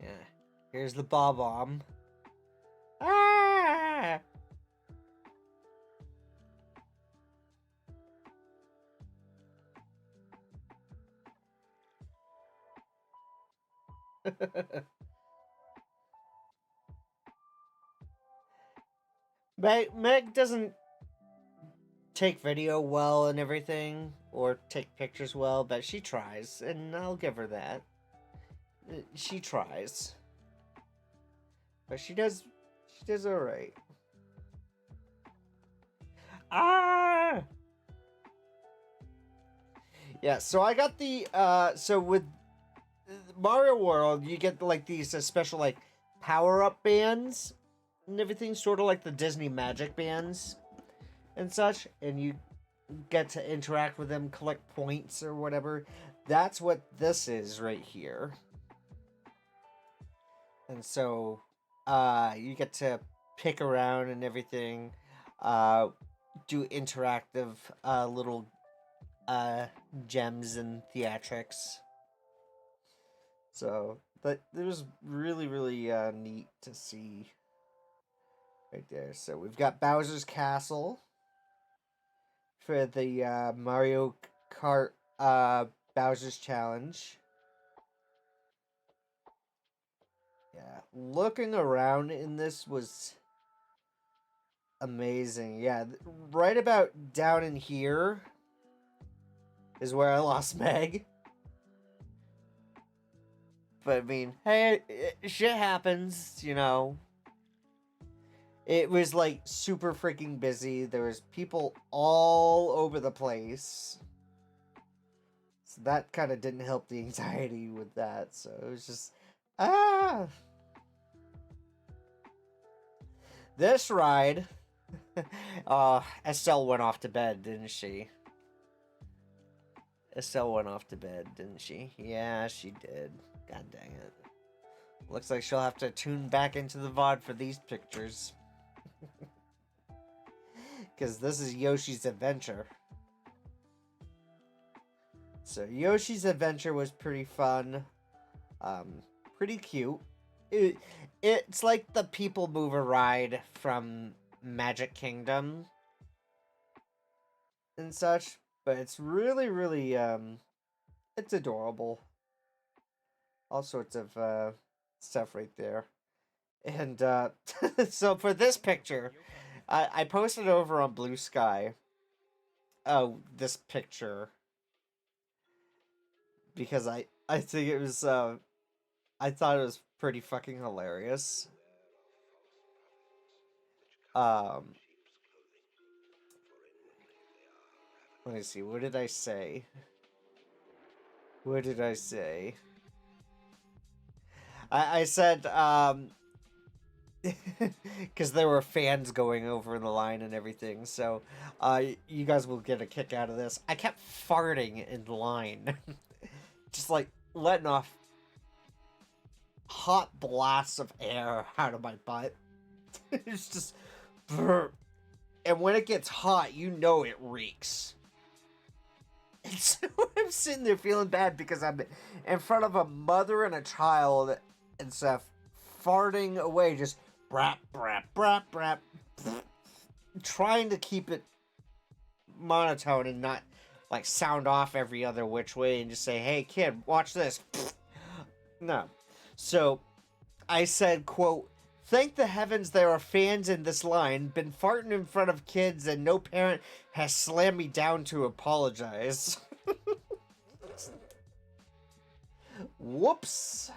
Yeah. Here's the bomb. Ah! Meg doesn't take video well and everything, or take pictures well, but she tries, and I'll give her that. She tries. But she does alright. Ah! Yeah, so I got the, so with Mario World, you get, like, these special, like, power-up bands and everything, sort of like the Disney Magic bands and such, and you get to interact with them, collect points or whatever. That's what this is right here. And so, you get to pick around and everything, do interactive, little, gems and theatrics. So, it was really, really, neat to see right there. So, we've got Bowser's Castle for the, Mario Kart, Bowser's Challenge. Yeah, looking around in this was amazing. Yeah, right about down in here is where I lost Meg. But I mean, hey, shit happens, you know. It was like super freaking busy. There was people all over the place. So that kind of didn't help the anxiety with that. So it was just, ah. This ride, Estelle went off to bed, didn't she? Estelle went off to bed, didn't she? Yeah, she did. God dang it. Looks like she'll have to tune back into the VOD for these pictures. Because this is Yoshi's Adventure. So Yoshi's Adventure was pretty fun. Pretty cute. It's like the People Mover ride from Magic Kingdom and such, but it's really, really, it's adorable. All sorts of stuff right there. And so for this picture, I posted over on Blue Sky. Oh, this picture, because I think it was I thought it was pretty fucking hilarious. Um, let me see. What did I say? What did I say? I said, because there were fans going over the line and everything, so, you guys will get a kick out of this. I kept farting in line. Just, like, letting off hot blasts of air out of my butt. It's just... Brr. And when it gets hot, you know it reeks. And so I'm sitting there feeling bad because I'm in front of a mother and a child and stuff, farting away, just brap, brap, brap, brap, trying to keep it monotone and not like sound off every other which way and just say, hey kid, watch this. No. So I said, quote, thank the heavens there are fans in this line, been farting in front of kids and no parent has slammed me down to apologize. Whoops.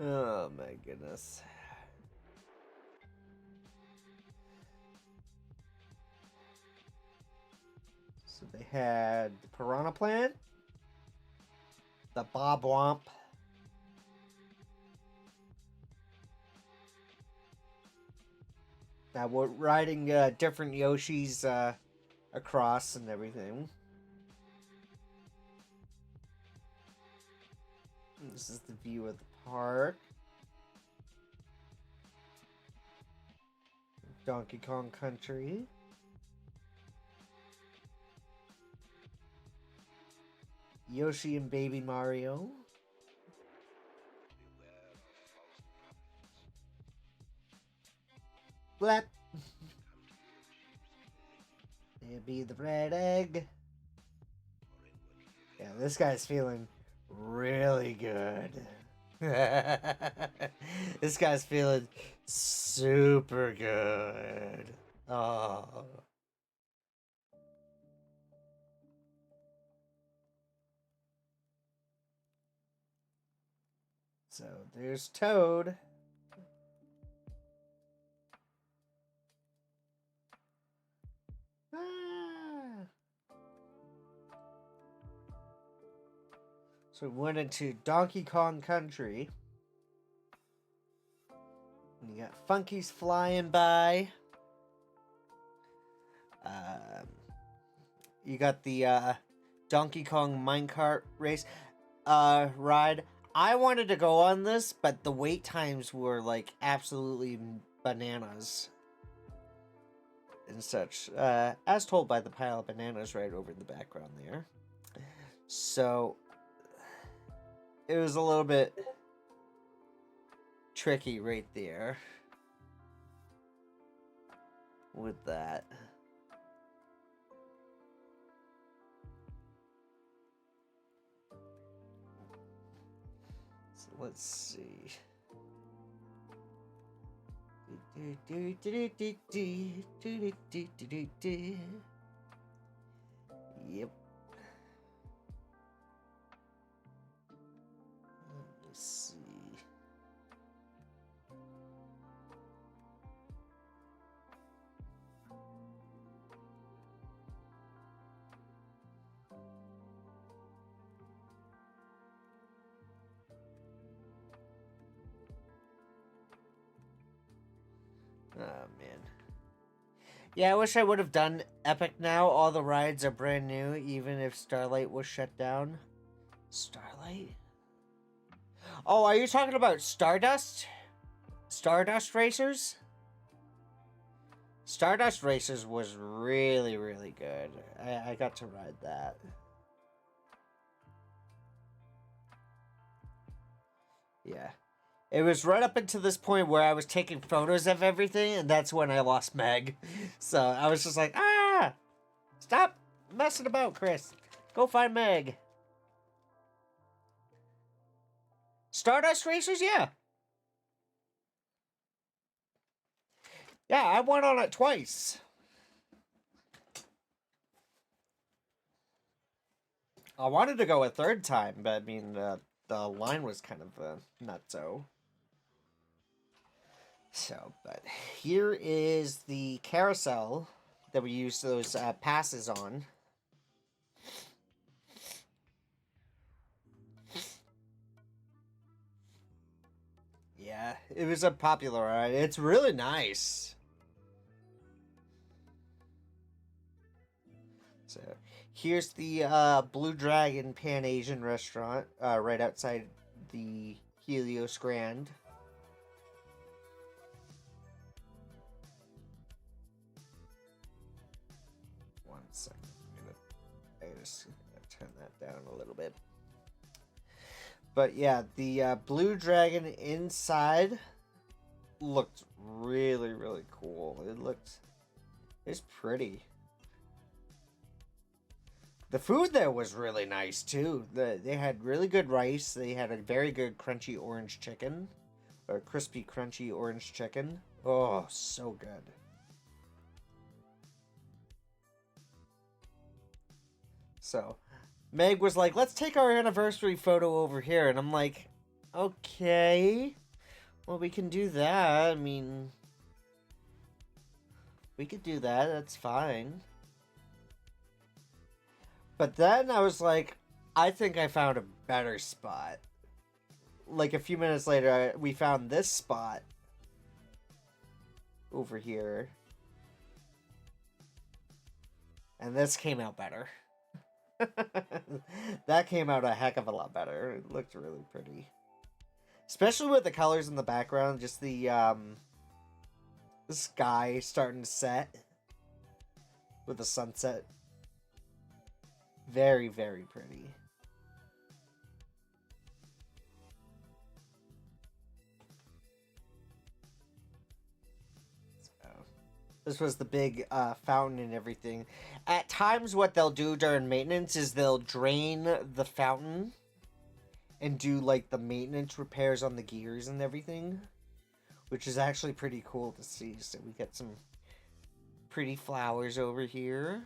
Oh my goodness. So they had the Piranha Plant, the Bob Womp, that were riding different Yoshis across and everything. This is the view of the park. Donkey Kong Country. Yoshi and Baby Mario. Blap. It'd be the red egg. Yeah, this guy's feeling really good. This guy's feeling super good. Oh. So there's Toad. Ah. So we went into Donkey Kong Country. And you got Funky's flying by. You got the Donkey Kong minecart race ride. I wanted to go on this, but the wait times were like absolutely bananas and such. As told by the pile of bananas right over in the background there. So it was a little bit tricky right there with that. So let's see. Yep. Let's see. Oh, man. Yeah, I wish I would have done Epic now. All the rides are brand new, even if Starlight was shut down. Starlight? Oh, are you talking about Stardust? Stardust Racers? Stardust Racers was really, really good. I got to ride that. Yeah. It was right up until this point where I was taking photos of everything, and that's when I lost Meg. So I was just like, ah! Stop messing about, Chris. Go find Meg. Stardust Racers? Yeah. Yeah, I went on it twice. I wanted to go a third time, but I mean, the line was kind of nutso. So, but here is the carousel that we used those passes on. Yeah, it was a popular ride. It's really nice. So, here's the Blue Dragon Pan Asian restaurant right outside the Helios Grand. One second. I just turn that down a little bit. But yeah, the Blue Dragon inside looked really, really cool. It's pretty. The food there was really nice too. They had really good rice. They had a very good crunchy orange chicken, or crispy crunchy orange chicken. Oh, so good. So, Meg was like, let's take our anniversary photo over here. And I'm like, okay. Well, we can do that. I mean, we could do that. That's fine. But then I was like, I think I found a better spot. Like a few minutes later, we found this spot over here. And this came out better. That came out a heck of a lot better. It looked really pretty. Especially with the colors in the background, just the sky starting to set with the sunset. Very, very pretty. This was the big fountain and everything. At times, what they'll do during maintenance is they'll drain the fountain and do like the maintenance repairs on the gears and everything, which is actually pretty cool to see. So we got some pretty flowers over here.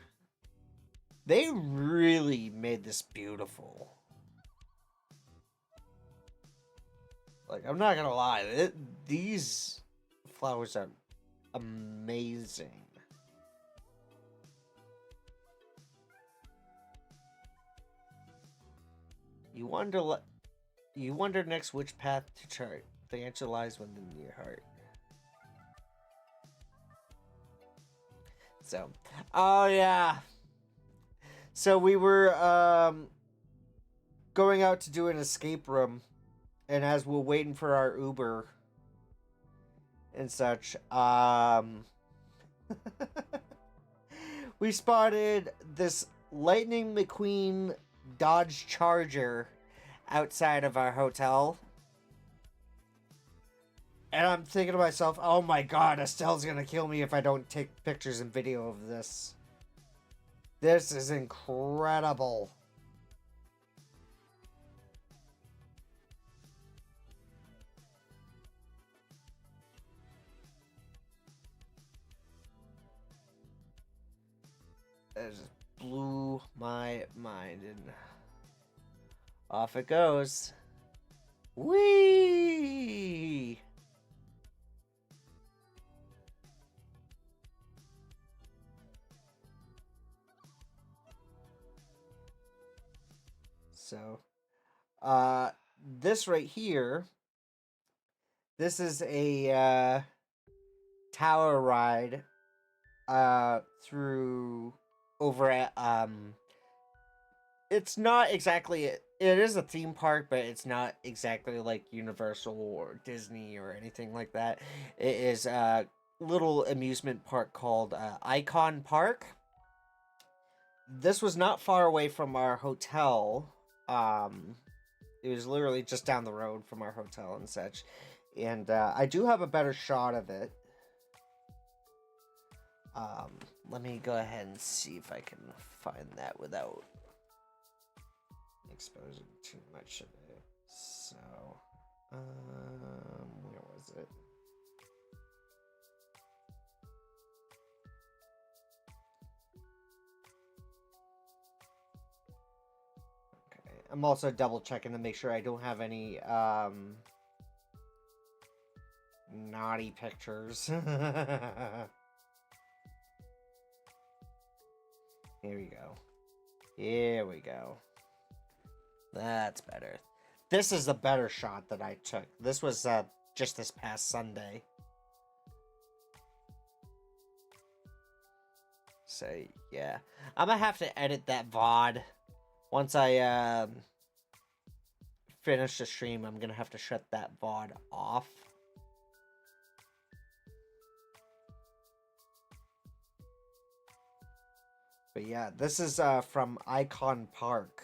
They really made this beautiful. Like, I'm not gonna lie, these flowers are amazing. You wonder next which path to chart. The answer lies within your heart. So, oh yeah. So we were going out to do an escape room, and as we're waiting for our Uber and such, we spotted this Lightning McQueen Dodge Charger outside of our hotel. And I'm thinking to myself, oh my god, Estelle's gonna kill me if I don't take pictures and video of this. This is incredible. That just blew my mind, and off it goes. Whee! So, this right here, this is a tower ride through over at it's not exactly it is a theme park, but it's not exactly like Universal or Disney or anything like that. It is a little amusement park called Icon Park. This was not far away from our hotel. It was literally just down the road from our hotel and such. And I do have a better shot of it. Let me go ahead and see if I can find that without exposing too much of it. So, where was it? Okay, I'm also double checking to make sure I don't have any naughty pictures. Here we go. Here we go. That's better. This is a better shot that I took. This was just this past Sunday. So, yeah. I'm gonna have to edit that VOD. Once I finish the stream, I'm gonna have to shut that VOD off. But yeah, this is from Icon Park.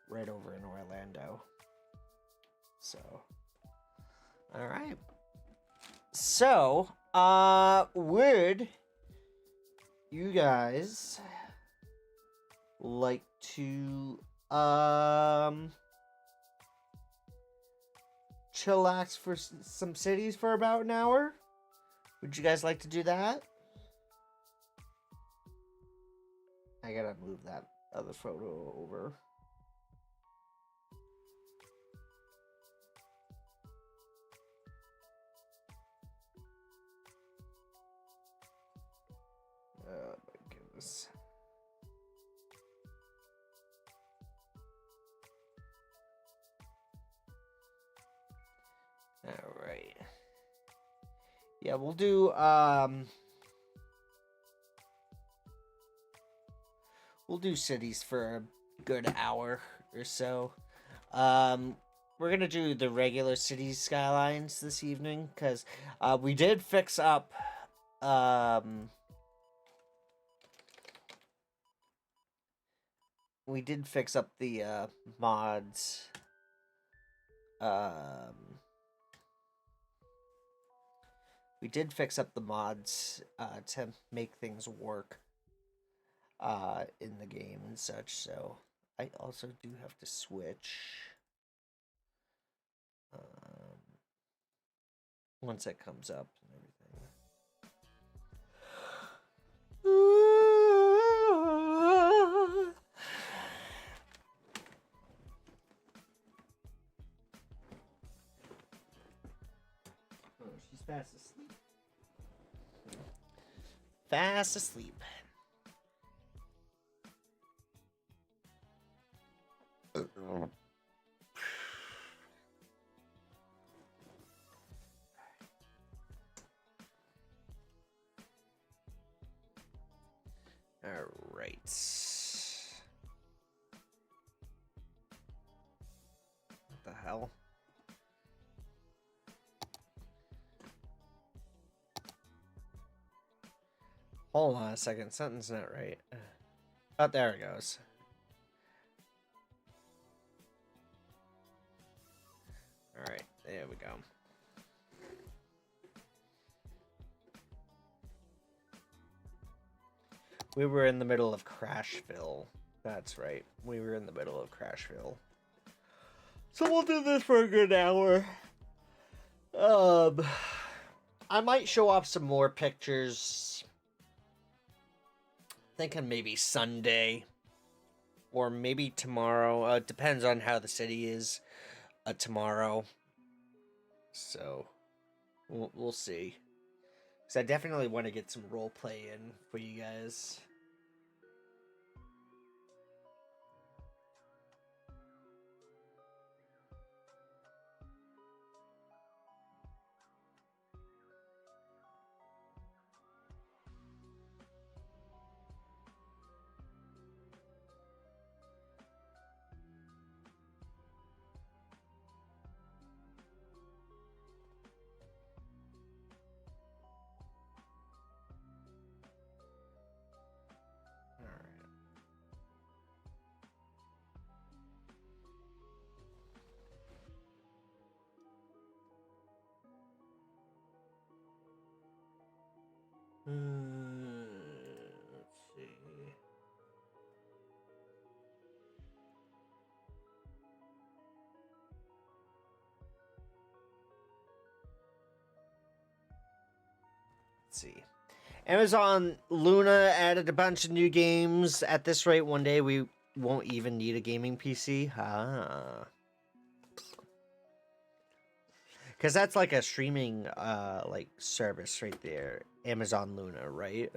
Right over in Orlando. So, all right. So, would you guys like to chillax for some cities for about an hour? Would you guys like to do that? I gotta move that other photo over. Oh my goodness. All right. Yeah, we'll do cities for a good hour or so. We're gonna do the regular city skylines this evening because we did fix up the mods. We did fix up the mods to make things work in the game and such, so I also do have to switch once it comes up and everything. Oh, she's fast asleep. Fast asleep. All right. What the hell? Hold on a second. Something's not right. Oh, there it goes. All right. There we go. We were in the middle of Crashville. That's right. We were in the middle of Crashville. So we'll do this for a good hour. I might show off some more pictures Thinking maybe Sunday or maybe tomorrow. Depends on how the city is tomorrow. So we'll see. Because I definitely want to get some role play in for you guys. Let's see. Let's see. Amazon Luna added a bunch of new games. At this rate, one day we won't even need a gaming PC. Because that's like a streaming like service right there. Amazon Luna, right?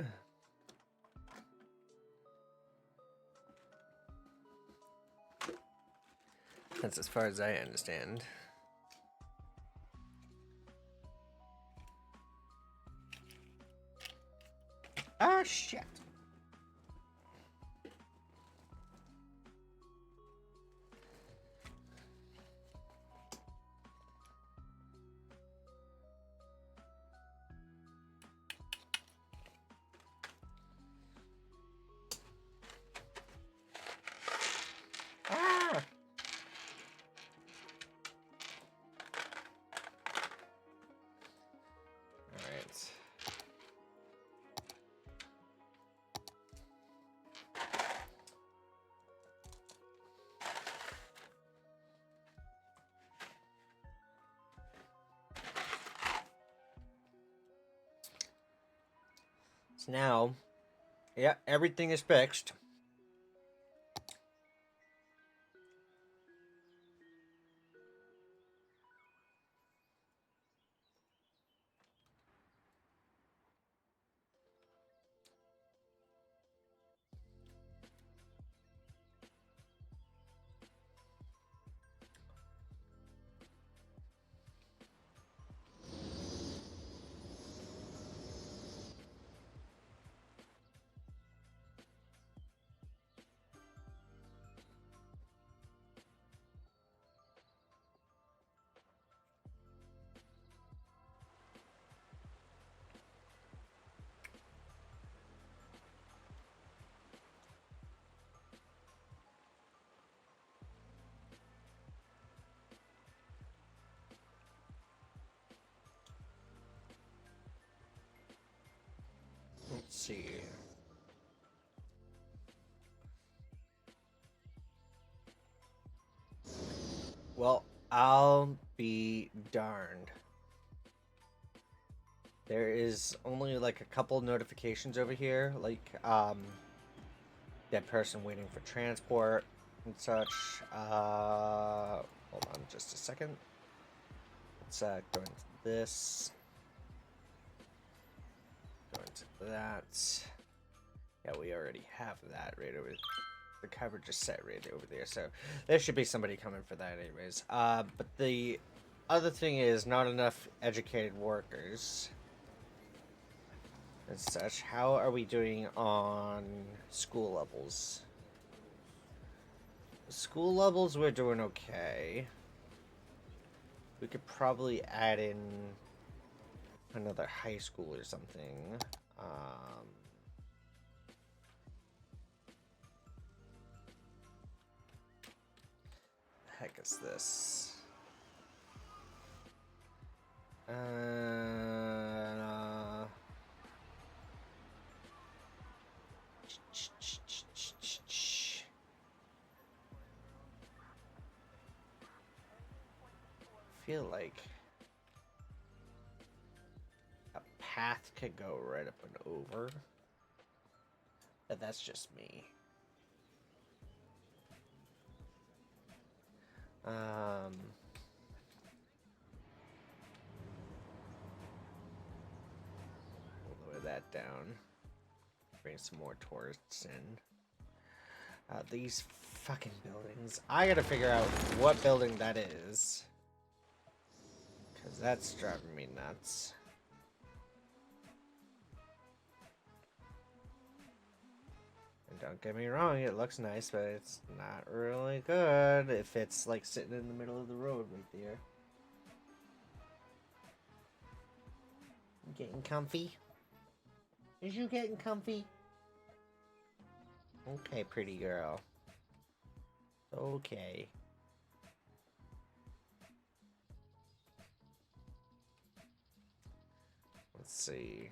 That's as far as I understand. Ah, shit. Ah! Alright. So now, yeah, everything is fixed. Let's see. Well, I'll be darned. There is only like a couple notifications over here, like dead person waiting for transport and such. Hold on just a second. Let's go into this. Go into that. Yeah, we already have that right over. The coverage is set right over there, so there should be somebody coming for that anyways. But the other thing is not enough educated workers and such. How are we doing on school levels? School levels, we're doing okay. We could probably add in another high school or something. The heck is this? Feel like a path could go right up and over. But that's just me. We'll lower that down. Bring some more tourists in. These fucking buildings. I gotta figure out what building that is. Because that's driving me nuts. And don't get me wrong, it looks nice, but it's not really good if it's like sitting in the middle of the road right there. You getting comfy? Is you getting comfy? Okay, pretty girl. Okay. Let's see.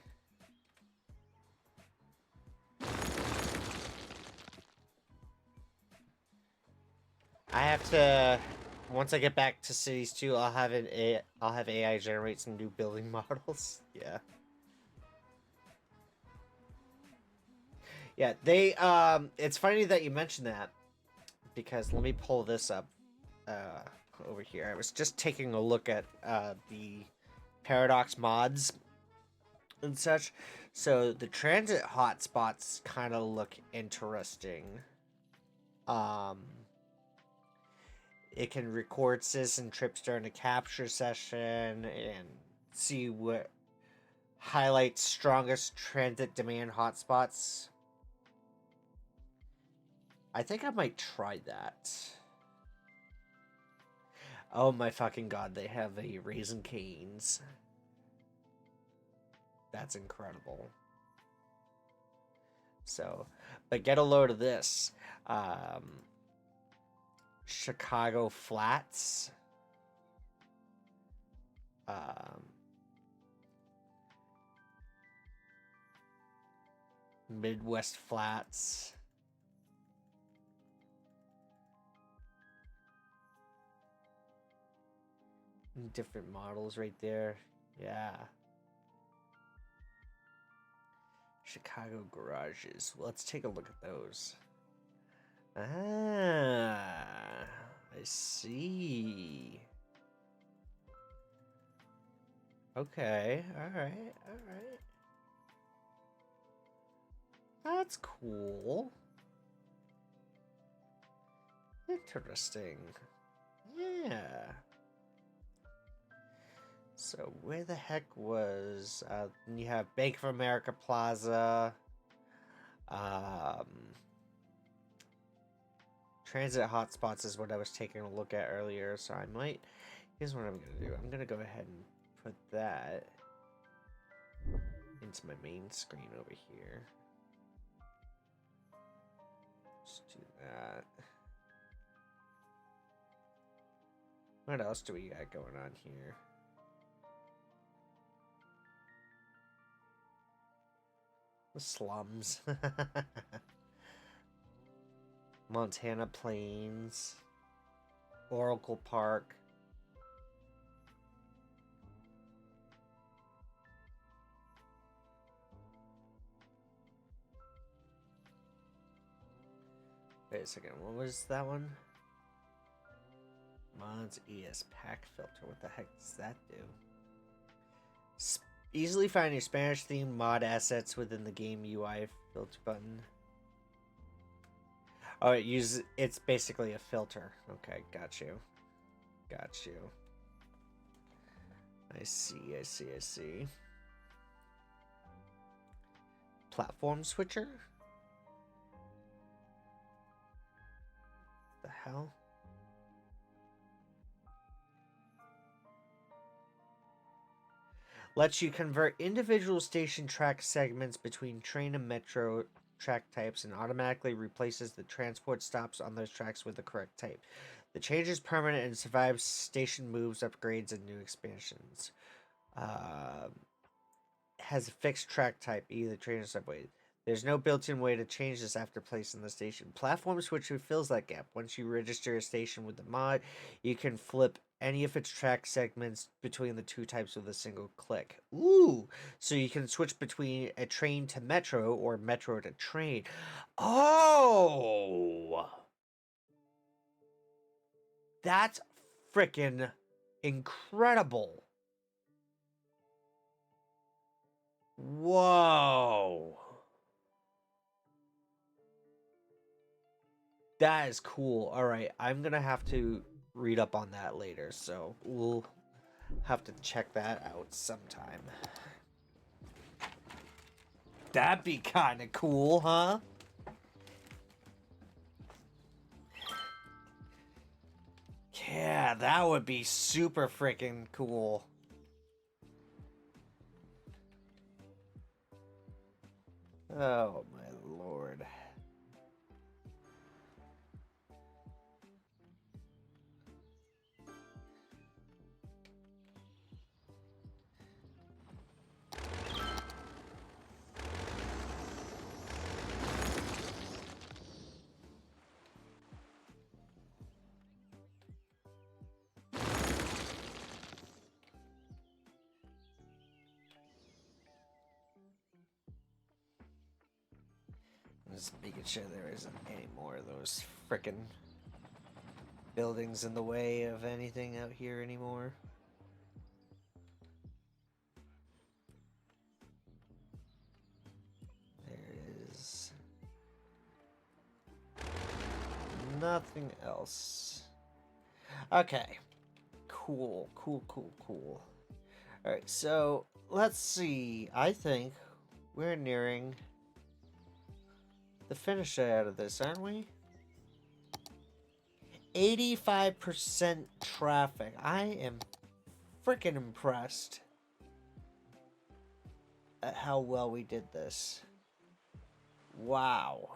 I have to, once I get back to Cities 2, I'll have AI generate some new building models. Yeah. Yeah, they it's funny that you mentioned that, because let me pull this up over here. I was just taking a look at the Paradox mods and such. So the transit hotspots kind of look interesting. It can record citizen trips during a capture session and see what highlights strongest transit demand hotspots. I think I might try that. Oh my fucking god, they have a Raisin Cane's. That's incredible. So, but get a load of this. Chicago Flats. Midwest Flats. Different models right there. Yeah. Chicago garages. Well, let's take a look at those. Ah, I see. Okay, alright. That's cool. Interesting. Yeah. So where the heck was you have Bank of America Plaza, transit hotspots is what I was taking a look at earlier. So I might, here's what I'm gonna do. I'm gonna go ahead and put that into my main screen over here. Let's do that. What else do we got going on here? The slums. Montana Plains. Oracle Park. Wait a second, what was that one? Mods ES pack filter. What the heck does that do? Easily find your Spanish themed mod assets within the game UI filter button. Oh, it's basically a filter. Okay, got you. Got you. I see. Platform switcher? The hell? Lets you convert individual station track segments between train and metro track types and automatically replaces the transport stops on those tracks with the correct type. The change is permanent and survives station moves, upgrades, and new expansions. Has a fixed track type, either train or subway. There's no built-in way to change this after placing the station. Platform switcher fills that gap. Once you register a station with the mod, you can flip any of its track segments between the two types with a single click. Ooh, so you can switch between a train to metro or metro to train. Oh, that's freaking incredible. Whoa. That is cool. All right, I'm going to have to read up on that later, so we'll have to check that out sometime. That'd be kind of cool, huh? Yeah, that would be super freaking cool. Oh, my lord. Just making sure there isn't any more of those frickin' buildings in the way of anything out here anymore. There is nothing else. Okay. Cool, cool, cool, cool. Alright, so let's see. I think we're nearing the finish out of this, aren't we? 85% traffic. I am freaking impressed at how well we did this. Wow.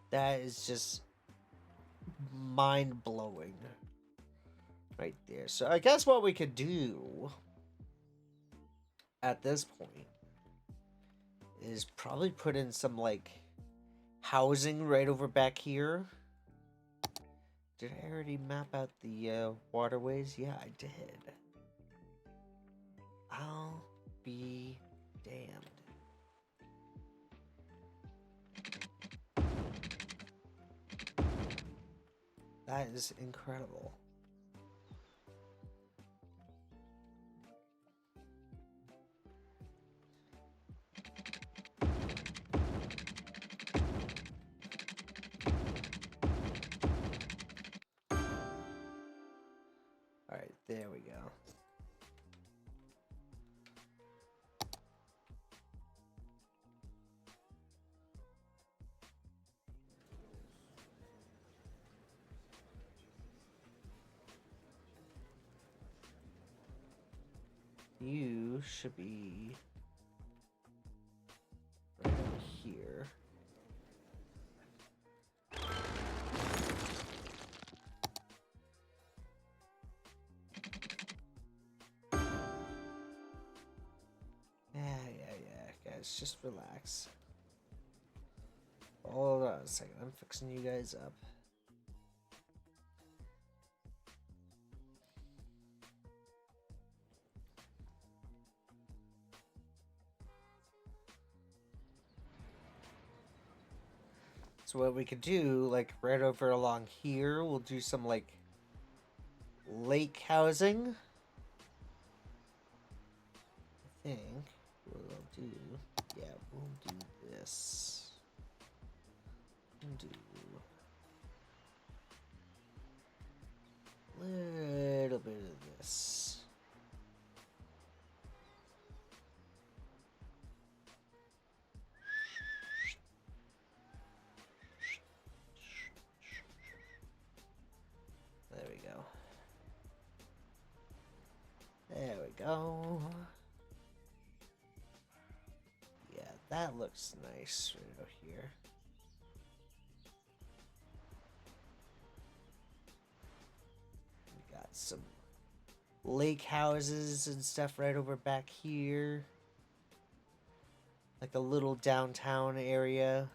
That is just mind-blowing right there. So I guess what we could do at this point is probably put in some, like, housing right over back here. Did I already map out the waterways? Yeah, I did. I'll be damned. That is incredible. Alright, there we go. You should be right over here. Yeah, guys, just relax. Hold on a second, I'm fixing you guys up. So what we could do, like, right over along here, we'll do some, like, lake housing. I think what we'll do, yeah, we'll do this. We'll do a little bit of this. There we go. There we go. Yeah, that looks nice right over here. We got some lake houses and stuff right over back here. Like a little downtown area.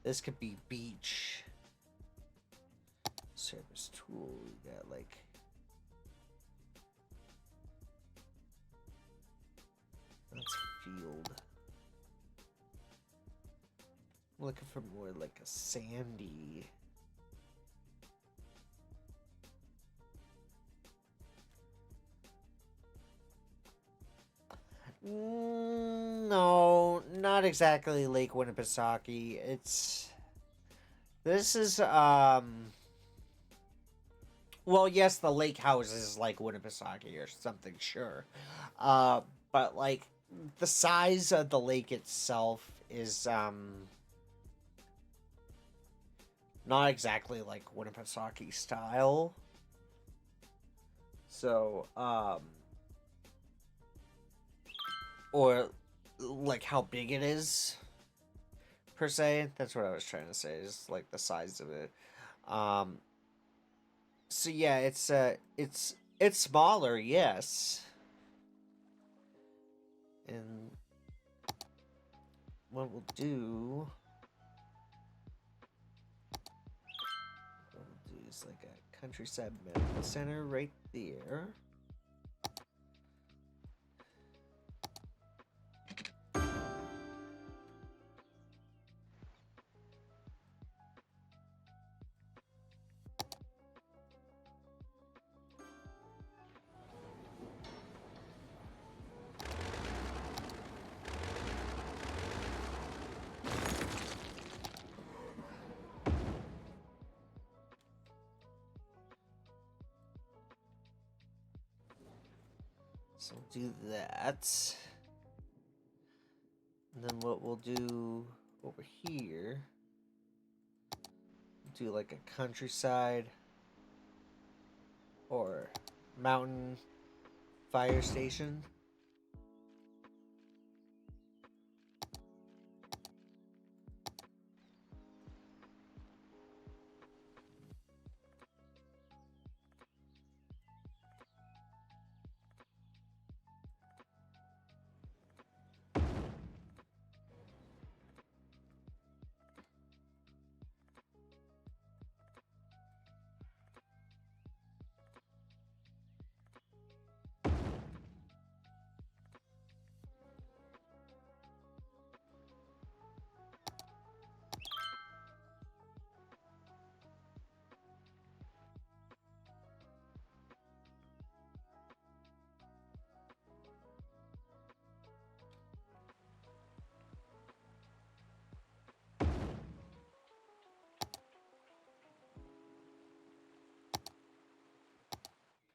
This could be beach. surface tool. We got like that's field. I'm looking for more like a sandy. No, not exactly Lake Winnipesaukee. This is well, yes, the lake house is like Winnipesaukee or something, sure. But like the size of the lake itself is not exactly like Winnipesaukee style. So, or like how big it is per se. That's what I was trying to say, is like the size of it. So yeah, it's smaller, yes. And what we'll do is like a countryside medical center right there. So we'll do that. And then what we'll do over here, do like a countryside or mountain fire station.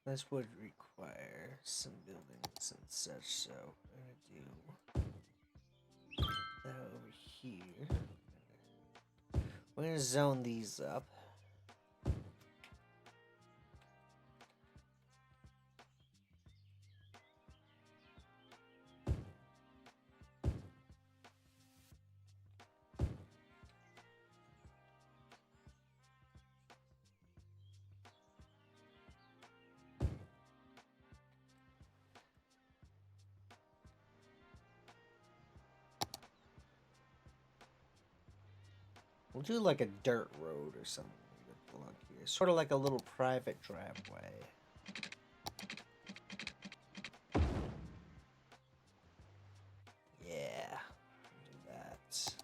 This would require some buildings and such, so I'm gonna do that over here. We're gonna zone these up. We'll do like a dirt road or something along here. Sort of like a little private driveway. Yeah, do that.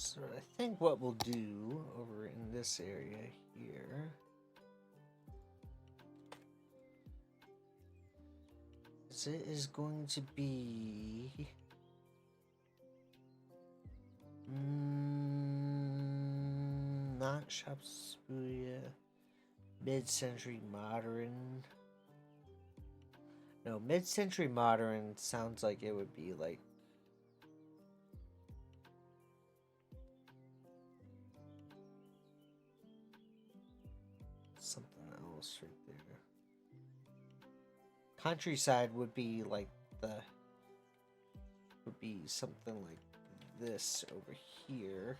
So I think what we'll do over in this area here is it is going to be not Shop Spuria, mid-century modern. No, mid-century modern sounds like it would be like something else right there. Countryside would be like would be something like this over here.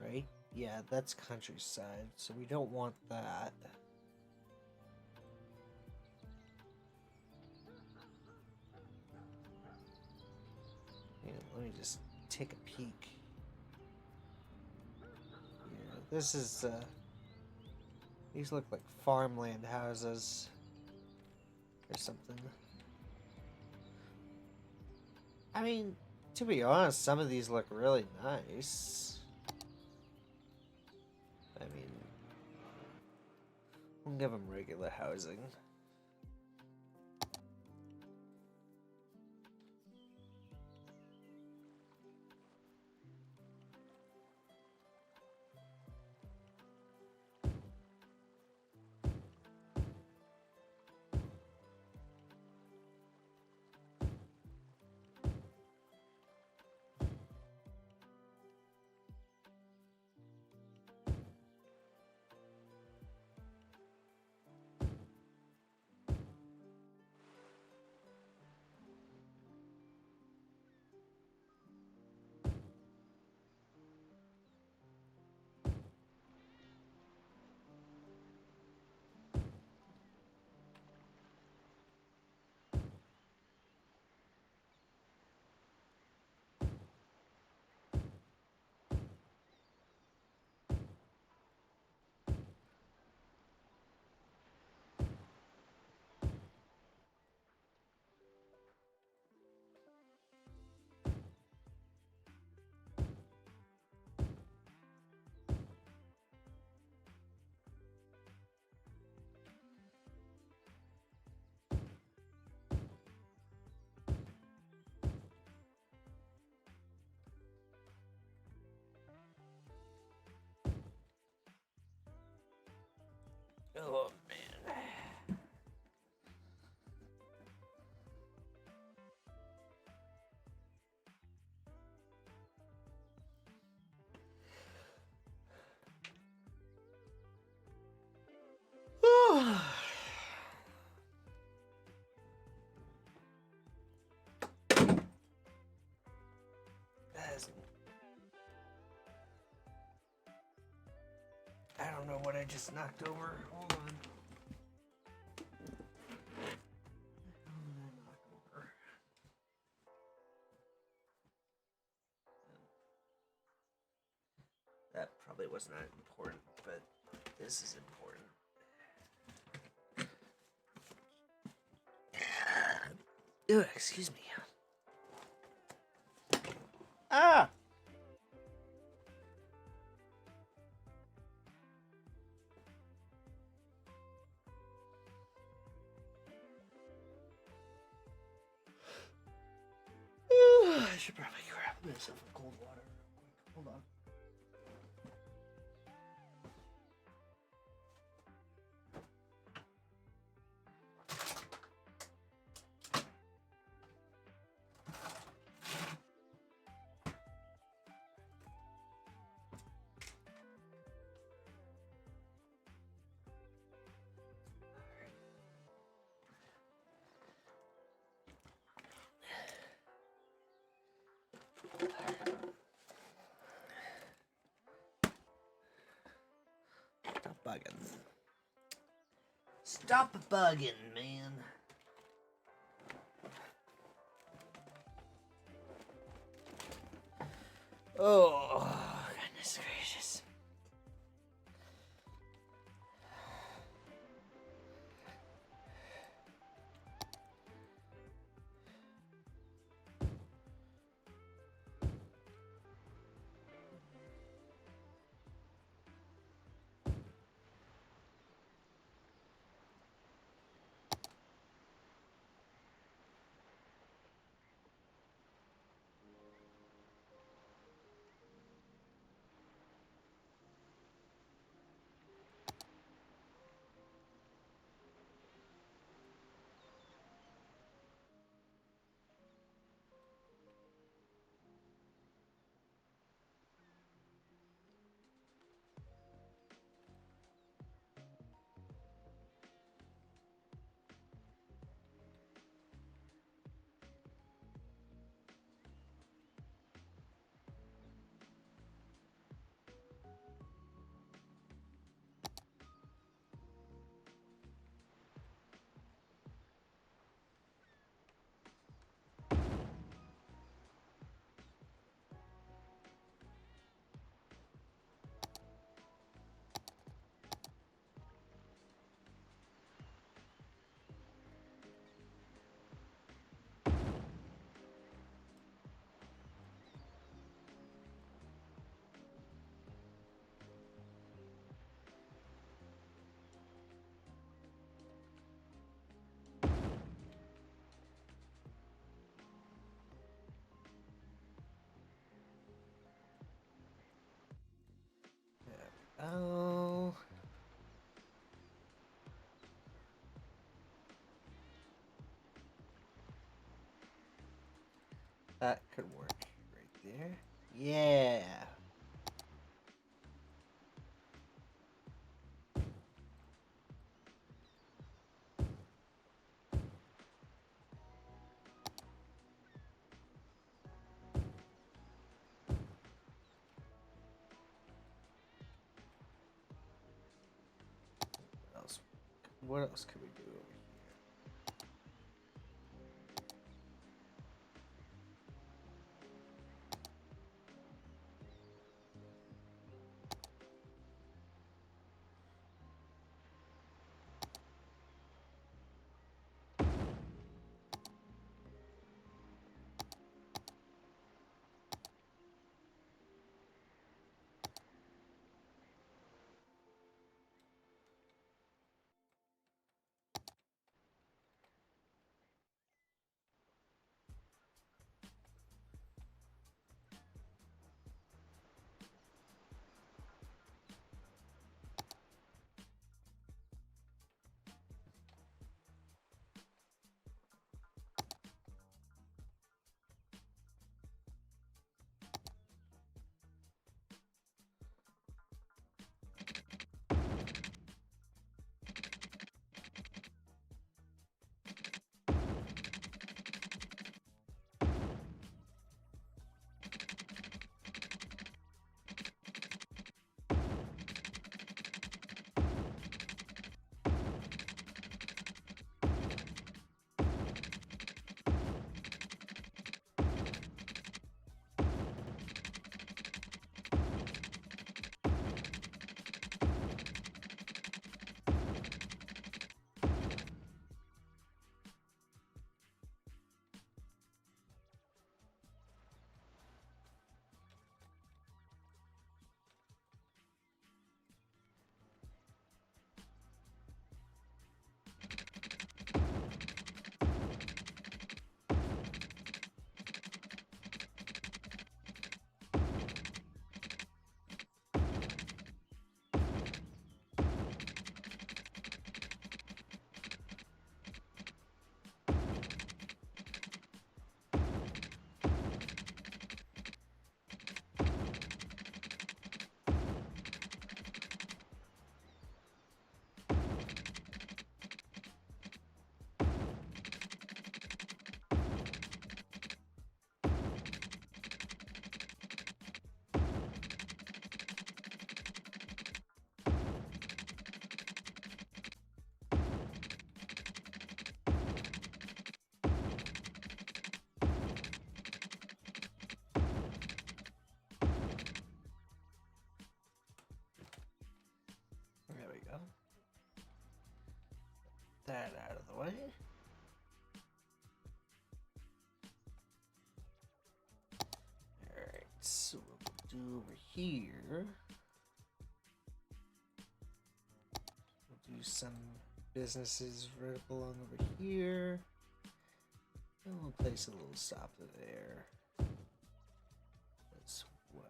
Right? Yeah, that's countryside, so we don't want that. Yeah, let me just take a peek. Yeah, this is these look like farmland houses or something. I mean, to be honest, some of these look really nice. I mean, we'll give them regular housing. Oh man. I don't know what I just knocked over. Hold on. That probably was not important, but this is important. Ew, excuse me. Ah! I should probably grab myself a cold water real quick. Hold on. Stop bugging. Stop bugging, man. Oh, goodness gracious. That could work right there. Yeah. What else could we do over here? There we go. That out of the way. Alright, so what we'll do over here, we'll do some businesses right along over here. And we'll place a little stop there as well.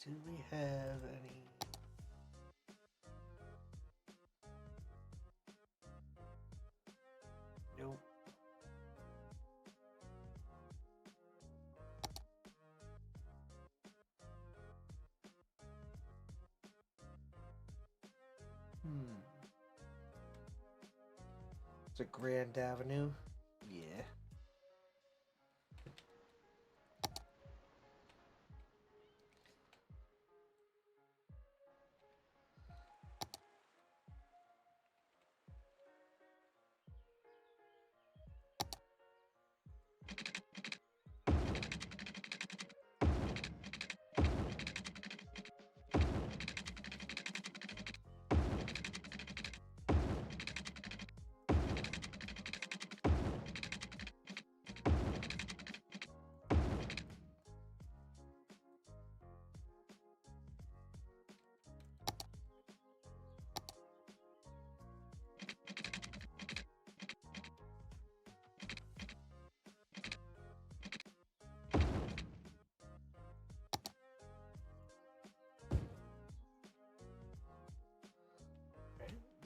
Do we have any? Nope. It's a Grand Avenue. Yeah.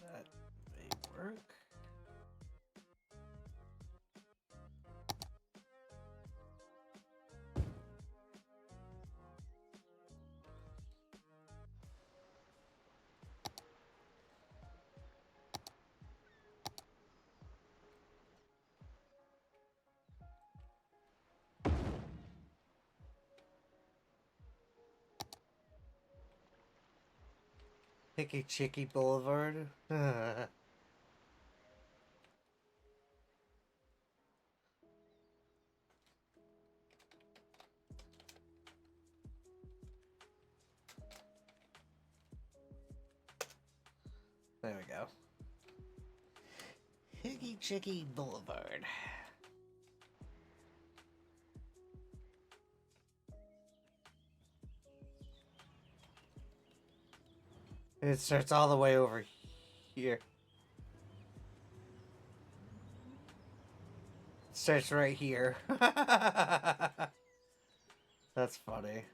That may work. Hickey Chicky Boulevard. There we go. Hickey Chicky Boulevard. It starts all the way over here. It starts right here. That's funny.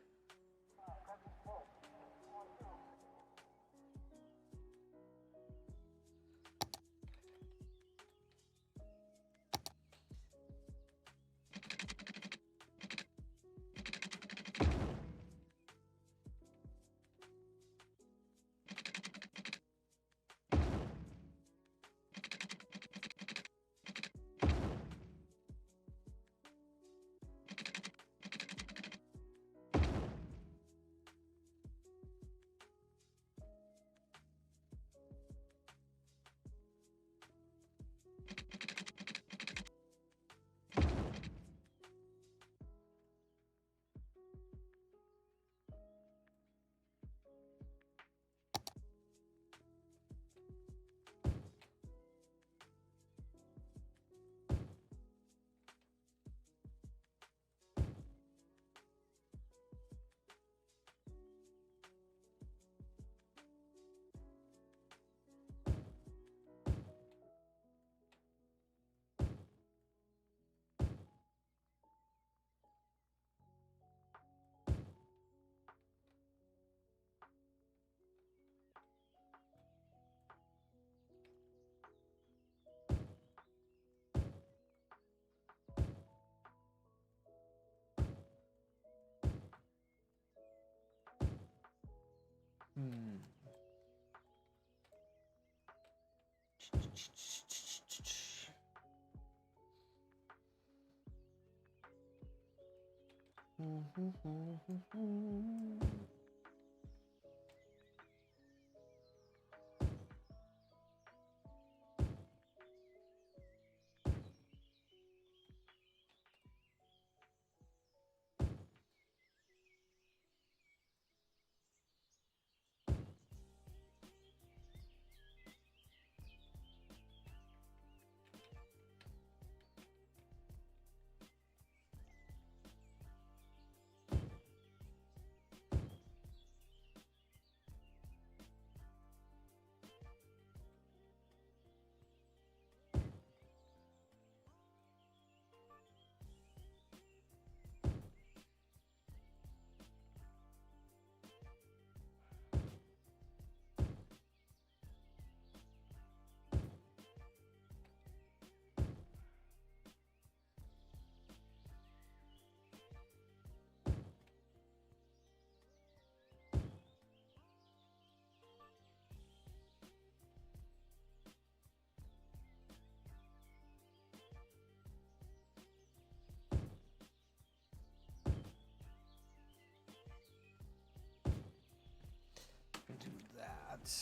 Yeah.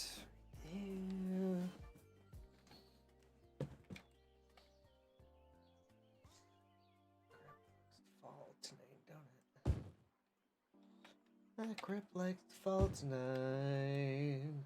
Fall tonight, don't it? That grip likes to fall tonight.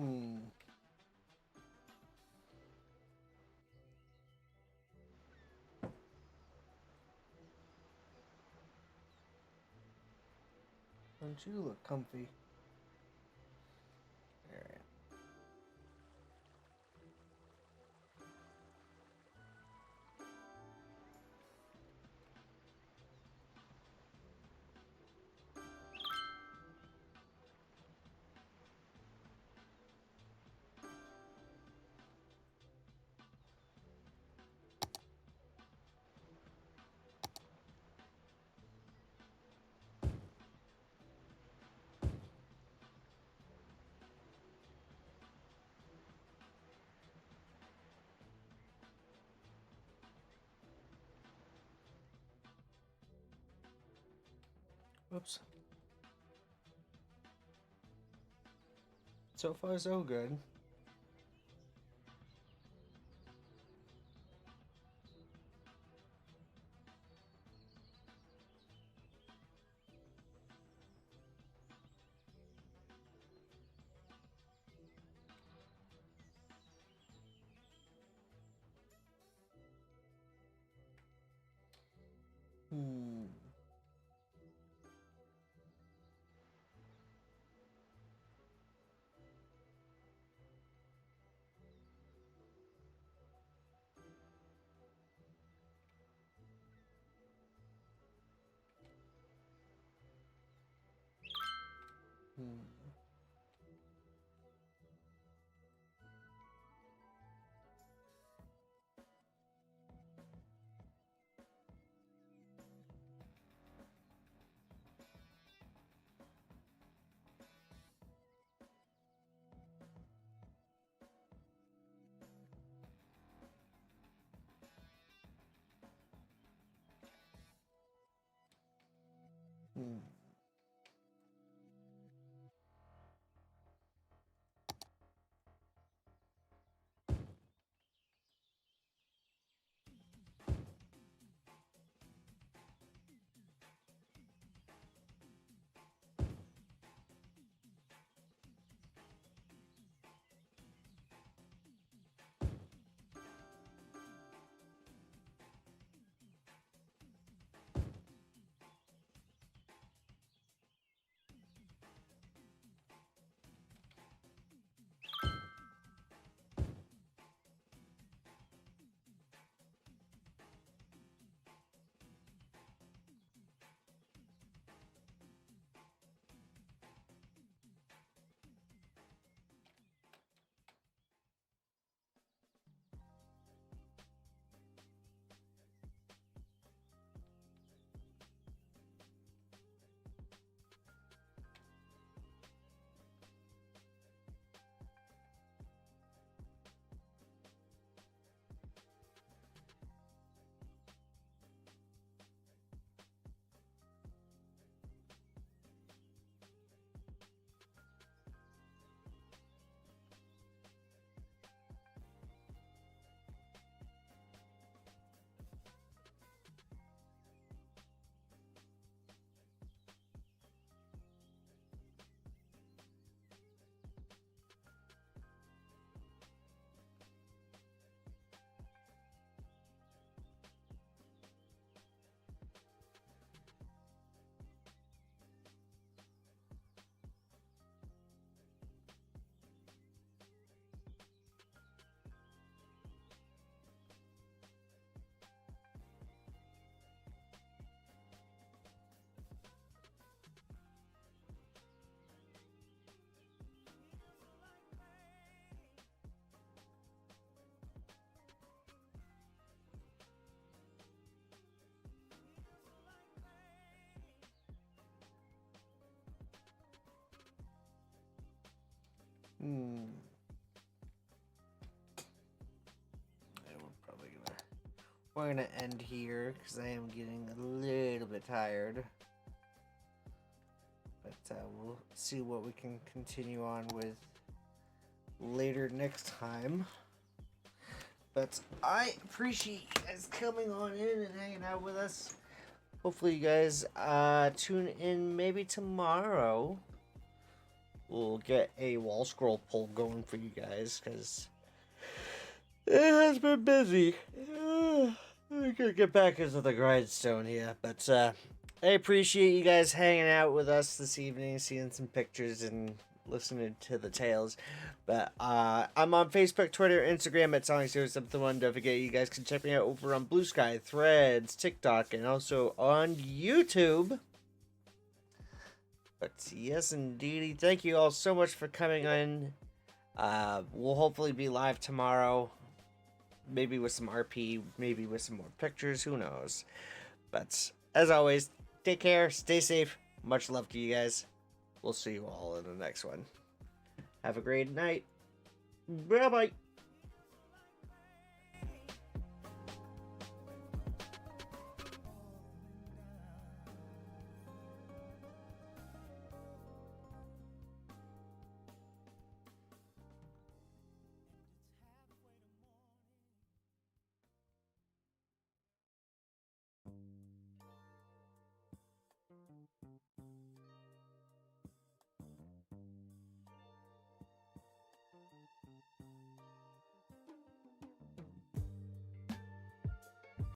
Hmm. Don't you look comfy? Alright. Whoops. So far, so good. Hmm. Hmm. Hmm. Hmm. Yeah, we're gonna end here because I am getting a little bit tired. But we'll see what we can continue on with later next time. But I appreciate you guys coming on in and hanging out with us. Hopefully you guys tune in maybe tomorrow we'll get a wall scroll poll going for you guys, because it has been busy. I gotta get back into the grindstone here, but I appreciate you guys hanging out with us this evening, seeing some pictures and listening to the tales. But I'm on Facebook, Twitter, Instagram at Sonic071. Don't forget, you guys can check me out over on Blue Sky, Threads, TikTok, and also on YouTube. But yes, indeedy, thank you all so much for coming in. We'll hopefully be live tomorrow. Maybe with some RP, maybe with some more pictures, who knows. But as always, take care, stay safe. Much love to you guys. We'll see you all in the next one. Have a great night. Bye-bye.